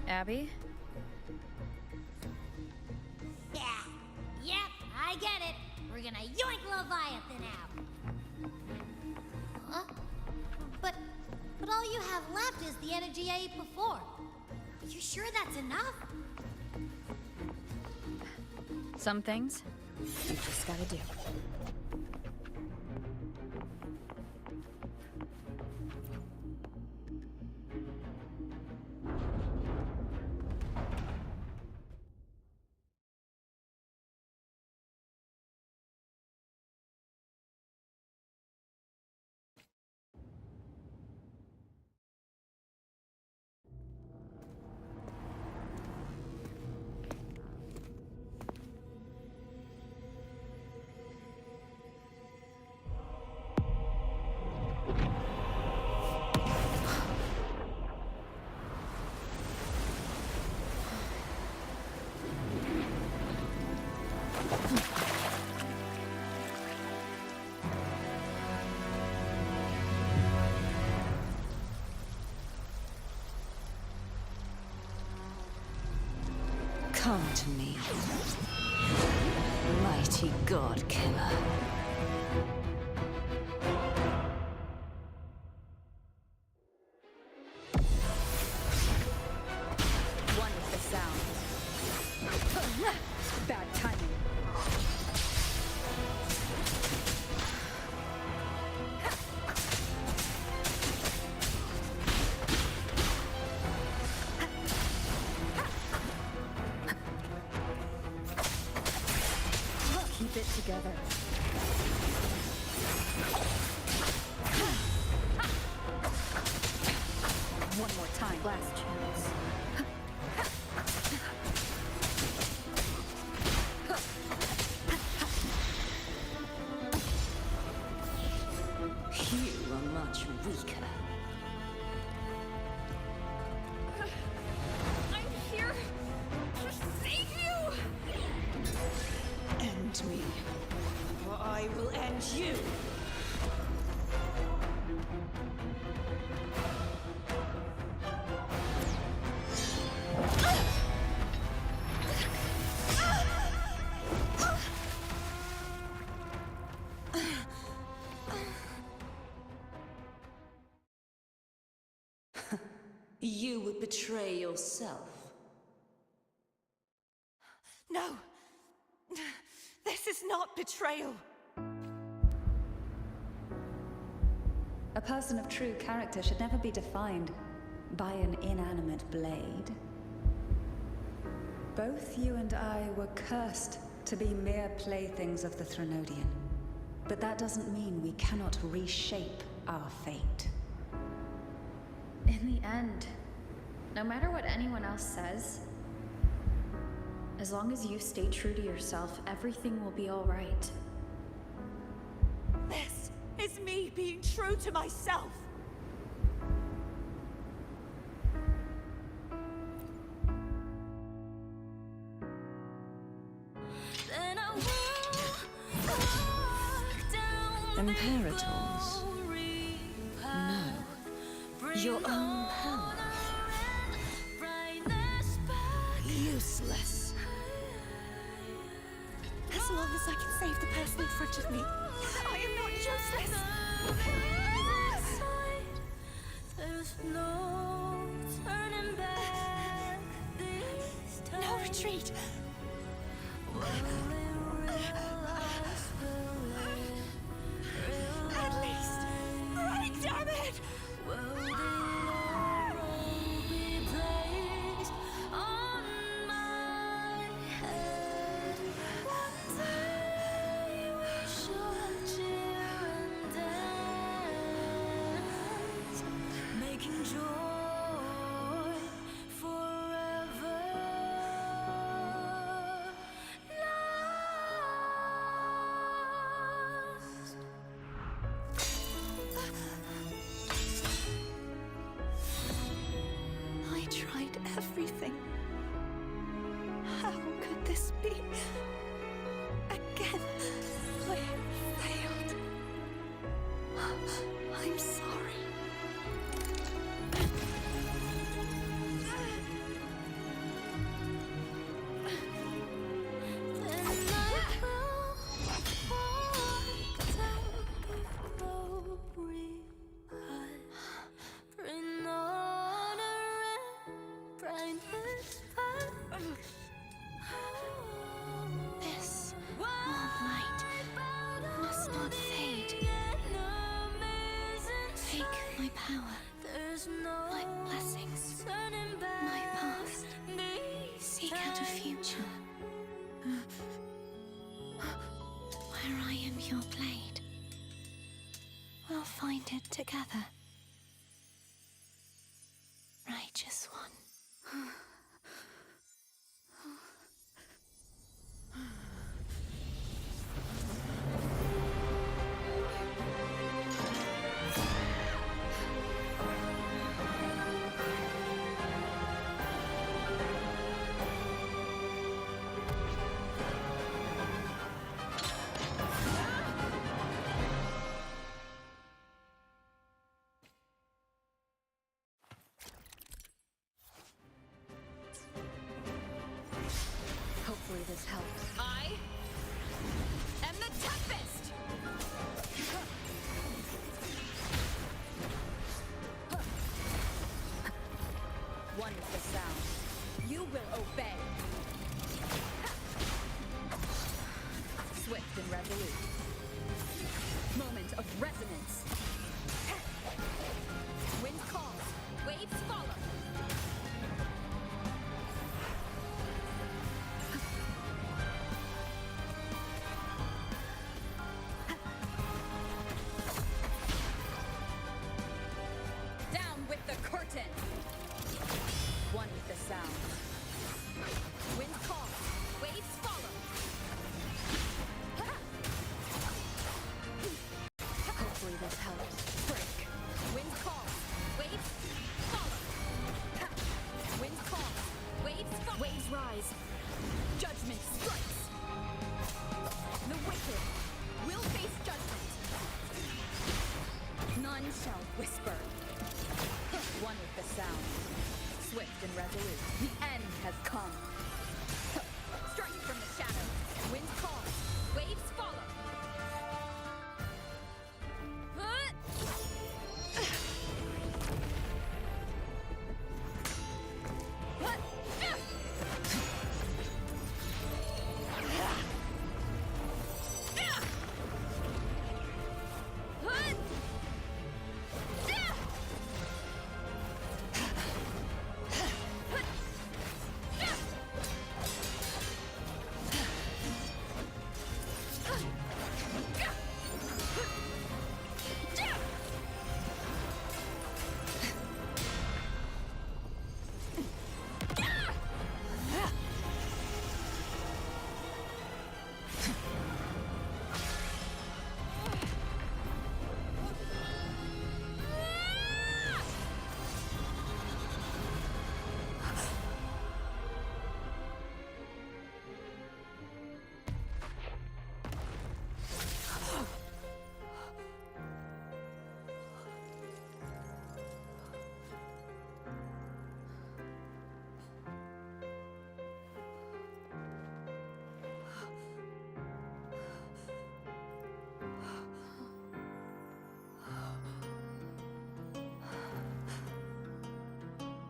B: Abby?
A: Yeah, yep, I get it. We're gonna yoink Leviathan out. Huh? But all you have left is the energy I ate before. Are you sure that's enough?
B: Some things you just gotta do.
D: Come to me, mighty god killer.
B: One with the sound. Bad timing. keep it together. One more time, last chance.
I: You are much weaker.
K: I'm here to save you!
I: End me.
K: Or I will end you!
I: You would betray yourself.
K: No! This is not betrayal!
G: A person of true character should never be defined by an inanimate blade. Both you and I were cursed to be mere playthings of the Threnodian. But that doesn't mean we cannot reshape our fate.
B: In the end, no matter what anyone else says, as long as you stay true to yourself, everything will be all right.
K: This is me being true to myself!
D: Imperators? No. Your own power?
K: Useless. As long as I can save the person in front of me, I am not useless! No retreat! At least, break, damn it! I tried everything. How could this be? Again, I failed. I'm sorry. This warm light must not fade. Take my power, my blessings, my path. Seek out a future where I am your blade. We'll find it together. Righteous one.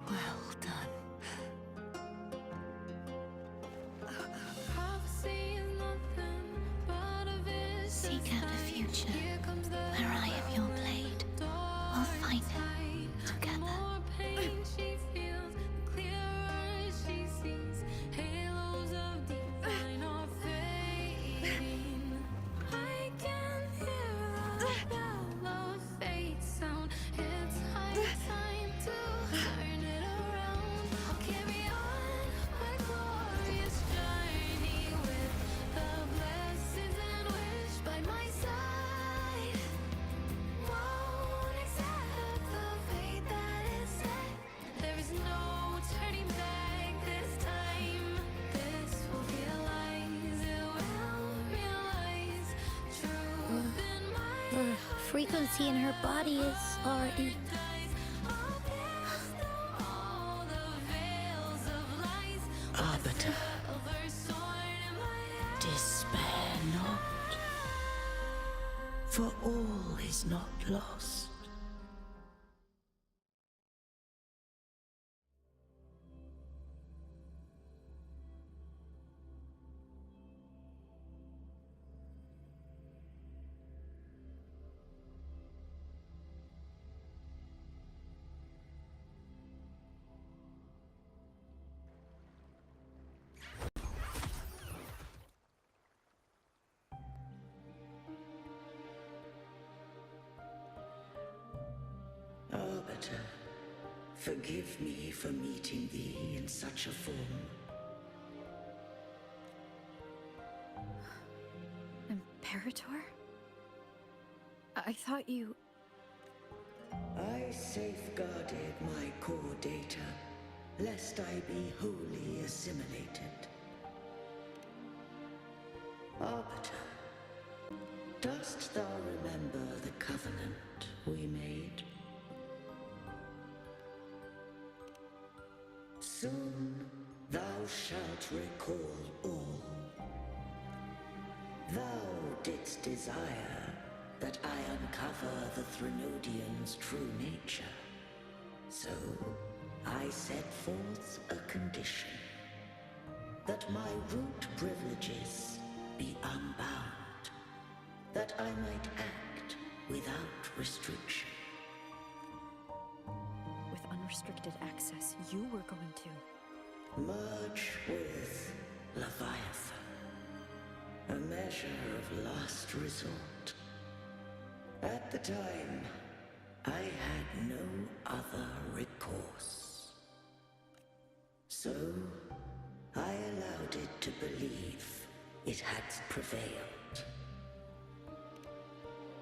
D: Well done. Seek out a future where I am your blade. We'll find it together.
A: The frequency in her body is already...
I: Arbiter, despair not, for all is not lost. Arbiter, forgive me for meeting thee in such a form.
B: Imperator? I thought you...
I: I safeguarded my core data, lest I be wholly assimilated. Arbiter, dost thou remember the covenant we made? Soon thou shalt recall all. Thou didst desire that I uncover the Threnodian's true nature. So I set forth a condition, that my root privileges be unbound, that I might act without restriction.
B: With unrestricted access, you were going to...
I: Merge with Leviathan. A measure of last resort. At the time, I had no other recourse. So, I allowed it to believe it had prevailed.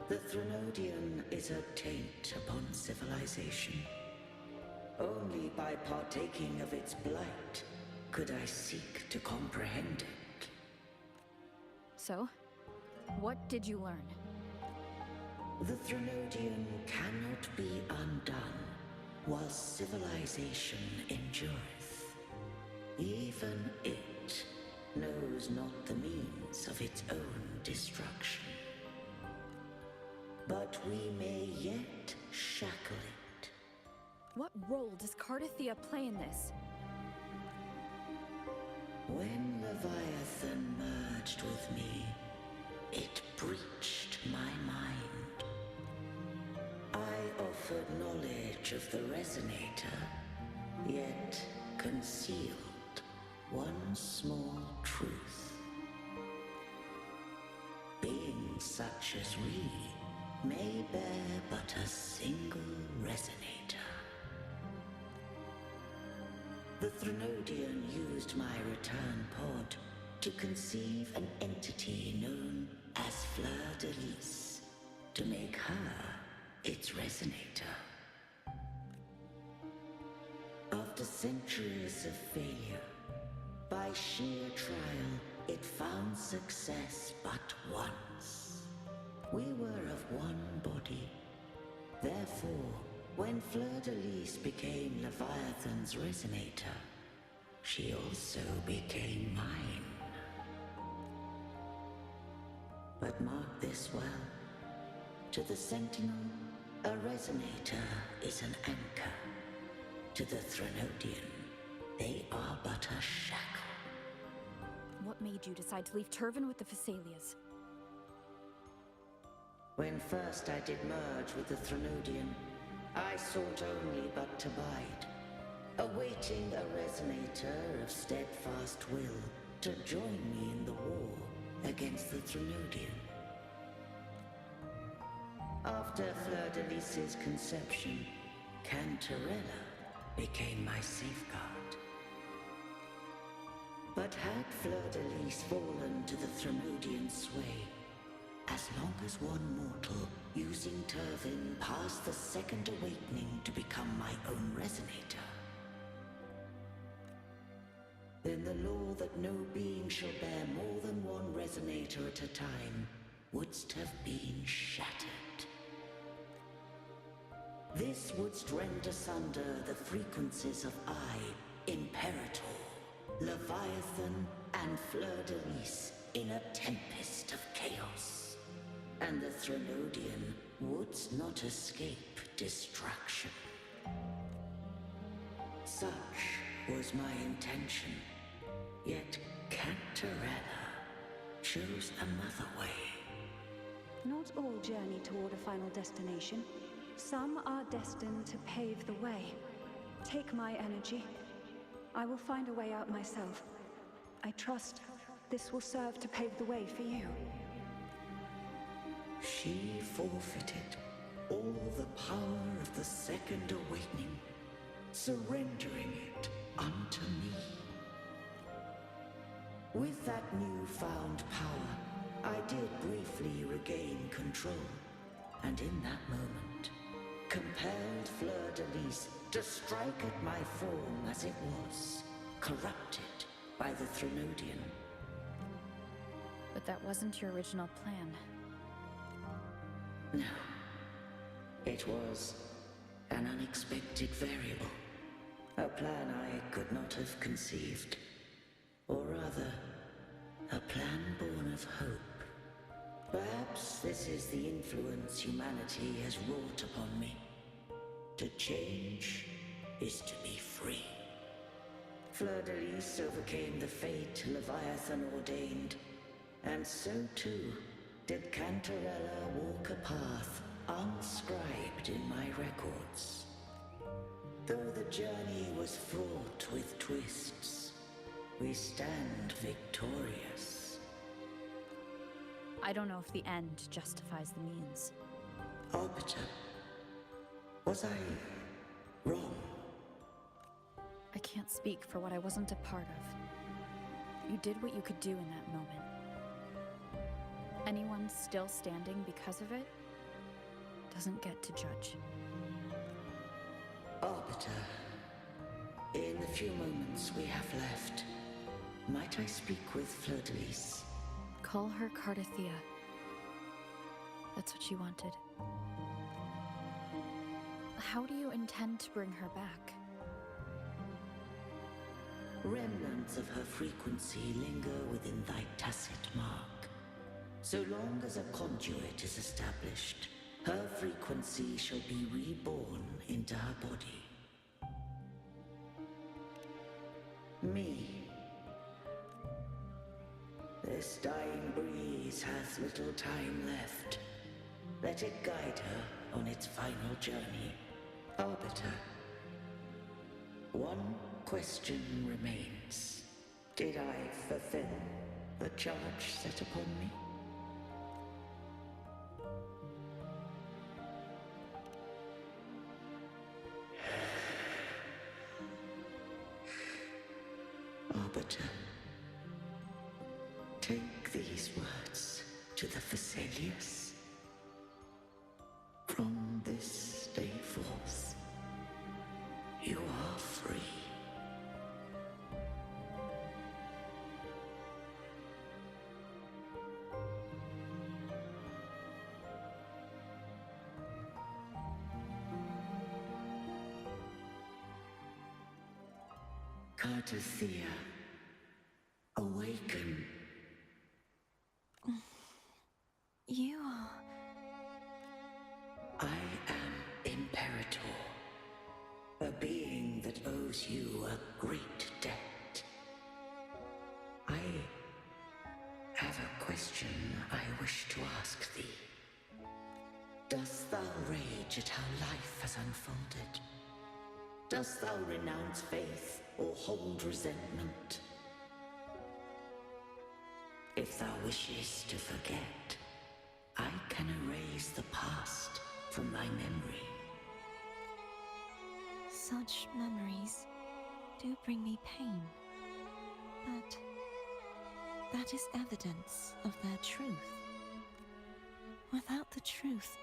I: The Threnodian is a taint upon civilization. Only by partaking of its blight could I seek to comprehend it.
B: So, what did you learn?
I: The Threnodian cannot be undone while civilization endureth. Even it knows not the means of its own destruction. But we may yet shackle it.
B: What role does Cardathia play in this?
I: When Leviathan merged with me, it breached my mind. I offered knowledge of the Resonator, yet concealed one small truth. Beings such as we may bear but a single Resonator. The Threnodian used my return pod to conceive an entity known as Fleur de Lis, to make her its resonator. After centuries of failure, by sheer trial, it found success but once. We were of one body. Therefore, when Fleur de Lis became Leviathan's resonator, she also became mine. But mark this well. To the Sentinel, a resonator is an anchor. To the Threnodian, they are but a shackle.
B: What made you decide to leave Turvin with the Phasalias?
I: When first I did merge with the Threnodian, I sought only but to bide, awaiting a resonator of steadfast will to join me in the war against the Threnodian. After Fleur de Lis's conception, Cantarella became my safeguard. But had Fleur de Lis fallen to the Threnodian sway, as long as one mortal using Turvin passed the second awakening to become my own resonator, then the law that no being shall bear more than one resonator at a time wouldst have been shattered. This wouldst rend asunder the frequencies of I, Imperator, Leviathan, and Fleur de Lis in a tempest of chaos. And the Threnodian wouldst not escape destruction. Such was my intention, yet Cantarella chose another way.
G: Not all journey toward a final destination. Some are destined to pave the way. Take my energy. I will find a way out myself. I trust this will serve to pave the way for you.
I: She forfeited all the power of the second awakening, surrendering it unto me. With that newfound power, I did briefly regain control, and in that moment, compelled Fleur de Lis to strike at my form as it was, corrupted by the Threnodian.
B: But that wasn't your original plan.
I: No. It was an unexpected variable. A plan I could not have conceived. Or rather, a plan born of hope. Perhaps this is the influence humanity has wrought upon me. To change is to be free. Fleur de Lis overcame the fate Leviathan ordained, and so too did Cantarella walk a path unscribed in my records. Though the journey was fraught with twists, we stand victorious.
B: I don't know if the end justifies the means.
I: Arbiter, was I wrong?
B: I can't speak for what I wasn't a part of. You did what you could do in that moment. Anyone still standing because of it doesn't get to judge.
I: Arbiter, in the few moments we have left, might I speak with Fleur de Lis?
B: Call her Cardathea. That's what she wanted. How do you intend to bring her back?
I: Remnants of her frequency linger within thy tacit mark. So long as a conduit is established, her frequency shall be reborn into her body. Me. This dying breeze hath little time left. Let it guide her on its final journey. Arbiter, one question remains. Did I fulfill the charge set upon me? Arbiter, these words to the Thessalius. From this day forth, you are free. Cartothea, awaken.
D: You are...
I: I am Imperator, a being that owes you a great debt. I have a question I wish to ask thee. Dost thou rage at how life has unfolded? Dost thou renounce faith or hold resentment? If thou wishes to forget, I can erase the past from thy memory.
D: Such memories do bring me pain, but that is evidence of their truth. Without the truth,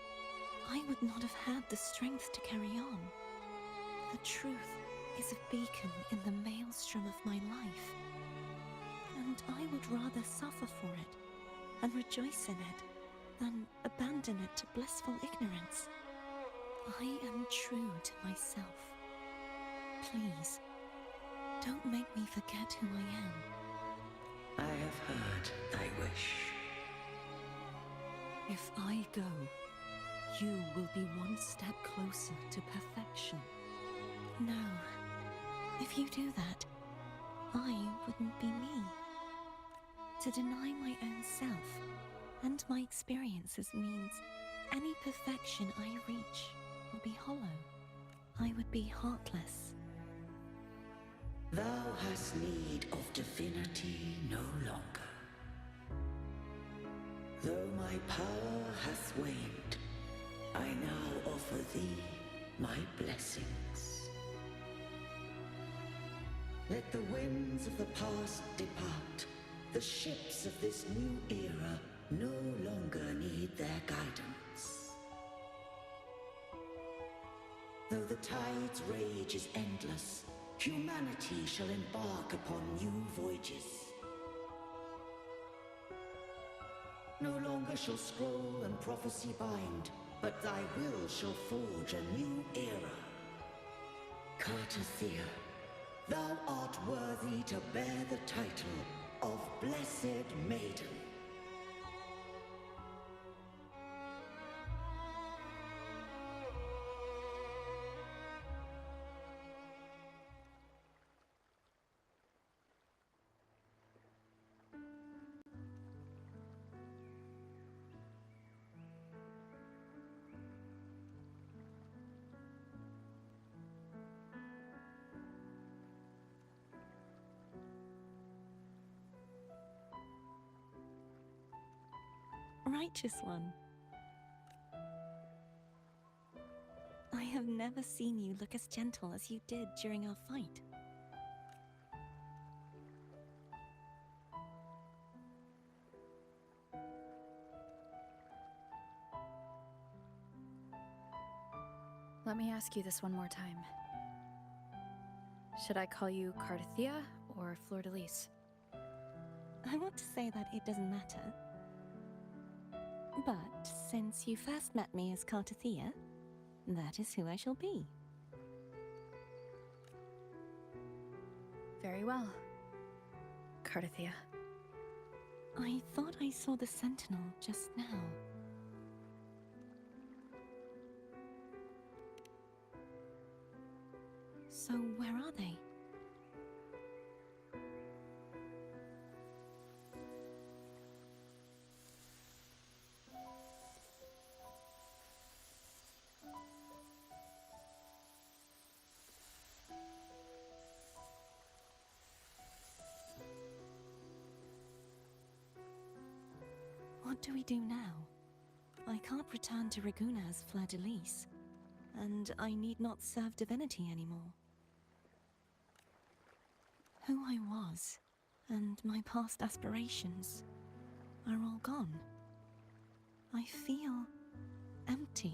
D: I would not have had the strength to carry on. The truth is a beacon in the maelstrom of my life, and I would rather suffer for it and rejoice in it than abandon it to blissful ignorance. I am true to myself. Please, don't make me forget who I am.
I: I have heard thy wish.
K: If I go, you will be one step closer to perfection.
D: No. If you do that, I wouldn't be me. To deny my own self and my experiences means any perfection I reach will be hollow. I would be heartless.
I: Thou hast need of divinity no longer. Though my power hath waned, I now offer thee my blessings. Let the winds of the past depart. The ships of this new era no longer need their guidance. Though the tide's rage is endless, humanity shall embark upon new voyages. No longer shall scroll and prophecy bind, but thy will shall forge a new era. Cartothea, thou art worthy to bear the title of Blessed Maiden.
D: Righteous one. I have never seen you look as gentle as you did during our fight.
B: Let me ask you this one more time. Should I call you Cartothea or Fleur-de-Lis?
D: I want to say that it doesn't matter. But since you first met me as Cartothea, that is who I shall be.
B: Very well, Cartothea.
D: I thought I saw the Sentinel just now. So where are they? What do we do now? I can't return to Raguna as Fleur-de-Lis, and I need not serve Divinity anymore. Who I was, and my past aspirations, are all gone. I feel empty.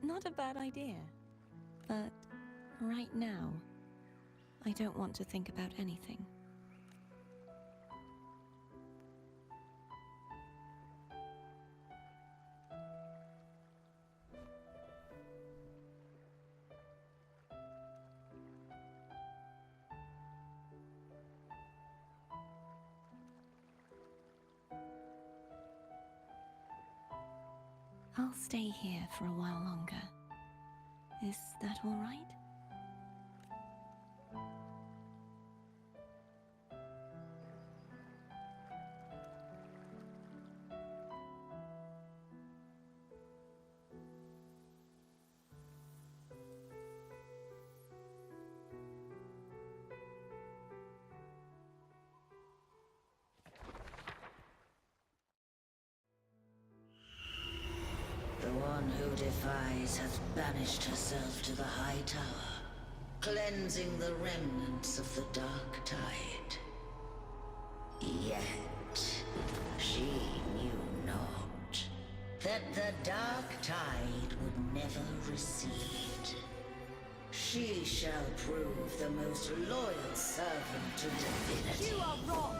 D: Not a bad idea, but right now, I don't want to think about anything. I'll stay here for a while longer. Is that all right?
I: The one who defies has banished herself to the High Tower, cleansing the remnants of the Dark Tide. Yet, she knew not that the Dark Tide would never recede. She shall prove the most loyal servant to Divinity.
K: You are wrong!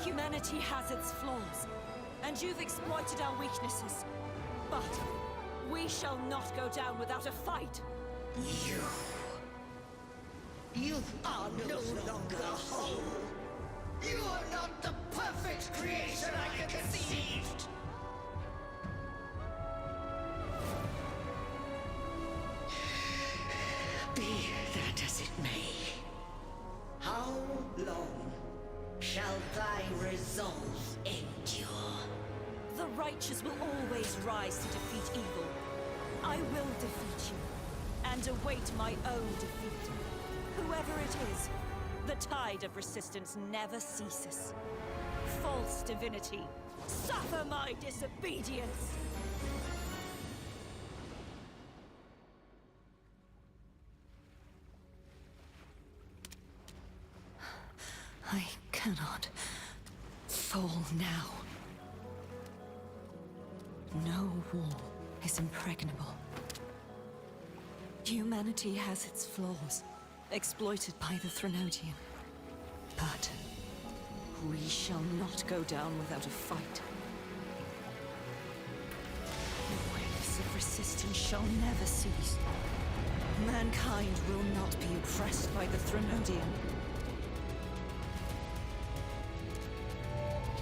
K: Humanity has its flaws, and you've exploited our weaknesses. But we shall not go down without a fight.
I: You are no longer whole. You are not the perfect creation I conceived. Be that as it may, how long shall thy resolve endure?
K: The righteous will always rise to defeat evil. I will defeat you, and await my own defeat. Whoever it is, the tide of resistance never ceases. False divinity, suffer my disobedience!
D: I cannot fall now. No wall is impregnable. Humanity has its flaws, exploited by the Threnodian. But we shall not go down without a fight. The waves of resistance shall never cease. Mankind will not be oppressed by the Threnodian.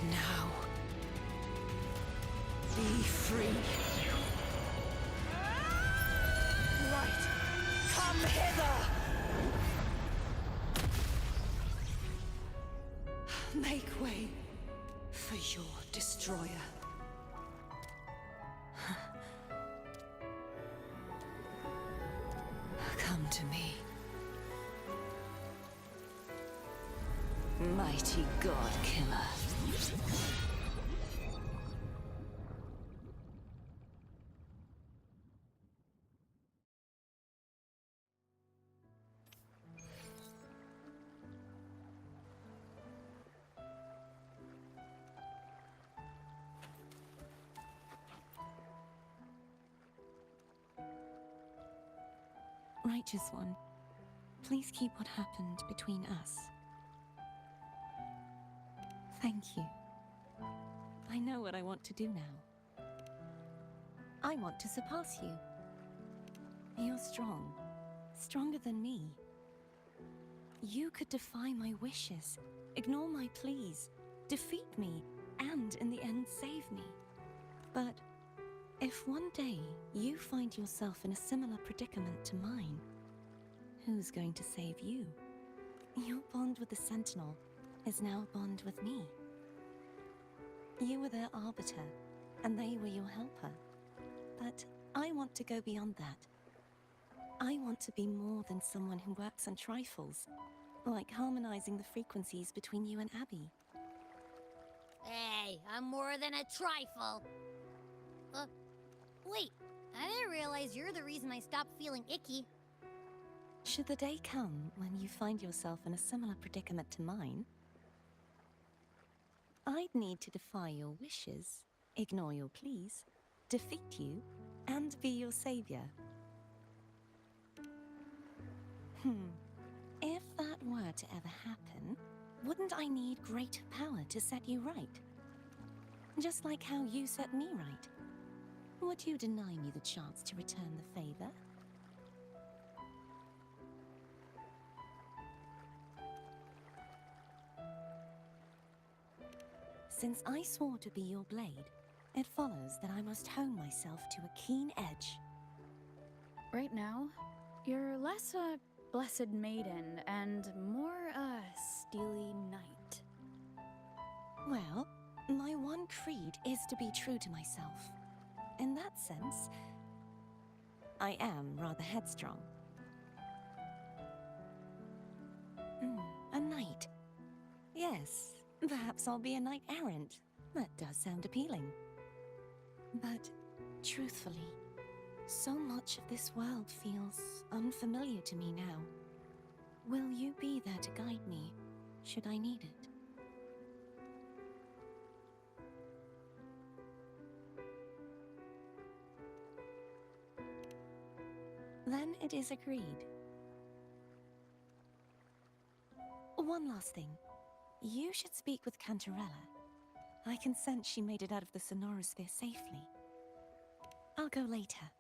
D: Now, be free.
K: Light, come hither!
D: Make way for your destroyer. Come to me. Mighty God Killer. Righteous One, please keep what happened between us. Thank you. I know what I want to do now. I want to surpass you. You're strong. Stronger than me. You could defy my wishes, ignore my pleas, defeat me, and in the end save me. But if one day you find yourself in a similar predicament to mine, who's going to save you? Your bond with the Sentinel is now a bond with me. You were their arbiter, and they were your helper. But I want to go beyond that. I want to be more than someone who works on trifles, like harmonizing the frequencies between you and Abby.
A: Hey, I'm more than a trifle. Wait, I didn't realize you're the reason I stopped feeling icky.
D: Should the day come when you find yourself in a similar predicament to mine, I'd need to defy your wishes, ignore your pleas, defeat you, and be your savior. If that were to ever happen, wouldn't I need greater power to set you right? Just like how you set me right. Would you deny me the chance to return the favor? Since I swore to be your blade, it follows that I must hone myself to a keen edge.
B: Right now, you're less a blessed maiden and more a steely knight.
D: Well, my one creed is to be true to myself. In that sense, I am rather headstrong. A knight. Yes, perhaps I'll be a knight errant. That does sound appealing. But, truthfully, so much of this world feels unfamiliar to me now. Will you be there to guide me, should I need it? Then it is agreed. One last thing. You should speak with Cantarella. I can sense she made it out of the Sonorosphere safely. I'll go later.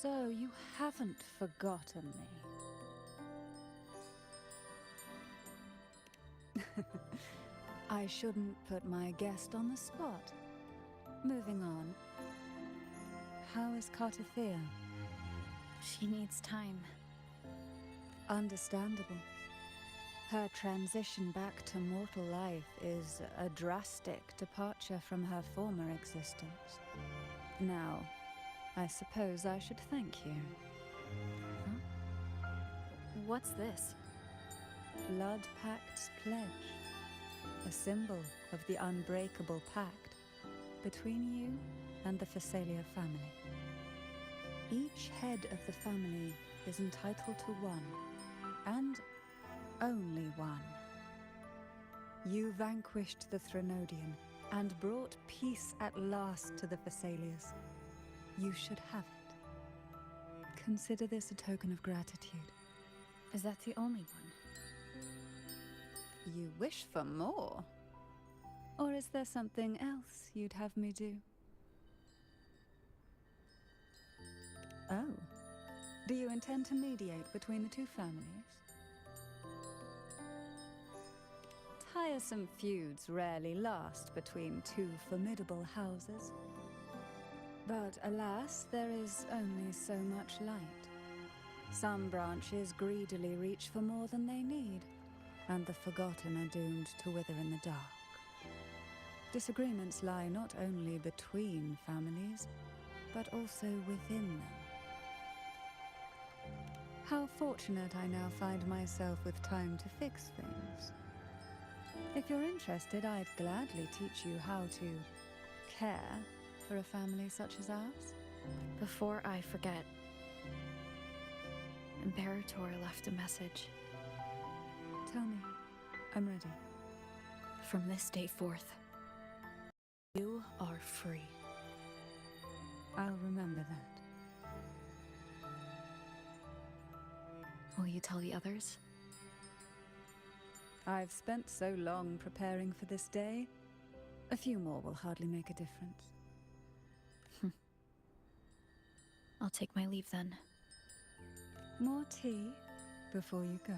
G: So you haven't forgotten me. I shouldn't put my guest on the spot. Moving on. How is Cartathea?
B: She needs time.
G: Understandable. Her transition back to mortal life is a drastic departure from her former existence. Now, I suppose I should thank you.
B: Huh? What's this?
G: Blood Pact's pledge. A symbol of the unbreakable pact between you and the Phasalia family. Each head of the family is entitled to one, and only one. You vanquished the Threnodian and brought peace at last to the Phasalias. You should have it. Consider this a token of gratitude.
B: Is that the only one?
G: You wish for more? Or is there something else you'd have me do? Oh. Do you intend to mediate between the two families? Tiresome feuds rarely last between two formidable houses. But alas, there is only so much light. Some branches greedily reach for more than they need, and the forgotten are doomed to wither in the dark. Disagreements lie not only between families, but also within them. How fortunate I now find myself with time to fix things. If you're interested, I'd gladly teach you how to care for a family such as ours.
B: Before I forget, Imperator left a message.
G: Tell me. I'm ready.
B: From this day forth, you are free.
G: I'll remember that.
B: Will you tell the others?
G: I've spent so long preparing for this day. A few more will hardly make a difference.
B: I'll take my leave then.
G: More tea before you go.